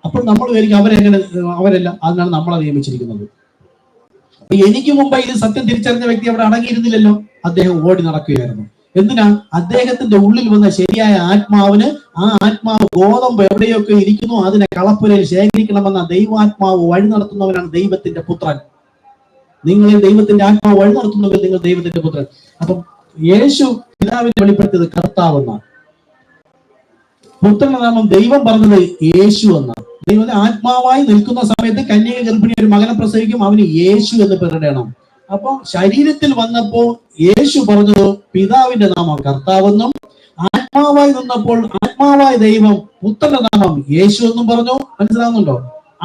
അപ്പോൾ നമ്മൾ വിചാരിക്കും അവരല്ല, അതിനാണ് നമ്മളെ നിയമിച്ചിരിക്കുന്നത്. എനിക്ക് മുമ്പ് ഇത് സത്യം തിരിച്ചറിഞ്ഞ വ്യക്തി അവിടെ അടങ്ങിയിരുന്നില്ലല്ലോ, അദ്ദേഹം ഓടി നടക്കുകയായിരുന്നു. എന്തിനാ? അദ്ദേഹത്തിന്റെ ഉള്ളിൽ വന്ന ശരിയായ ആത്മാവിന്, ആ ആത്മാവ് ഗോതമ്പ് എവിടെയൊക്കെ ഇരിക്കുന്നു അതിനെ കളപ്പുരയിൽ ശേഖരിക്കണമെന്ന ദൈവാത്മാവ് വഴി നടത്തുന്നവനാണ് ദൈവത്തിന്റെ പുത്രൻ. നിങ്ങളെ ദൈവത്തിന്റെ ആത്മാവ് വഴി നടത്തുന്നവർ നിങ്ങൾ ദൈവത്തിന്റെ പുത്രൻ. അപ്പം യേശു പിതാവിനെ വെളിപ്പെടുത്തിയത് കർത്താവെന്നാണ്. പുത്രന്റെ നാമം ദൈവം പറഞ്ഞത് യേശു എന്നാണ്. ദൈവത്തെ ആത്മാവായി നിൽക്കുന്ന സമയത്ത് കന്യക ഗർഭിണി ഒരു മകനെ പ്രസവിക്കും, അവന് യേശു എന്ന് പേരിടണം. അപ്പൊ ശരീരത്തിൽ വന്നപ്പോൾ യേശു പറഞ്ഞത് പിതാവിന്റെ നാമം കർത്താവെന്നും, ആത്മാവായി നിന്നപ്പോൾ ആത്മാവായ ദൈവം പുത്രന്റെ നാമം യേശു എന്നും പറഞ്ഞു. മനസ്സിലാവുന്നുണ്ടോ?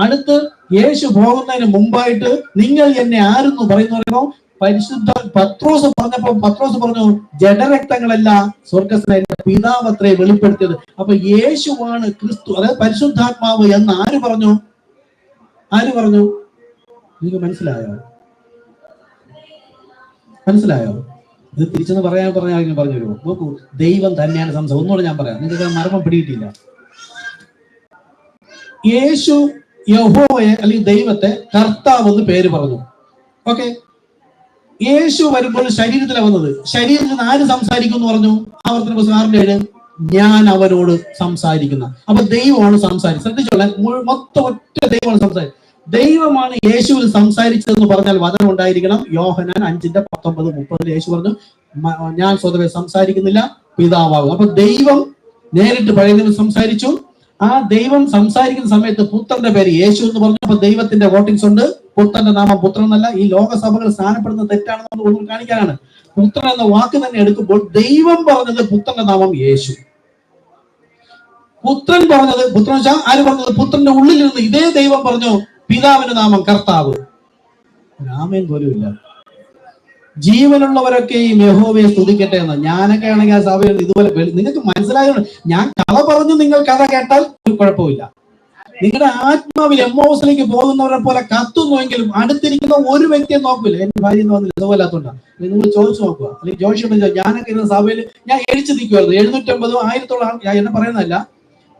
അടുത്ത് യേശു പോകുന്നതിന് മുമ്പായിട്ട് നിങ്ങൾ എന്നെ ആരെന്ന് പറയുന്നു പരിശുദ്ധ പത്രോസ് പറഞ്ഞപ്പോൾ പത്രോസ് പറഞ്ഞു, ജഡരക്തങ്ങളല്ല സ്വർഗസ്ഥനായ പിതാവത്രേ വെളിപ്പെടുത്തിയത്. അപ്പൊ യേശുവാണ് ക്രിസ്തു, അതായത് പരിശുദ്ധാത്മാവ് എന്ന് ആര് പറഞ്ഞു? നിങ്ങൾക്ക് മനസ്സിലായോ? ഇത് തിരിച്ചെന്ന് പറഞ്ഞു തരുമോ? നോക്കൂ, ദൈവം തന്നെയാണ് സംസാരം. ഒന്നുകൂടെ ഞാൻ പറയാം, നിങ്ങൾക്ക് മർമ്മം പിടിയിട്ടില്ല. യേശു യഹോവയെ അല്ലെങ്കിൽ ദൈവത്തെ കർത്താവ് എന്ന് പേര് പറഞ്ഞു. ഓക്കെ, യേശു വരുമ്പോൾ ശരീരത്തിലാണ് വന്നത്. ശരീരത്തിൽ നിന്ന് ആര് സംസാരിക്കും എന്ന് പറഞ്ഞു? ആവർത്തന പുസ്തകം 6:7, ഞാൻ അവരോട് സംസാരിക്കുന്ന. അപ്പൊ ദൈവമാണ് സംസാരിച്ചത്. ശ്രദ്ധിച്ചോളെ, മൊത്തം ഒറ്റ ദൈവമാണ് സംസാരിച്ചത്. ദൈവമാണ് യേശുവിൽ സംസാരിച്ചതെന്ന് പറഞ്ഞാൽ വചനം ഉണ്ടായിരിക്കണം. യോഹന്നാൻ 5:19-30 യേശു പറഞ്ഞു, ഞാൻ സ്വതവേ സംസാരിക്കുന്നില്ല, പിതാവാകും. അപ്പൊ ദൈവം നേരിട്ട് പഴയ നിയമത്തിൽ സംസാരിച്ചു. ആ ദൈവം സംസാരിക്കുന്ന സമയത്ത് പുത്രന്റെ പേര് യേശു എന്ന് പറഞ്ഞു. അപ്പൊ ദൈവത്തിന്റെ വോട്ടിങ്സ് ഉണ്ട്. പുത്രന്റെ നാമം പുത്രൻ എന്നല്ല. ഈ ലോകസഭകൾ സ്ഥാനപ്പെടുന്നത് തെറ്റാണെന്ന് ഒന്നും കാണിക്കാനാണ്. പുത്രൻ എന്ന വാക്ക് തന്നെ എടുക്കുമ്പോൾ ദൈവം പറഞ്ഞത് പുത്രന്റെ നാമം യേശു. പുത്രൻ വെച്ചാൽ ആര് പറഞ്ഞത്? പുത്രന്റെ ഉള്ളിൽ നിന്ന് ഇതേ ദൈവം പറഞ്ഞു പിതാവിന്റെ നാമം കർത്താവ്. രാമൻ പോലും ഇല്ല. ജീവനുള്ളവരൊക്കെയും യഹോവയെ സ്തുതിക്കട്ടെ എന്ന്. ഞാനൊക്കെ ആണെങ്കിൽ ആ സഭയിൽ ഇതുപോലെ നിങ്ങൾക്ക് മനസ്സിലായതുകൊണ്ട് ഞാൻ കഥ പറഞ്ഞു, നിങ്ങൾ കഥ കേട്ടാൽ ഒരു കുഴപ്പമില്ല. നിങ്ങളുടെ ആത്മാവിൽ എമ്മോസിലേക്ക് പോകുന്നവരെ പോലെ കത്തുന്നുവെങ്കിലും അടുത്തിരിക്കുന്ന ഒരു വ്യക്തിയെ നോക്കില്ല. എന്റെ ഭാര്യ വന്നില്ല, സുഖമില്ലാത്തതുകൊണ്ടാണ്. നിങ്ങൾ ചോദിച്ചു നോക്കുക. അല്ലെങ്കിൽ ജോഷിയോട് ഞാനൊക്കെ ഇരുന്ന സഭയിൽ ഞാൻ എഴിച്ചു നിൽക്കുമായിരുന്നു. 750 1000 ആൾ എന്നെ പറയുന്നതല്ല,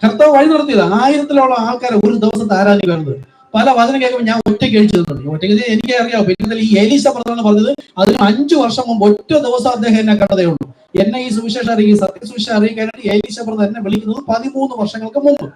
കർത്താവ് വഴി നടത്തിയതാ. 1000 ആൾക്കാരെ ഒരു ദിവസത്തെ ആരാധിക്കുമായിരുന്നത്. പല വചനം കേൾക്കുമ്പോൾ ഞാൻ ഒറ്റയ്ക്ക് എഴിച്ചു നിന്നുണ്ട്. ഒറ്റയ്ക്ക് എനിക്ക് അറിയാം. പിന്നെ ഈ എലീശ ബ്രദറാണ് പറഞ്ഞത്, അതിന് 5 വർഷം മുമ്പ് ഒറ്റ ദിവസം അദ്ദേഹം എന്നെ കണ്ടതേ ഉള്ളൂ. എന്നെ ഈ സുവിശേഷം സത്യസുവിശേഷം അറിയിക്കാനായിട്ട് എലീശ ബ്രദർ എന്നെ വിളിക്കുന്നത് 13 വർഷങ്ങൾക്ക് മുമ്പ്.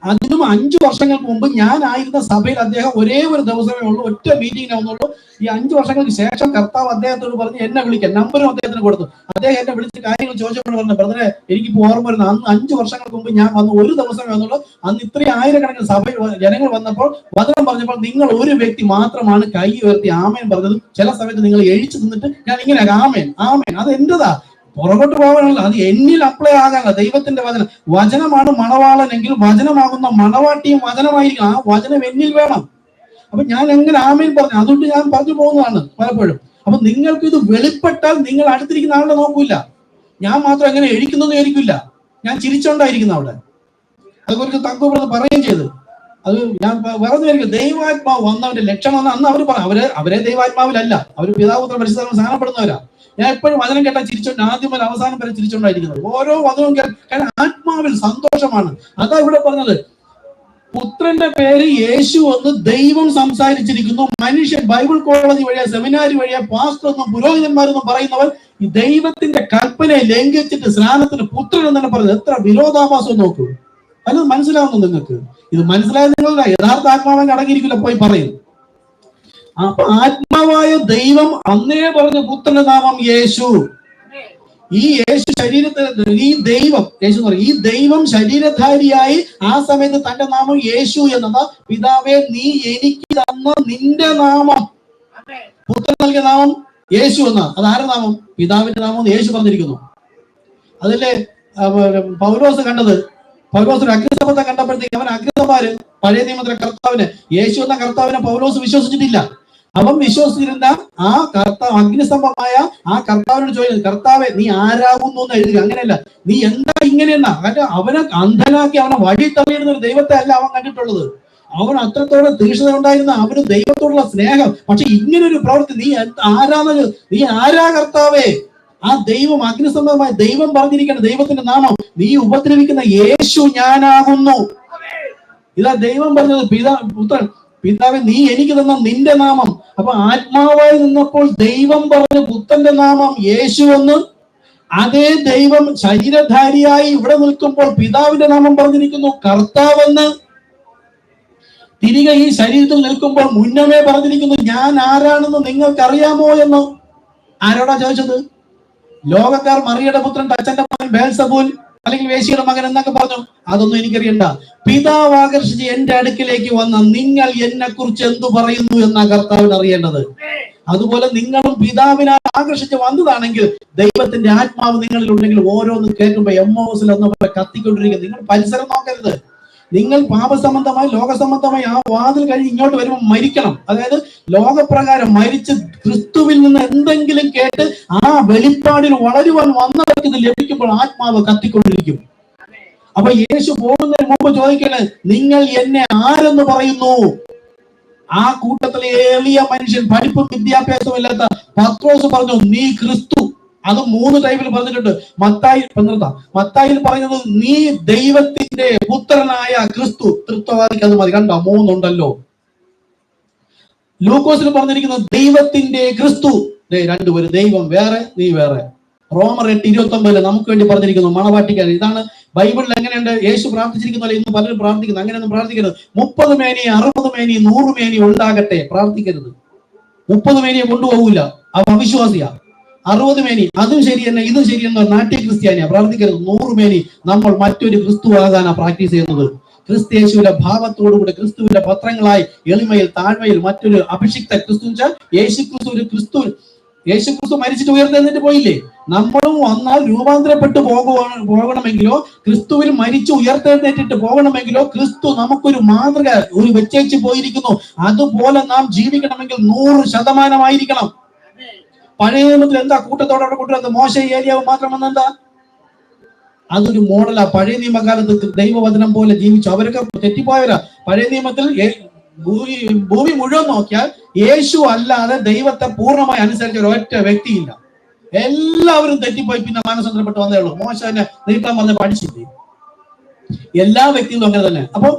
അതിനും 5 വർഷങ്ങൾക്ക് മുമ്പ് ഞാൻ ആയിരുന്ന സഭയിൽ അദ്ദേഹം ഒരേ ഒരു ദിവസമേ ഉള്ളൂ, ഒറ്റ മീറ്റിങ്ങിനെ വന്നുള്ളൂ. ഈ 5 വർഷങ്ങൾക്ക് ശേഷം കർത്താവ് അദ്ദേഹത്തോട് പറഞ്ഞ് എന്നെ വിളിക്കാൻ നമ്പറും അദ്ദേഹത്തിന് കൊടുത്തു. അദ്ദേഹം എന്നെ വിളിച്ച് കാര്യങ്ങൾ ചോദിച്ചപ്പോൾ പറഞ്ഞു, ബ്രദറെ എനിക്കിപ്പോ ഓർമ്മ വരുന്നത് അന്ന് 5 വർഷങ്ങൾക്ക് മുമ്പ് ഞാൻ വന്ന് ഒരു ദിവസമേ വന്നുള്ളൂ. അന്ന് ഇത്രയും ആയിരക്കണക്കിന് സഭയിൽ ജനങ്ങൾ വന്നപ്പോൾ വചനം പറഞ്ഞപ്പോൾ നിങ്ങൾ ഒരു വ്യക്തി മാത്രമാണ് കൈ ഉയർത്തി ആമേൻ പറഞ്ഞത്. ചില സമയത്ത് നിങ്ങൾ എഴിച്ചു നിന്നിട്ട് ഞാൻ ഇങ്ങനെ ആമേൻ ആമേൻ, അത് എന്റേതാ, പുറകോട്ട് പോകാനുള്ള, അത് എന്നിൽ അപ്ലൈ ആകാനുള്ള. ദൈവത്തിന്റെ വചനമാണ് മണവാളനെങ്കിൽ വചനമാകുന്ന മണവാട്ടിയും വചനമായിരിക്കും. ആ വചനം എന്നിൽ വേണം. അപ്പൊ ഞാൻ എങ്ങനെ ആമേൻ പറഞ്ഞു? അതുകൊണ്ട് ഞാൻ പറഞ്ഞു പോകുന്നതാണ് പലപ്പോഴും. അപ്പൊ നിങ്ങൾക്ക് ഇത് വെളിപ്പെട്ടാൽ നിങ്ങൾ അടുത്തിരിക്കുന്ന ആളുടെ നോക്കൂല. ഞാൻ മാത്രം എങ്ങനെ എഴിക്കുന്നൊന്നും ആയിരിക്കില്ല, ഞാൻ ചിരിച്ചോണ്ടായിരിക്കുന്ന അവിടെ. അതുപോലെ തക്കുപുറത്ത് പറയുകയും ചെയ്ത്, അത് ഞാൻ പറഞ്ഞു, ദൈവാത്മാവ് വന്നവന്റെ ലക്ഷണം വന്ന അന്ന് അവർ അവരെ ദൈവാത്മാവിലല്ല, അവർ പിതാപുത്ര പരിശുദ്ധാത്മാവിൽ സ്ഥാനപ്പെടുന്നവരാ. ഞാൻ എപ്പോഴും വചനം കേട്ടാൽ ചിരിച്ചോണ്ട്, ആദ്യം മുതൽ അവസാനം വരെ ചിരിച്ചോണ്ടായിരിക്കുന്നത്. ഓരോ വചനവും കാരണം ആത്മാവിൽ സന്തോഷമാണ്. അതാ ഇവിടെ പറഞ്ഞത്, പുത്രന്റെ പേര് യേശു എന്ന് ദൈവം സംസാരിച്ചിരിക്കുന്നു. മനുഷ്യൻ ബൈബിൾ കോളേജ് വഴിയാ, സെമിനാരി വഴിയാ, പാസ്റ്റർ എന്നും പുരോഹിതന്മാരെന്നും പറയുന്നവർ ഈ ദൈവത്തിന്റെ കൽപ്പനയെ ലംഘിച്ചിട്ട് സ്നാനത്തിന് പുത്രൻ എന്ന് തന്നെ പറയുന്നത്. എത്ര വിരോധാഭാസം നോക്കൂ. അത് മനസ്സിലാവുന്നു നിങ്ങൾക്ക്? ഇത് മനസ്സിലായ നിങ്ങളുടെ യഥാർത്ഥ ആത്മാവൻ അടങ്ങിയിരിക്കില്ല പോയി പറയും. അപ്പൊ ആത്മാവായ ദൈവം അന്നേ പറഞ്ഞ പുത്രന്റെ നാമം യേശു. ഈ യേശു ഈ ദൈവം ശരീരധാരിയായി ആ സമയത്ത് തന്റെ നാമം യേശു എന്നത്, പിതാവേ നീ എനിക്ക് തന്ന നിന്റെ നാമം. പുത്രൻ നൽകിയ നാമം യേശു എന്ന, അത് ആരുടെ നാമം? പിതാവിന്റെ നാമം യേശു പറഞ്ഞിരിക്കുന്നു. അതിലെ പൗലോസ് കണ്ടത്, പൗലോസ് ഒരു അഗ്നിസഭത്തെ കണ്ടപ്പോഴത്തേക്ക് അവൻ അഗ്നിസഭമാര് പഴയ നിയമത്തിലെ കർത്താവിനെ, യേശു എന്ന കർത്താവിനെ പൗലോസ് വിശ്വസിച്ചിട്ടില്ല. അവൻ വിശ്വസിച്ചിരുന്ന ആ കർത്താവ്, അഗ്നിസ്തംഭമായ ആ കർത്താവിനോട് ചോദിക്കുന്നത്, കർത്താവെ നീ ആരാകുന്നു എന്ന് എഴുതുക. അങ്ങനെയല്ല, നീ എന്താ ഇങ്ങനെയെന്നാ. കാരണം അവനെ അന്ധനാക്കി അവനെ വഴി തള്ളിയിരുന്ന ഒരു ദൈവത്തെ അല്ല അവൻ കണ്ടിട്ടുള്ളത്. അവൻ അത്രത്തോളം തീക്ഷ്ണത ഉണ്ടായിരുന്ന അവന് ദൈവത്തോടുള്ള സ്നേഹം. പക്ഷെ ഇങ്ങനൊരു പ്രവൃത്തി, നീ ആരാ കർത്താവേ? ആ ദൈവം അഗ്നിസംബന്ധമായ ദൈവം പറഞ്ഞിരിക്കുന്ന ദൈവത്തിന്റെ നാമം, നീ ഉപദ്രവിക്കുന്ന യേശു ഞാനാകുന്നു. ഇതാ ദൈവം പറഞ്ഞത്. പുത്രൻ, പിതാവേ നീ എനിക്ക് തന്ന നിന്റെ നാമം. അപ്പൊ ആത്മാവായി നിന്നപ്പോൾ ദൈവം പറഞ്ഞു പുത്രന്റെ നാമം യേശു എന്ന്. അതേ ദൈവം ശരീരധാരിയായി ഇവിടെ നിൽക്കുമ്പോൾ പിതാവിന്റെ നാമം പറഞ്ഞിരിക്കുന്നു കർത്താവെന്ന്. തിരികെ ഈ ശരീരത്തിൽ നിൽക്കുമ്പോൾ മുന്നമേ പറഞ്ഞിരിക്കുന്നു ഞാൻ ആരാണെന്ന് നിങ്ങൾക്കറിയാമോ എന്ന്. ആരോടാ ചോദിച്ചത്? ലോകക്കാർ മറിയുടെ പുത്രൻ, അച്ഛന്റെ മകൻ ബേൽസബൂൽ, അല്ലെങ്കിൽ വേശ്യയുടെ മകൻ എന്നൊക്കെ പറഞ്ഞു. അതൊന്നും എനിക്കറിയണ്ട. പിതാവ് ആകർഷിച്ച് എന്റെ അടുക്കിലേക്ക് വന്ന നിങ്ങൾ എന്നെ കുറിച്ച് എന്തു പറയുന്നു എന്നാ കർത്താവിന് അറിയേണ്ടത്. അതുപോലെ നിങ്ങളും പിതാവിനാൽ ആകർഷിച്ച് വന്നതാണെങ്കിൽ ദൈവത്തിന്റെ ആത്മാവ് നിങ്ങളിൽ ഉണ്ടെങ്കിൽ ഓരോന്നും കേൾക്കുമ്പോ എമ്മോസിൽ ഒന്നും കത്തിക്കൊണ്ടിരിക്കുക. നിങ്ങൾ പരിസരം നോക്കരുത്. നിങ്ങൾ പാപസംബന്ധമായി ലോകസംബന്ധമായി ആ വാതിൽ കഴിഞ്ഞ് ഇങ്ങോട്ട് വരുമ്പോൾ മരിക്കണം. അതായത് ലോകപ്രകാരം മരിച്ച് ക്രിസ്തുവിൽ നിന്ന് എന്തെങ്കിലും കേട്ട് ആ വെളിപ്പാടിൽ വളരുവാൻ വന്നവർക്ക് ഇത് ലഭിക്കുമ്പോൾ ആത്മാവ് കത്തിക്കൊണ്ടിരിക്കും. അപ്പൊ യേശു പോകുന്നതിന് മുമ്പ് ചോദിക്കണേ, നിങ്ങൾ എന്നെ ആരെന്ന് പറയുന്നു? ആ കൂട്ടത്തിലെ എളിയ മനുഷ്യൻ, പഠിപ്പും വിദ്യാഭ്യാസവും ഇല്ലാത്ത പത്രോസ് പറഞ്ഞു നീ ക്രിസ്തു. അത് 3 ടൈമിൽ പറഞ്ഞിട്ടുണ്ട്. മത്തായിൽ പറയുന്നത് നീ ദൈവത്തിന്റെ പുത്രനായ ക്രിസ്തു. തൃത്വവാദിക്ക് അത് മതി. കണ്ടോ, 3 ഉണ്ടല്ലോ. ലൂക്കോസിൽ പറഞ്ഞിരിക്കുന്നത് ദൈവത്തിന്റെ ക്രിസ്തു. 2 പേര്, ദൈവം വേറെ, നീ വേറെ. റോമർ 8:29 നമുക്ക് വേണ്ടി പറഞ്ഞിരിക്കുന്നു മണവാട്ടിക്കാൻ. ഇതാണ് ബൈബിളിൽ എങ്ങനെയുണ്ട് യേശു പ്രാർത്ഥിച്ചിരിക്കുന്നല്ലോ ഇന്ന് പലരും പ്രാർത്ഥിക്കുന്നു. അങ്ങനെയൊന്നും പ്രാർത്ഥിക്കരുത്. 30 മേനി 60 മേനി 100 മേനി ഉണ്ടാകട്ടെ പ്രാർത്ഥിക്കരുത്. 30 മേനിയെ കൊണ്ടുപോകൂല, അവ അവിശ്വാസിയാ. 60 മേനി അതും ശരി തന്നെ ഇതും ശരി എന്ന നാട്യ ക്രിസ്ത്യാനിയാ പ്രാർത്ഥിക്കരുത്. 100 മേനി നമ്മൾ മറ്റൊരു ക്രിസ്തു ആകാനാ പ്രാക്ടീസ് ചെയ്യുന്നത്. ക്രിസ്തയേശുവിന്റെ ഭാവത്തോടുകൂടി ക്രിസ്തുവിന്റെ പത്രങ്ങളായി എളിമയിൽ താഴ്മയിൽ മറ്റൊരു അഭിഷിക്ത ക്രിസ്തു വെച്ചാൽ യേശു ക്രിസ്തു മരിച്ചിട്ട് ഉയർത്തെന്നിട്ട് പോയില്ലേ? നമ്മളും വന്നാൽ രൂപാന്തരപ്പെട്ടു പോകണമെങ്കിലോ ക്രിസ്തുവിൽ മരിച്ചു ഉയർത്തെഴുന്നേറ്റിട്ട് പോകണമെങ്കിലോ ക്രിസ്തു നമുക്കൊരു മാതൃക ഒരു വെച്ചേച്ച് പോയിരിക്കുന്നു. അതുപോലെ നാം ജീവിക്കണമെങ്കിൽ 100% പഴയ നിയമത്തിൽ എന്താ കൂട്ടത്തോടെ കൂട്ടുന്നത്? മോശ ഏലിയാവ് മാത്രം വന്നെന്താ? അതൊരു മോഡലാ. പഴയ നിയമകാലത്ത് ദൈവവചനം പോലെ ജീവിച്ചു. അവരൊക്കെ തെറ്റിപ്പോയവരാ. പഴയ നിയമത്തിൽ ഭൂമി മുഴുവൻ നോക്കിയാൽ യേശു അല്ലാതെ ദൈവത്തെ പൂർണ്ണമായി അനുസരിച്ച ഒരൊറ്റ വ്യക്തിയില്ല. എല്ലാവരും തെറ്റിപ്പോയി പിന്നെ മാനസാന്തരപ്പെട്ട് വന്നേ ഉള്ളൂ. മോശ തന്നെ നീട്ടാൻ പറഞ്ഞ് പഠിച്ചില്ലേ? എല്ലാ വ്യക്തികളും അങ്ങനെ തന്നെ. അപ്പൊ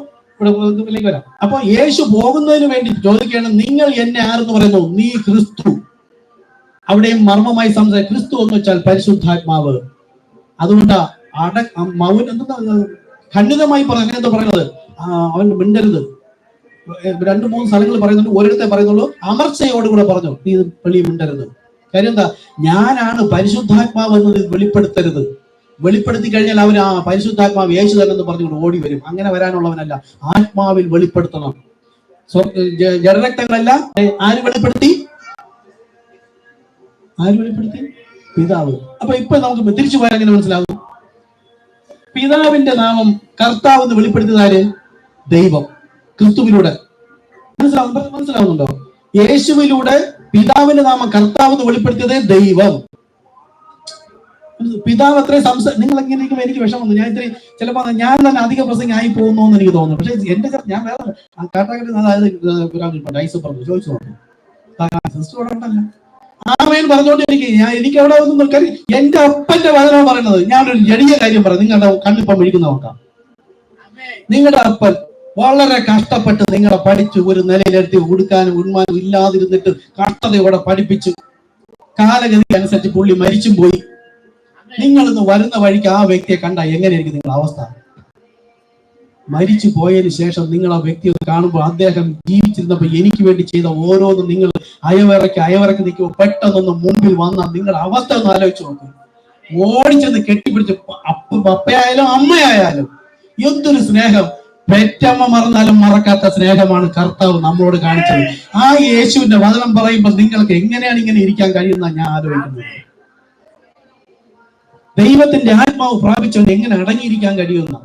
ഇതിലേക്ക് വരാം. അപ്പൊ യേശു പോകുന്നതിന് വേണ്ടി ചോദിക്കുകയാണ് നിങ്ങൾ എന്നെ ആരെന്ന് പറയുന്നു? നീ ക്രിസ്തു. അവിടെയും മർമ്മമായി സംസാരിക്കും. ക്രിസ്തു എന്ന് വെച്ചാൽ പരിശുദ്ധാത്മാവ്. അതുകൊണ്ട് ഖണ്ഡിതമായി പറഞ്ഞു. അങ്ങനെ എന്താ പറയുന്നത്? അവൻ മിണ്ടരുത്. 2-3 സ്ഥലങ്ങൾ പറയുന്നുണ്ട്. ഒരിടത്തെ പറയുന്നുള്ളൂ അമർച്ചയോടുകൂടെ പറഞ്ഞു നീ വെളി മിണ്ടരുത്. കാര്യം എന്താ? ഞാനാണ് പരിശുദ്ധാത്മാവ് എന്നത് വെളിപ്പെടുത്തരുത്. വെളിപ്പെടുത്തി കഴിഞ്ഞാൽ അവൻ ആ പരിശുദ്ധാത്മാവ് യേശു തന്നെ എന്ന് പറഞ്ഞുകൊണ്ട് ഓടി വരും. അങ്ങനെ വരാനുള്ളവനല്ല. ആത്മാവിൽ വെളിപ്പെടുത്തണം. ജഡരക്തങ്ങളല്ല. ആര് വെളിപ്പെടുത്തി? പിതാവ്. അപ്പൊ ഇപ്പൊ നമുക്ക് തിരിച്ചു പോയാൽ എങ്ങനെ മനസ്സിലാവും? പിതാവിന്റെ നാമം കർത്താവ് എന്ന് വെളിപ്പെടുത്തിയത് ആര്? ദൈവം. ക്രിസ്തുവിലൂടെ. മനസ്സിലാവുന്നുണ്ടോ? യേശുവിലൂടെ പിതാവിന്റെ നാമം കർത്താവ് എന്ന് വെളിപ്പെടുത്തിയത് ദൈവം. പിതാവ് അത്രയും നിങ്ങൾ എങ്ങനെയൊക്കെ എനിക്ക് വിഷമം വന്നു. ഞാൻ ഇത്രയും ചിലപ്പോ ഞാൻ തന്നെ അധിക പ്രസംഗം ആയി പോകുന്നു എന്ന് എനിക്ക് തോന്നുന്നു. പക്ഷെ എന്റെ ഞാൻ വേറെ ഐസ് പറഞ്ഞു ചോദിച്ചു നോക്കും. സിസ്റ്റർ ഉണ്ടല്ല ആമേൻ പറഞ്ഞുകൊണ്ടിരിക്കുക. എനിക്ക് അവിടെ ഒന്നും നിൽക്കാൻ എന്റെ അപ്പന്റെ വചനം പറയുന്നത്. ഞാനൊരു ചെറിയ കാര്യം പറയാം. നിങ്ങളുടെ കണ്ണിപ്പം വിളിക്കുന്ന നോക്കാം. നിങ്ങളുടെ അപ്പൻ വളരെ കഷ്ടപ്പെട്ട് നിങ്ങളെ പഠിച്ചു ഒരു നിലയിലെടുത്തി ഉടുക്കാനും ഉന്മാനും ഇല്ലാതിരുന്നിട്ട് കഷ്ടതയോടെ പഠിപ്പിച്ചു. കാലഗതി അനുസരിച്ച് പുള്ളി മരിച്ചും പോയി. നിങ്ങളിന്ന് വരുന്ന വഴിക്ക് ആ വ്യക്തിയെ കണ്ട എങ്ങനെയായിരിക്കും നിങ്ങളുടെ അവസ്ഥ? മരിച്ചു പോയതിനു ശേഷം നിങ്ങൾ ആ വ്യക്തിയെ കാണുമ്പോൾ അദ്ദേഹം ജീവിച്ചിരുന്നപ്പോൾ എനിക്ക് വേണ്ടി ചെയ്ത ഓരോന്നും നിങ്ങൾ അയവിറക്കി നിൽക്കുമ്പോൾ പെട്ടെന്നൊന്ന് മുമ്പിൽ വന്നാൽ നിങ്ങളുടെ അവസ്ഥ ഒന്ന് ആലോചിച്ച് നോക്കും. ഓടിച്ചെന്ന് കെട്ടിപ്പിടിച്ച് അപ്പയായാലും അമ്മയായാലും എന്തൊരു സ്നേഹം! പെറ്റമ്മ മറന്നാലും മറക്കാത്ത സ്നേഹമാണ് കർത്താവ് നമ്മളോട് കാണിച്ചത്. ആ യേശുവിന്റെ വചനം പറയുമ്പോൾ നിങ്ങൾക്ക് എങ്ങനെയാണ് ഇങ്ങനെ ഇരിക്കാൻ കഴിയുന്ന ഞാൻ ആലോചിക്കുന്നത്. ദൈവത്തിന്റെ ആത്മാവ് പ്രാപിച്ചുകൊണ്ട് എങ്ങനെ അടങ്ങിയിരിക്കാൻ കഴിയുന്ന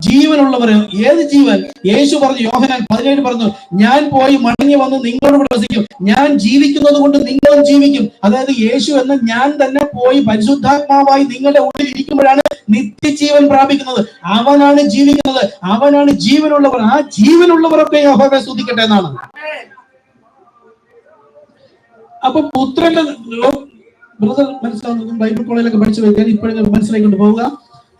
ജീവനുള്ളവർ. ഏത് ജീവൻ? യേശു പറഞ്ഞു, യോഹന്നാൻ 17 പറഞ്ഞു, ഞാൻ പോയി മടങ്ങി വന്ന് നിങ്ങളോട് കൂടെ വസിക്കും. ഞാൻ ജീവിക്കുന്നത് കൊണ്ട് നിങ്ങളും ജീവിക്കും. അതായത് യേശു എന്ന ഞാൻ തന്നെ പോയി പരിശുദ്ധാത്മാവായി നിങ്ങളുടെ ഉള്ളിൽ ഇരിക്കുമ്പോഴാണ് നിത്യജീവൻ പ്രാപിക്കുന്നത്. അവനാണ് ജീവിക്കുന്നത്, അവനാണ് ജീവനുള്ളവർ. ആ ജീവനുള്ളവരൊക്കെ യഹോവയെ സ്തുതിക്കട്ടെ എന്നാണ്. അപ്പൊ പുത്രന്റെ ബ്രദർ മനസ്സിലാവുന്നതും ബൈബിൾ കോളേജിലൊക്കെ പഠിച്ചു വയ്ക്കാൻ ഇപ്പോഴും മനസ്സിലാക്കിക്കൊണ്ട് പോവുക.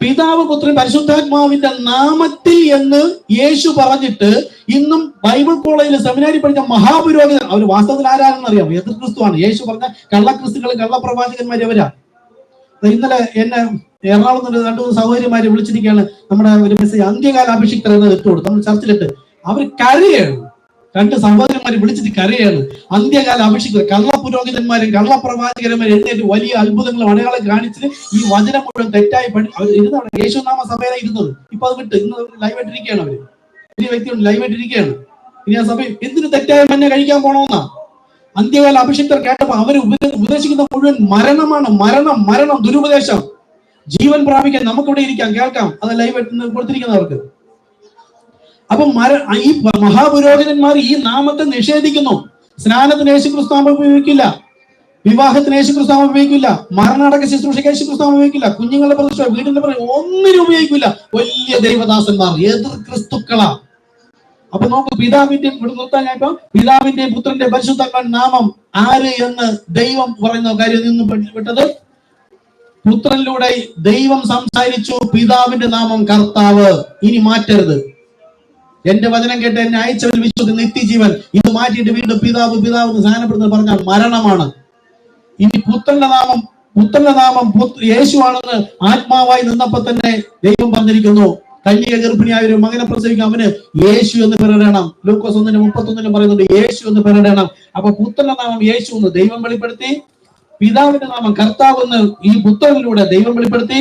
പിതാവ് പുത്രൻ പരിശുദ്ധാത്മാവിന്റെ നാമത്തിൽ എന്ന് യേശു പറഞ്ഞിട്ട് ഇന്നും ബൈബിൾ കോളേജിൽ സെമിനാരി പഠിച്ച മഹാപുരോഹിതൻ, അവർ വാസ്തവത്തിൽ ആരാണെന്ന് അറിയാം, എതിർ ക്രിസ്തുവാണ്. യേശു പറഞ്ഞ കള്ളക്രിസ്തുക്കളും കള്ളപ്രവാചകന്മാരും അവരാ. ഇന്നലെ എന്നെ എറണാകുളത്ത് 2-3 സഹോദരിമാരെ വിളിച്ചിരിക്കുകയാണ്. നമ്മുടെ ഒരു മെസ്സേജ് അന്ത്യകാല അഭിഷിക്തർ എന്ന് ഇട്ടുകൊടുത്തു. നമ്മൾ ചർച്ചിലിട്ട് അവർ കരയാണ്. 2 സഹോദരന്മാരെ വിളിച്ചിട്ട് കരയാണ്. അന്ത്യകാല അഭിഷിക്തർ, കള്ളപുരോഹിതന്മാരും കള്ളപ്രവാചകന്മാരും എഴുന്നേറ്റ് വലിയ അത്ഭുതങ്ങളും അടയാളം കാണിച്ചിട്ട് ഈ വചനം മുഴുവൻ തെറ്റായി അവർ ഇരുന്നാണ് യേശുനാമ സഭയിലാണ് ഇരുന്നത്. ഇപ്പൊ അത് വിട്ട് ഇന്ന് ലൈവായിട്ടിരിക്കുകയാണ്. അവര് വലിയ വ്യക്തിയുണ്ട്, ലൈവായിട്ടിരിക്കുകയാണ്. ഇനി ആ സഭ എന്തിനു തെറ്റായ മഞ്ഞ കഴിക്കാൻ പോണോന്നാ അന്ത്യകാല അഭിഷിക്തർ കേട്ടപ്പോ അവര് ഉപദേശിക്കുന്ന മുഴുവൻ മരണമാണ്. മരണം, മരണം, ദുരുപദേശം. ജീവൻ പ്രാപിക്കാൻ നമുക്കിവിടെ ഇരിക്കാം, കേൾക്കാം. അത് ലൈവായിട്ട് കൊടുത്തിരിക്കുന്നവർക്ക്. അപ്പൊ ഈ മഹാപുരോഹിതന്മാർ ഈ നാമത്തെ നിഷേധിക്കുന്നു. സ്നാനത്തിന് യേശുക്രിസ്തു നാമം ഉപയോഗിക്കില്ല, വിവാഹത്തിന് യേശുക്രിസ്തു നാമം ഉപയോഗിക്കില്ല, മരണാടക ശുശ്രൂഷയ്ക്ക് യേശുക്രിസ്തു നാമം ഉപയോഗിക്കില്ല, കുഞ്ഞുങ്ങളുടെ പ്രതിഷ്ഠ, വീടിന്റെ ഒന്നിനും ഉപയോഗിക്കില്ല. വലിയ ദൈവദാസന്മാർ, എതിർ ക്രിസ്തുക്കളാ. അപ്പൊ നമുക്ക് പിതാവിന്റെയും ഇവിടെ നിർത്താൻ ഞാൻ ഇപ്പൊ പിതാവിന്റെയും പുത്രന്റെ പരിശുദ്ധാത്മാവിന്റെ നാമം ആര് എന്ന് ദൈവം പറയുന്ന കാര്യം നിന്ന് വിട്ടത്. പുത്രനിലൂടെ ദൈവം സംസാരിച്ചു, പിതാവിന്റെ നാമം കർത്താവ്. ഇനി മാറ്റരുത്. എന്റെ വചനം കേട്ട് എന്നെ അയച്ചവൻ വിശ്വസിക്കുന്ന നിത്യജീവൻ. ഇത് മാറ്റിയിട്ട് വീണ്ടും പിതാവ് പിതാവ് എന്ന് സ്ഥാനപ്പെടുന്നത് പറഞ്ഞാൽ മരണമാണ്. ഇനി പുത്രന്റെ നാമം യേശുവാണെന്ന് ആത്മാവായി നിന്നപ്പോ തന്നെ ദൈവം പറഞ്ഞിരിക്കുന്നു. കന്യക ഗർഭിണിയായ ഒരു മകനെ പ്രസവിക്കും, അവന് യേശു എന്ന് പേരിടണം. ലൂക്കോസ് 1:31 പറയുന്നുണ്ട് യേശു എന്ന് പേരിടണം. അപ്പൊ പുത്രന്റെ നാമം യേശു എന്ന് ദൈവം വെളിപ്പെടുത്തി, പിതാവിന്റെ നാമം കർത്താവ് എന്ന് ഈ പുത്രനിലൂടെ ദൈവം വെളിപ്പെടുത്തി.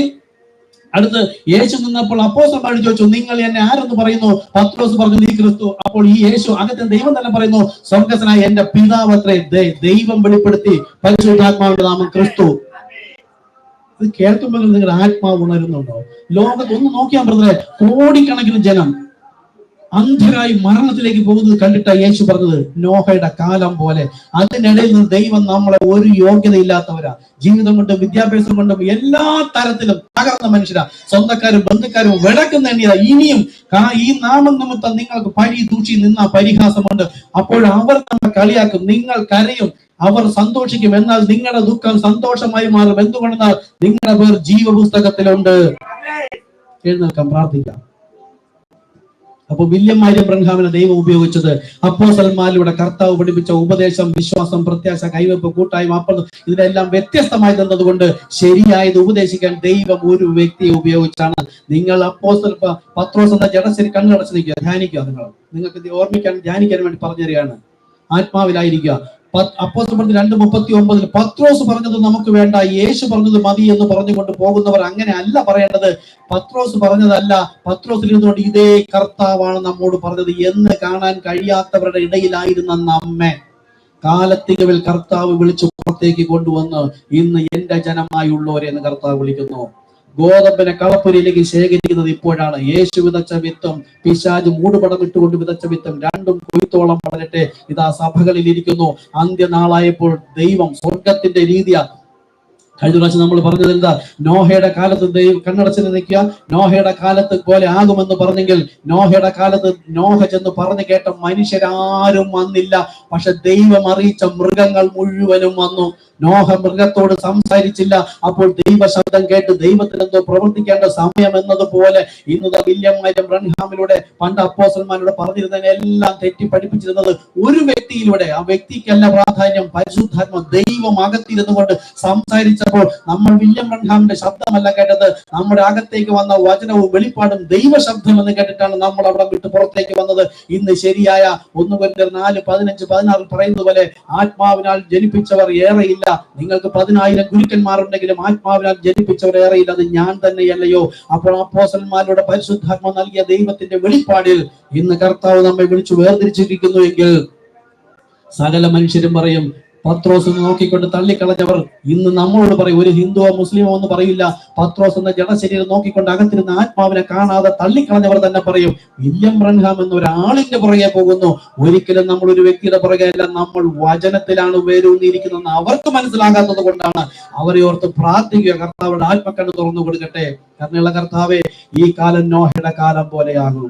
അടുത്ത് യേശു നിന്നപ്പോൾ അപ്പോസ്തലന്മാർ ചോദിച്ചു, നിങ്ങൾ എന്നെ ആരെന്ന് പറയുന്നു? പത്രോസ് പറഞ്ഞു, നീ ക്രിസ്തു. അപ്പോൾ ഈ യേശു അകത്തെ ദൈവം തന്നെ പറയുന്നു, സ്വർഗ്ഗസ്ഥനായ എന്റെ പിതാവ് അത്രേ. ദൈവം വെളിപ്പെടുത്തി പരിശുദ്ധാത്മാവിന്റെ നാമം ക്രിസ്തു. ഇത് കേൾക്കുമ്പോൾ നിങ്ങളുടെ ആത്മാവ് ഉണരുന്നുണ്ടോ? ലോകത്ത് ഒന്ന് നോക്കിയാൽ ബ്രദറെ, കോടിക്കണക്കിന് ജനം അന്ധരായി മരണത്തിലേക്ക് പോകുന്നത് കണ്ടിട്ടാണ് യേശു പറഞ്ഞത്, നോഹയുടെ കാലം പോലെ. അതിനിടയിൽ നിന്ന് ദൈവം നമ്മളെ ഒരു യോഗ്യതയില്ലാത്തവരാ, ജീവിതം കൊണ്ടും വിദ്യാഭ്യാസം കൊണ്ടും എല്ലാ തരത്തിലും തകർന്ന മനുഷ്യരാ, സ്വന്തക്കാരും ബന്ധുക്കാരും വിളക്കുന്ന എണ്ണിയതാ. ഇനിയും ഈ നാമം നിമിത്തം നിങ്ങൾക്ക് പഴി ദൂഷി നിന്ന പരിഹാസമുണ്ട്. അപ്പോൾ അവർ നമ്മളെ കളിയാക്കും, നിങ്ങൾ കരയും, അവർ സന്തോഷിക്കും, എന്നാൽ നിങ്ങളുടെ ദുഃഖം സന്തോഷമായി മാറും. എന്തുകൊണ്ടെന്നാൽ നിങ്ങളുടെ പേർ ജീവപുസ്തകത്തിലുണ്ട്. എഴുന്നേൽക്കാം, പ്രാർത്ഥിക്കാം. അപ്പൊ വില്യം മരിയം ബ്രൻഹാമിനെ ദൈവം ഉപയോഗിച്ചത് അപ്പോസ്തലന്മാരിലൂടെ കർത്താവ് പഠിപ്പിച്ച ഉപദേശം, വിശ്വാസം, പ്രത്യാശ, കൈവെപ്പ്, കൂട്ടായ്മ, ഇതിനെല്ലാം വ്യത്യസ്തമായി തന്നതുകൊണ്ട് ശരിയായത് ഉപദേശിക്കാൻ ദൈവം ഒരു വ്യക്തിയെ ഉപയോഗിച്ചാണ്. നിങ്ങൾ പത്രോസ് എന്ന ജഡശരി കണ്ണടച്ച് നിൽക്കുക, ധ്യാനിക്കുക. നിങ്ങൾക്ക് ഓർമ്മിക്കാൻ ധ്യാനിക്കാൻ വേണ്ടി പറഞ്ഞു തരികയാണ്. ആത്മാവിലായിരിക്കുക. അപ്പോസ്തലർ 2:39 പത്രോസ് പറഞ്ഞത് നമുക്ക് വേണ്ട, യേശു പറഞ്ഞത് മതി എന്ന് പറഞ്ഞുകൊണ്ട് പോകുന്നവർ അങ്ങനെ അല്ല പറയേണ്ടത്. പത്രോസ് പറഞ്ഞതല്ല, പത്രോസിൽ ഇരുന്നുകൊണ്ട് ഇതേ കർത്താവാണ് നമ്മോട് പറഞ്ഞത് എന്ന് കാണാൻ കഴിയാത്തവരുടെ ഇടയിലായിരുന്ന നമ്മെ കാലത്തികവിൽ കർത്താവ് വിളിച്ചു പുറത്തേക്ക് കൊണ്ടുവന്ന് ഇന്ന് എന്റെ ജനമായുള്ളവരെ എന്ന് കർത്താവ് വിളിക്കുന്നു. ഗോതമ്പിനെ കളപ്പുരയിലേക്ക് ശേഖരിക്കുന്നത് ഇപ്പോഴാണ്. യേശു വിതച്ച വിത്തും പിശാച് മൂടുപടം ഇട്ടുകൊണ്ട് വിതച്ച വിത്തും രണ്ടും കൊയ്ത്തോളം വളരട്ടെ. ഇതാ സഭകളിൽ ഇരിക്കുന്നു. അന്ത്യനാളായപ്പോൾ ദൈവം സ്വർഗത്തിന്റെ രീതിയാ. കഴിഞ്ഞ പ്രാവശ്യം നമ്മൾ പറഞ്ഞത് എന്താ? നോഹയുടെ കാലത്ത് ദൈവം കണ്ണടച്ച് നിൽക്കുക, നോഹയുടെ കാലത്ത് പോലെ ആകുമെന്ന് പറഞ്ഞെങ്കിൽ നോഹയുടെ കാലത്ത് നോഹ ചെന്ന് പറഞ്ഞു കേട്ട മനുഷ്യരാരും വന്നില്ല. പക്ഷെ ദൈവം അറിയിച്ച മൃഗങ്ങൾ മുഴുവനും വന്നു. നോഹ മൃഗത്തോട് സംസാരിച്ചില്ല. അപ്പോൾ ദൈവ ശബ്ദം കേട്ട് ദൈവത്തിന് എന്തോ പ്രവർത്തിക്കേണ്ട സമയം എന്നതുപോലെ ഇന്ന് വില്യം മരിയം ബ്രൻഹാമിലൂടെ പണ്ട് അപ്പോസ്തലന്മാരോട് പറഞ്ഞിരുന്നതിനെല്ലാം തെറ്റി പഠിപ്പിച്ചിരുന്നത് ഒരു വ്യക്തിയിലൂടെ. ആ വ്യക്തിക്കല്ല പ്രാധാന്യം, പരിശുദ്ധാത്മ ദൈവം അകത്തിരുന്നു കൊണ്ട് സംസാരിച്ചപ്പോൾ നമ്മൾ വില്യം ബ്രൻഹാമിന്റെ ശബ്ദമല്ല കേട്ടത്, നമ്മുടെ അകത്തേക്ക് വന്ന വചനവും വെളിപ്പാടും ദൈവ ശബ്ദം എന്ന് കേട്ടിട്ടാണ് നമ്മൾ അവിടെ വിട്ട് പുറത്തേക്ക് വന്നത്. ഇന്ന് ശരിയായ 1 കൊരിന്ത്യർ 4:15-16 പറയുന്നത് പോലെ ആത്മാവിനാൽ ജനിപ്പിച്ചവർ ഏറെയില്ല. നിങ്ങൾക്ക് 10,000 ഗുരുക്കന്മാരുണ്ടെങ്കിലും ആത്മാവിനാൽ ജനിപ്പിച്ചവർ ഏറെയില്ല. അത് ഞാൻ തന്നെയല്ലയോ? അപ്പോൾ അപ്പോസ്തലന്മാരുടെ പരിശുദ്ധാത്മ നൽകിയ ദൈവത്തിന്റെ വെളിപ്പാടിൽ ഇന്ന് കർത്താവ് നമ്മെ വിളിച്ചു വേർതിരിച്ചിരിക്കുന്നു എങ്കിൽ സകല മനുഷ്യരും പറയും, പത്രോസ് നോക്കിക്കൊണ്ട് തള്ളിക്കളഞ്ഞവർ ഇന്ന് നമ്മളോട് പറയും. ഒരു ഹിന്ദുവോ മുസ്ലിമോ എന്ന് പറയില്ല. പത്രോസ് എന്ന ജഡശരീരം നോക്കിക്കൊണ്ട് അകത്തിരുന്ന ആത്മാവിനെ കാണാതെ തള്ളിക്കളഞ്ഞവർ തന്നെ പറയും, വില്യം ബ്രൻഹാം എന്ന ഒരാളിന്റെ പുറകെ പോകുന്നു. ഒരിക്കലും നമ്മൾ ഒരു വ്യക്തിയുടെ പുറകെ അല്ല, നമ്മൾ വചനത്തിലാണ് വേരൂന്നിയിരിക്കുന്നതെന്ന് അവർക്ക് മനസ്സിലാകാത്തത് കൊണ്ടാണ് അവരെ ഓർത്ത് പ്രാർത്ഥിക്കുക, കർത്താവുടെ ആത്മക്കണ്ണ് തുറന്നു കൊടുക്കട്ടെ. കരുണയുള്ള കർത്താവേ, ഈ കാലം നോഹയുടെ കാലം പോലെയാകും.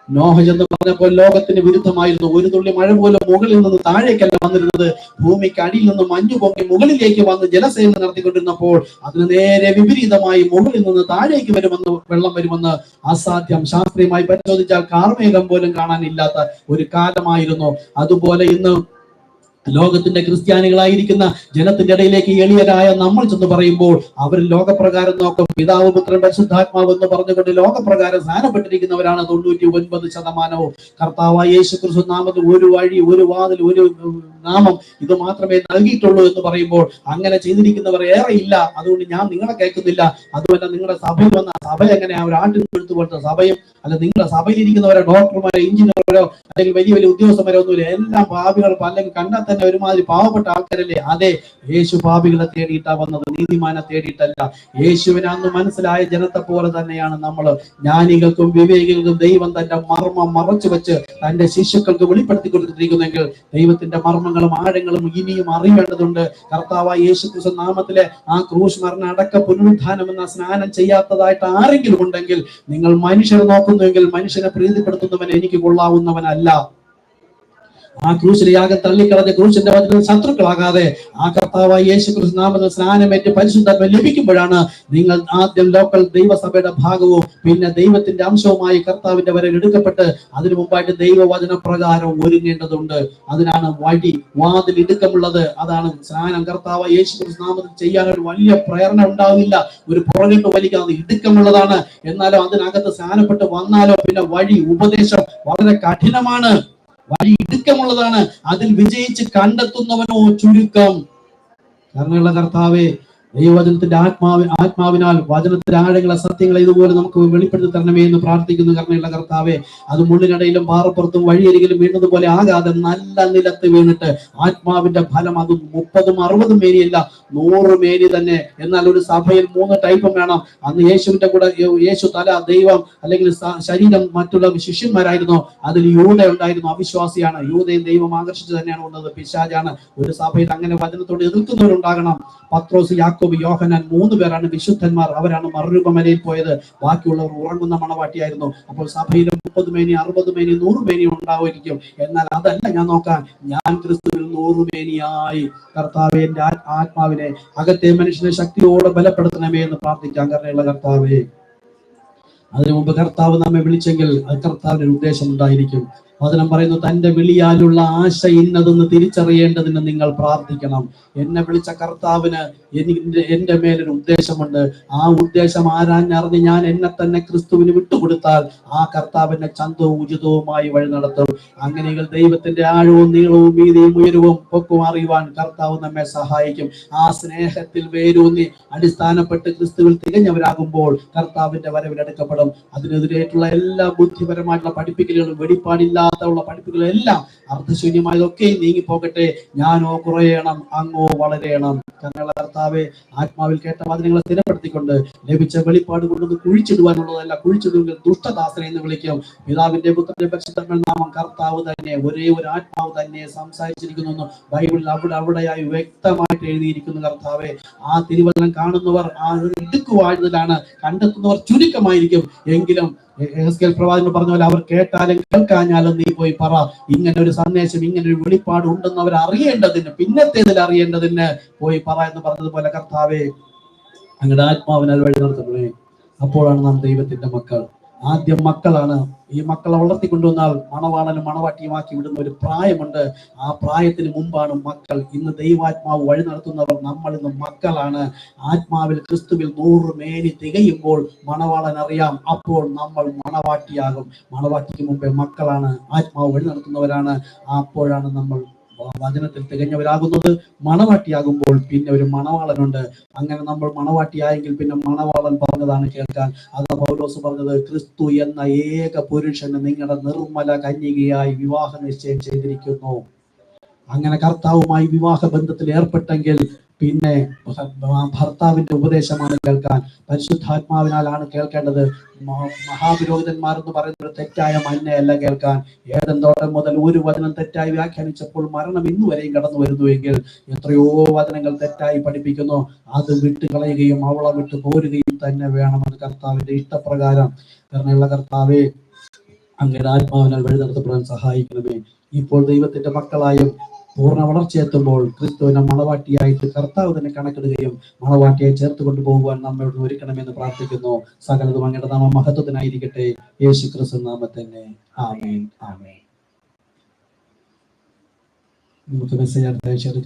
നോഹ എന്ന് പറഞ്ഞപ്പോൾ ലോകത്തിന് വിരുദ്ധമായിരുന്നു. ഒരു തുള്ളി മഴ പോലും മുകളിൽ നിന്ന് താഴേക്കല്ല വന്നിരുന്നത്, ഭൂമിക്ക് അടിയിൽ നിന്ന് മഞ്ഞു പൊങ്ങി മുകളിലേക്ക് വന്ന് ജലസേന നടത്തിക്കൊണ്ടിരുന്നപ്പോൾ അതിന് നേരെ വിപരീതമായി മുകളിൽ നിന്ന് താഴേക്ക് വെള്ളം വരുമെന്ന് അസാധ്യം. ശാസ്ത്രീയമായി പരിശോധിച്ചാൽ കാർമേഘം പോലും കാണാനില്ലാത്ത ഒരു കാലമായിരുന്നു. അതുപോലെ ഇന്ന് ലോകത്തിന്റെ ക്രിസ്ത്യാനികളായിരിക്കുന്ന ജനത്തിന്റെ ഇടയിലേക്ക് എളിയരായ നമ്മൾ ചെന്ന് പറയുമ്പോൾ അവർ ലോകപ്രകാരം നോക്കും. പിതാവ്, പുത്രൻ, പരിശുദ്ധാത്മാവ് എന്ന് പറഞ്ഞുകൊണ്ട് ലോകപ്രകാരം സ്നാനപ്പെട്ടിരിക്കുന്നവരാണ് 99% കർത്താവായ യേശു ക്രിസ്തു നാമത്തിൽ ഒരു വഴി, ഒരു വാതിൽ, ഒരു നാമം ഇത് മാത്രമേ നൽകിയിട്ടുള്ളൂ എന്ന് പറയുമ്പോൾ അങ്ങനെ ചെയ്തിരിക്കുന്നവർ ഏറെ ഇല്ല. അതുകൊണ്ട് ഞാൻ നിങ്ങളെ കേൾക്കുന്നില്ല. അതുമല്ല, നിങ്ങളുടെ സഭയിൽ വന്ന സഭ എങ്ങനെയാ ഒരു ആട്ടിൻ തൊഴുത്ത് പോലത്തെ സഭയും അല്ല. നിങ്ങളുടെ സഭയിൽ ഇരിക്കുന്നവരോ ഡോക്ടർമാരോ എഞ്ചിനീയറോ അല്ലെങ്കിൽ വലിയ വലിയ ഉദ്യോഗസ്ഥന്മാരോ ഒന്നുമില്ല. എല്ലാം പാപികൾ, അല്ലെങ്കിൽ കണ്ടാൽ തന്നെ ഒരുമാതിരി പാവപ്പെട്ട ആൾക്കാരല്ലേ. അതെ, യേശു പാപികളെ തേടിയിട്ടാ വന്നത്, നീതിമാനെ തേടിയിട്ടല്ല. യേശുവിനെ അന്ന് മനസ്സിലായ ജനത്തെ പോലെ തന്നെയാണ് നമ്മൾ. ജ്ഞാനികൾക്കും വിവേകികൾക്കും ദൈവം തന്റെ മർമ്മം മറച്ചു വെച്ച് തന്റെ ശിശുക്കൾക്ക് വെളിപ്പെടുത്തി കൊടുത്തിരിക്കുന്നെങ്കിൽ ദൈവത്തിന്റെ മർമ്മങ്ങളും ആഴങ്ങളും ഇനിയും അറിയേണ്ടതുണ്ട്. കർത്താവായ യേശു ക്രിസ്തു നാമത്തിലെ ആ ക്രൂശ് മരണ അടക്ക പുനരുത്ഥാനം എന്ന സ്നാനം ചെയ്യാത്തതായിട്ട് ആരെങ്കിലും ഉണ്ടെങ്കിൽ നിങ്ങൾ മനുഷ്യരെ നോക്കുന്നുവെങ്കിൽ മനുഷ്യനെ പ്രീതിപ്പെടുത്തുന്നവൻ എനിക്ക് കൊള്ളാവുന്നവനല്ല. ആ ക്രൂശിലെ യാഗം തള്ളിക്കളഞ്ഞ ക്രൂശിന്റെ വചനം ശത്രുക്കളാകാതെ ആ കർത്താവായ യേശു ക്രിസ്തു നാമത്തിൽ സ്നാനമേറ്റ് പരിശുദ്ധാത്മ ലഭിക്കുമ്പോഴാണ് നിങ്ങൾ ആദ്യം ലോക്കൽ ദൈവസഭയുടെ ഭാഗവും പിന്നെ ദൈവത്തിന്റെ അംശവുമായി കർത്താവിന്റെ വരെ എടുക്കപ്പെട്ട് അതിനു മുമ്പായിട്ട് ദൈവവചന പ്രകാരം ഒരുങ്ങേണ്ടതുണ്ട്. അതിനാണ് വഴി, വാതിൽ ഇടുക്കമുള്ളത്. അതാണ് സ്നാനം. കർത്താവായ യേശു ക്രിസ്തു നാമത്തിൽ ചെയ്യാൻ ഒരു വലിയ പ്രേരണ ഉണ്ടാവില്ല, ഒരു പുറകിട്ട് വലിക്കാതെ ഇടുക്കമുള്ളതാണ്. എന്നാലോ അതിനകത്ത് സ്നാനപ്പെട്ട് വന്നാലോ പിന്നെ വഴി, ഉപദേശം വളരെ കഠിനമാണ്. വഴി ഇടുക്കമുള്ളതാണ്. അതിൽ വിജയിച്ച് കണ്ടെത്തുന്നവനോ ചുരുക്കം. കാരണമുള്ള കർത്താവേ, ദൈവവചനത്തിന്റെ ആത്മാവിനാൽ വചനത്തിന്റെ ആഴങ്ങളെ സത്യങ്ങളെ ഇതുപോലെ നമുക്ക് വെളിപ്പെടുത്തി തരണമേ എന്ന് പ്രാർത്ഥിക്കുന്നു. കരുണയുള്ള കർത്താവേ, അത് മുള്ളിനടയിലും പാറപ്പുറത്തും വഴിയരികിലും വീണതുപോലെ ആകാതെ നല്ല നിലത്ത് വീണിട്ട് ആത്മാവിന്റെ ഫലം അത് 30-60 മേനിയല്ല, 100 മേനി തന്നെ. എന്നാൽ ഒരു സഭയിൽ 3 ടൈപ്പും വേണം. അന്ന് യേശുവിന്റെ കൂടെ യേശു തല, ദൈവം അല്ലെങ്കിൽ ശരീരം മറ്റുള്ള ശിഷ്യന്മാരായിരുന്നു. അതിൽ യൂദ ഉണ്ടായിരുന്നു, അവിശ്വാസിയാണ്. യൂദയും ദൈവം ആകർഷിച്ചു തന്നെയാണ് ഉള്ളത്, പിശാചാണ്. ഒരു സഭയിൽ അങ്ങനെ വചനത്തോട് എതിർക്കുന്നവരുണ്ടാകണം. പത്രോസ്, യാക്കോബ്, യോഹന്നാൻ 3 പേരാണ് വിശുദ്ധന്മാർ. അവരാണ് മറുരൂപമലയിൽ പോയത്. ബാക്കിയുള്ളവർ ഉറങ്ങുന്ന മണവാട്ടിയായിരുന്നു. അപ്പോൾ സഭയിൽ 30 മേനി, 60 മേനി, 100 മേനി ഉണ്ടാവുമായിരിക്കും. എന്നാൽ അതല്ല ഞാൻ നോക്കാൻ. ഞാൻ ക്രിസ്തുവിൽ 100 മേനിയായി. കർത്താവേ, എന്റെ ആത്മാവിനെ, അകത്തെ മനുഷ്യനെ ശക്തിയോടെ ബലപ്പെടുത്തണമേ എന്ന് പ്രാർത്ഥിക്കാം. കരുണയുള്ള കർത്താവേ, അതിനു മുമ്പ് കർത്താവ് നമ്മെ വിളിച്ചെങ്കിൽ അത് കർത്താവിന് ഉദ്ദേശം ഉണ്ടായിരിക്കും. വചനം പറയുന്നു, തന്റെ വിളിയാലുള്ള ആശ ഇന്നതെന്ന് തിരിച്ചറിയേണ്ടതിന് നിങ്ങൾ പ്രാർത്ഥിക്കണം. എന്നെ വിളിച്ച കർത്താവിന് എന്റെ മേലൊരു ഉദ്ദേശമുണ്ട്. ആ ഉദ്ദേശം ആരാഞ്ഞറിഞ്ഞ് ഞാൻ എന്നെ തന്നെ ക്രിസ്തുവിന് വിട്ടുകൊടുത്താൽ ആ കർത്താവിന്റെ ചന്തവും ഉചിതവുമായി വഴി നടത്തും. അങ്ങനെയെങ്കിൽ ദൈവത്തിന്റെ ആഴവും നീളവും വീതിയും ഉയരവും പൊക്കവും അറിയുവാൻ കർത്താവ് നമ്മെ സഹായിക്കും. ആ സ്നേഹത്തിൽ വേരൂന്നി അടിസ്ഥാനപ്പെട്ട് ക്രിസ്തുവിൽ തികഞ്ഞവരാകുമ്പോൾ കർത്താവിന്റെ വരവിലെടുക്കപ്പെടും. അതിനെതിരായിട്ടുള്ള എല്ലാ ബുദ്ധിപരമായിട്ടുള്ള പഠിപ്പിക്കലുകളും വെളിപ്പാടില്ലാത്ത പഠിപ്പുകളെല്ലാം അർത്ഥശൂന്യമായതൊക്കെ നീങ്ങിപ്പോകട്ടെ. ഞാനോ കുറയണം, അങ്ങോ വളരെയണം. ഞങ്ങളുടെ കർത്താവെ, ആത്മാവിൽ കേട്ട വചനങ്ങളെ സ്ഥിരപ്പെടുത്തിക്കൊണ്ട് ലഭിച്ച വെളിപ്പാട് കൊണ്ടൊന്ന് കുഴിച്ചിടുവാനുള്ളതല്ല, കുഴിച്ചിടുമെങ്കിൽ ദുഷ്ടദാസനെ എന്ന് വിളിക്കും. പിതാവിന്റെ പുത്രന്റെ പരിശുദ്ധ നാമം കർത്താവ് തന്നെ, ഒരേ ഒരു ആത്മാവ് തന്നെ സംസാരിച്ചിരിക്കുന്നു ബൈബിളിൽ അവിടെയായി വ്യക്തമായിട്ട് എഴുതിയിരിക്കുന്നു. കർത്താവെ, ആ തിരുവചനം കാണുന്നവർ ആ ഇടുക്കുവാഴുന്നതിലാണ്, കണ്ടെത്തുന്നവർ ചുരുക്കമായിരിക്കും. എങ്കിലും പ്രവാചകൻ പറഞ്ഞ പോലെ അവർ കേട്ടാലും കേൾക്കാഞ്ഞാലും നീ പോയി പറ, ഇങ്ങനെ ഒരു സന്ദേശം, ഇങ്ങനെ ഒരു വെളിപ്പാട് ഉണ്ടെന്ന് അവർ അറിയേണ്ടതിന്, പിന്നത്തേതിൽ അറിയേണ്ടതിന് പോയി പറ എന്ന് പറഞ്ഞതുപോലെ കർത്താവേ, അങ്ങയുടെ ആത്മാവിനാൽ വഴി നടത്തണമേ. അപ്പോഴാണ് നാം ദൈവത്തിന്റെ മക്കൾ. ആദ്യം മക്കളാണ്. ഈ മക്കളെ വളർത്തിക്കൊണ്ടുവന്നാൽ മണവാളനും മണവാട്ടിയുമാക്കി വിടുന്ന ഒരു പ്രായമുണ്ട്. ആ പ്രായത്തിന് മുമ്പാണ് മക്കൾ. ഇന്ന് ദൈവാത്മാവ് വഴി നടത്തുന്നവർ നമ്മൾ ഇന്ന് മക്കളാണ്. ആത്മാവിൽ ക്രിസ്തുവിൽ 100 മേനി തികയുമ്പോൾ മണവാളൻ അറിയാം, അപ്പോൾ നമ്മൾ മണവാട്ടിയാകും. മണവാട്ടിക്ക് മുമ്പേ മക്കളാണ്, ആത്മാവ് വഴി നടത്തുന്നവരാണ്. അപ്പോഴാണ് നമ്മൾ വചനത്തിൽ തികഞ്ഞവരാകുന്നത്. മണവാട്ടിയാകുമ്പോൾ പിന്നെ ഒരു മണവാളനുണ്ട്. അങ്ങനെ നമ്മൾ മണവാട്ടിയായെങ്കിൽ പിന്നെ മണവാളൻ പറഞ്ഞതാണ് കേൾക്കാൻ. അത് പൗലോസ് പറഞ്ഞത്, ക്രിസ്തു എന്ന ഏക പുരുഷന് നിങ്ങളുടെ നിർമ്മല കന്യകയായി വിവാഹ നിശ്ചയം ചെയ്തിരിക്കുന്നു. അങ്ങനെ കർത്താവുമായി വിവാഹ ബന്ധത്തിൽ ഏർപ്പെട്ടെങ്കിൽ പിന്നെ ഭർത്താവിന്റെ ഉപദേശമാണ് കേൾക്കാൻ. പരിശുദ്ധാത്മാവിനാലാണ് കേൾക്കേണ്ടത്. മഹാപുരോഹിതന്മാരെന്ന് പറയുന്നത് തെറ്റായ മന്നയല്ല കേൾക്കാൻ. ഏദൻ തോട്ടം മുതൽ ഒരു വചനം തെറ്റായി വ്യാഖ്യാനിച്ചപ്പോൾ മരണം ഇന്നുവരെയും കടന്നു വരുന്നുവെങ്കിൽ എത്രയോ വചനങ്ങൾ തെറ്റായി പഠിപ്പിക്കുന്നു. അത് വിട്ടുകളയുകയും അവളെ വിട്ടു പോരുകയും തന്നെ വേണമെന്ന് കർത്താവിന്റെ ഇഷ്ടപ്രകാരം. കരുണയുള്ള കർത്താവേ, അങ്ങയുടെ ആത്മാവിനാൽ വഴി നടത്തപ്പെടാൻ സഹായിക്കണമേ. ഇപ്പോൾ ദൈവത്തിന്റെ മക്കളായും പൂർണ്ണ വളർച്ചയെത്തുമ്പോൾ ക്രിസ്തുവിനെ മണവാട്ടിയായിട്ട് കർത്താവ് തന്നെ കണക്കിടുകയും മണവാട്ടിയെ ചേർത്ത് കൊണ്ടുപോകുവാൻ നമ്മോട് ഒരുക്കണമെന്ന് പ്രാർത്ഥിക്കുന്നു. സകലതും അങ്ങയുടെ നാമം മഹത്വത്തിനായിരിക്കട്ടെ. യേശു ക്രിസ്തു നാമത്തന്നെ. ആമേൻ. ആമേൻ. നമുക്ക് മെസ്സേജ് അടുത്ത ആഴ്ച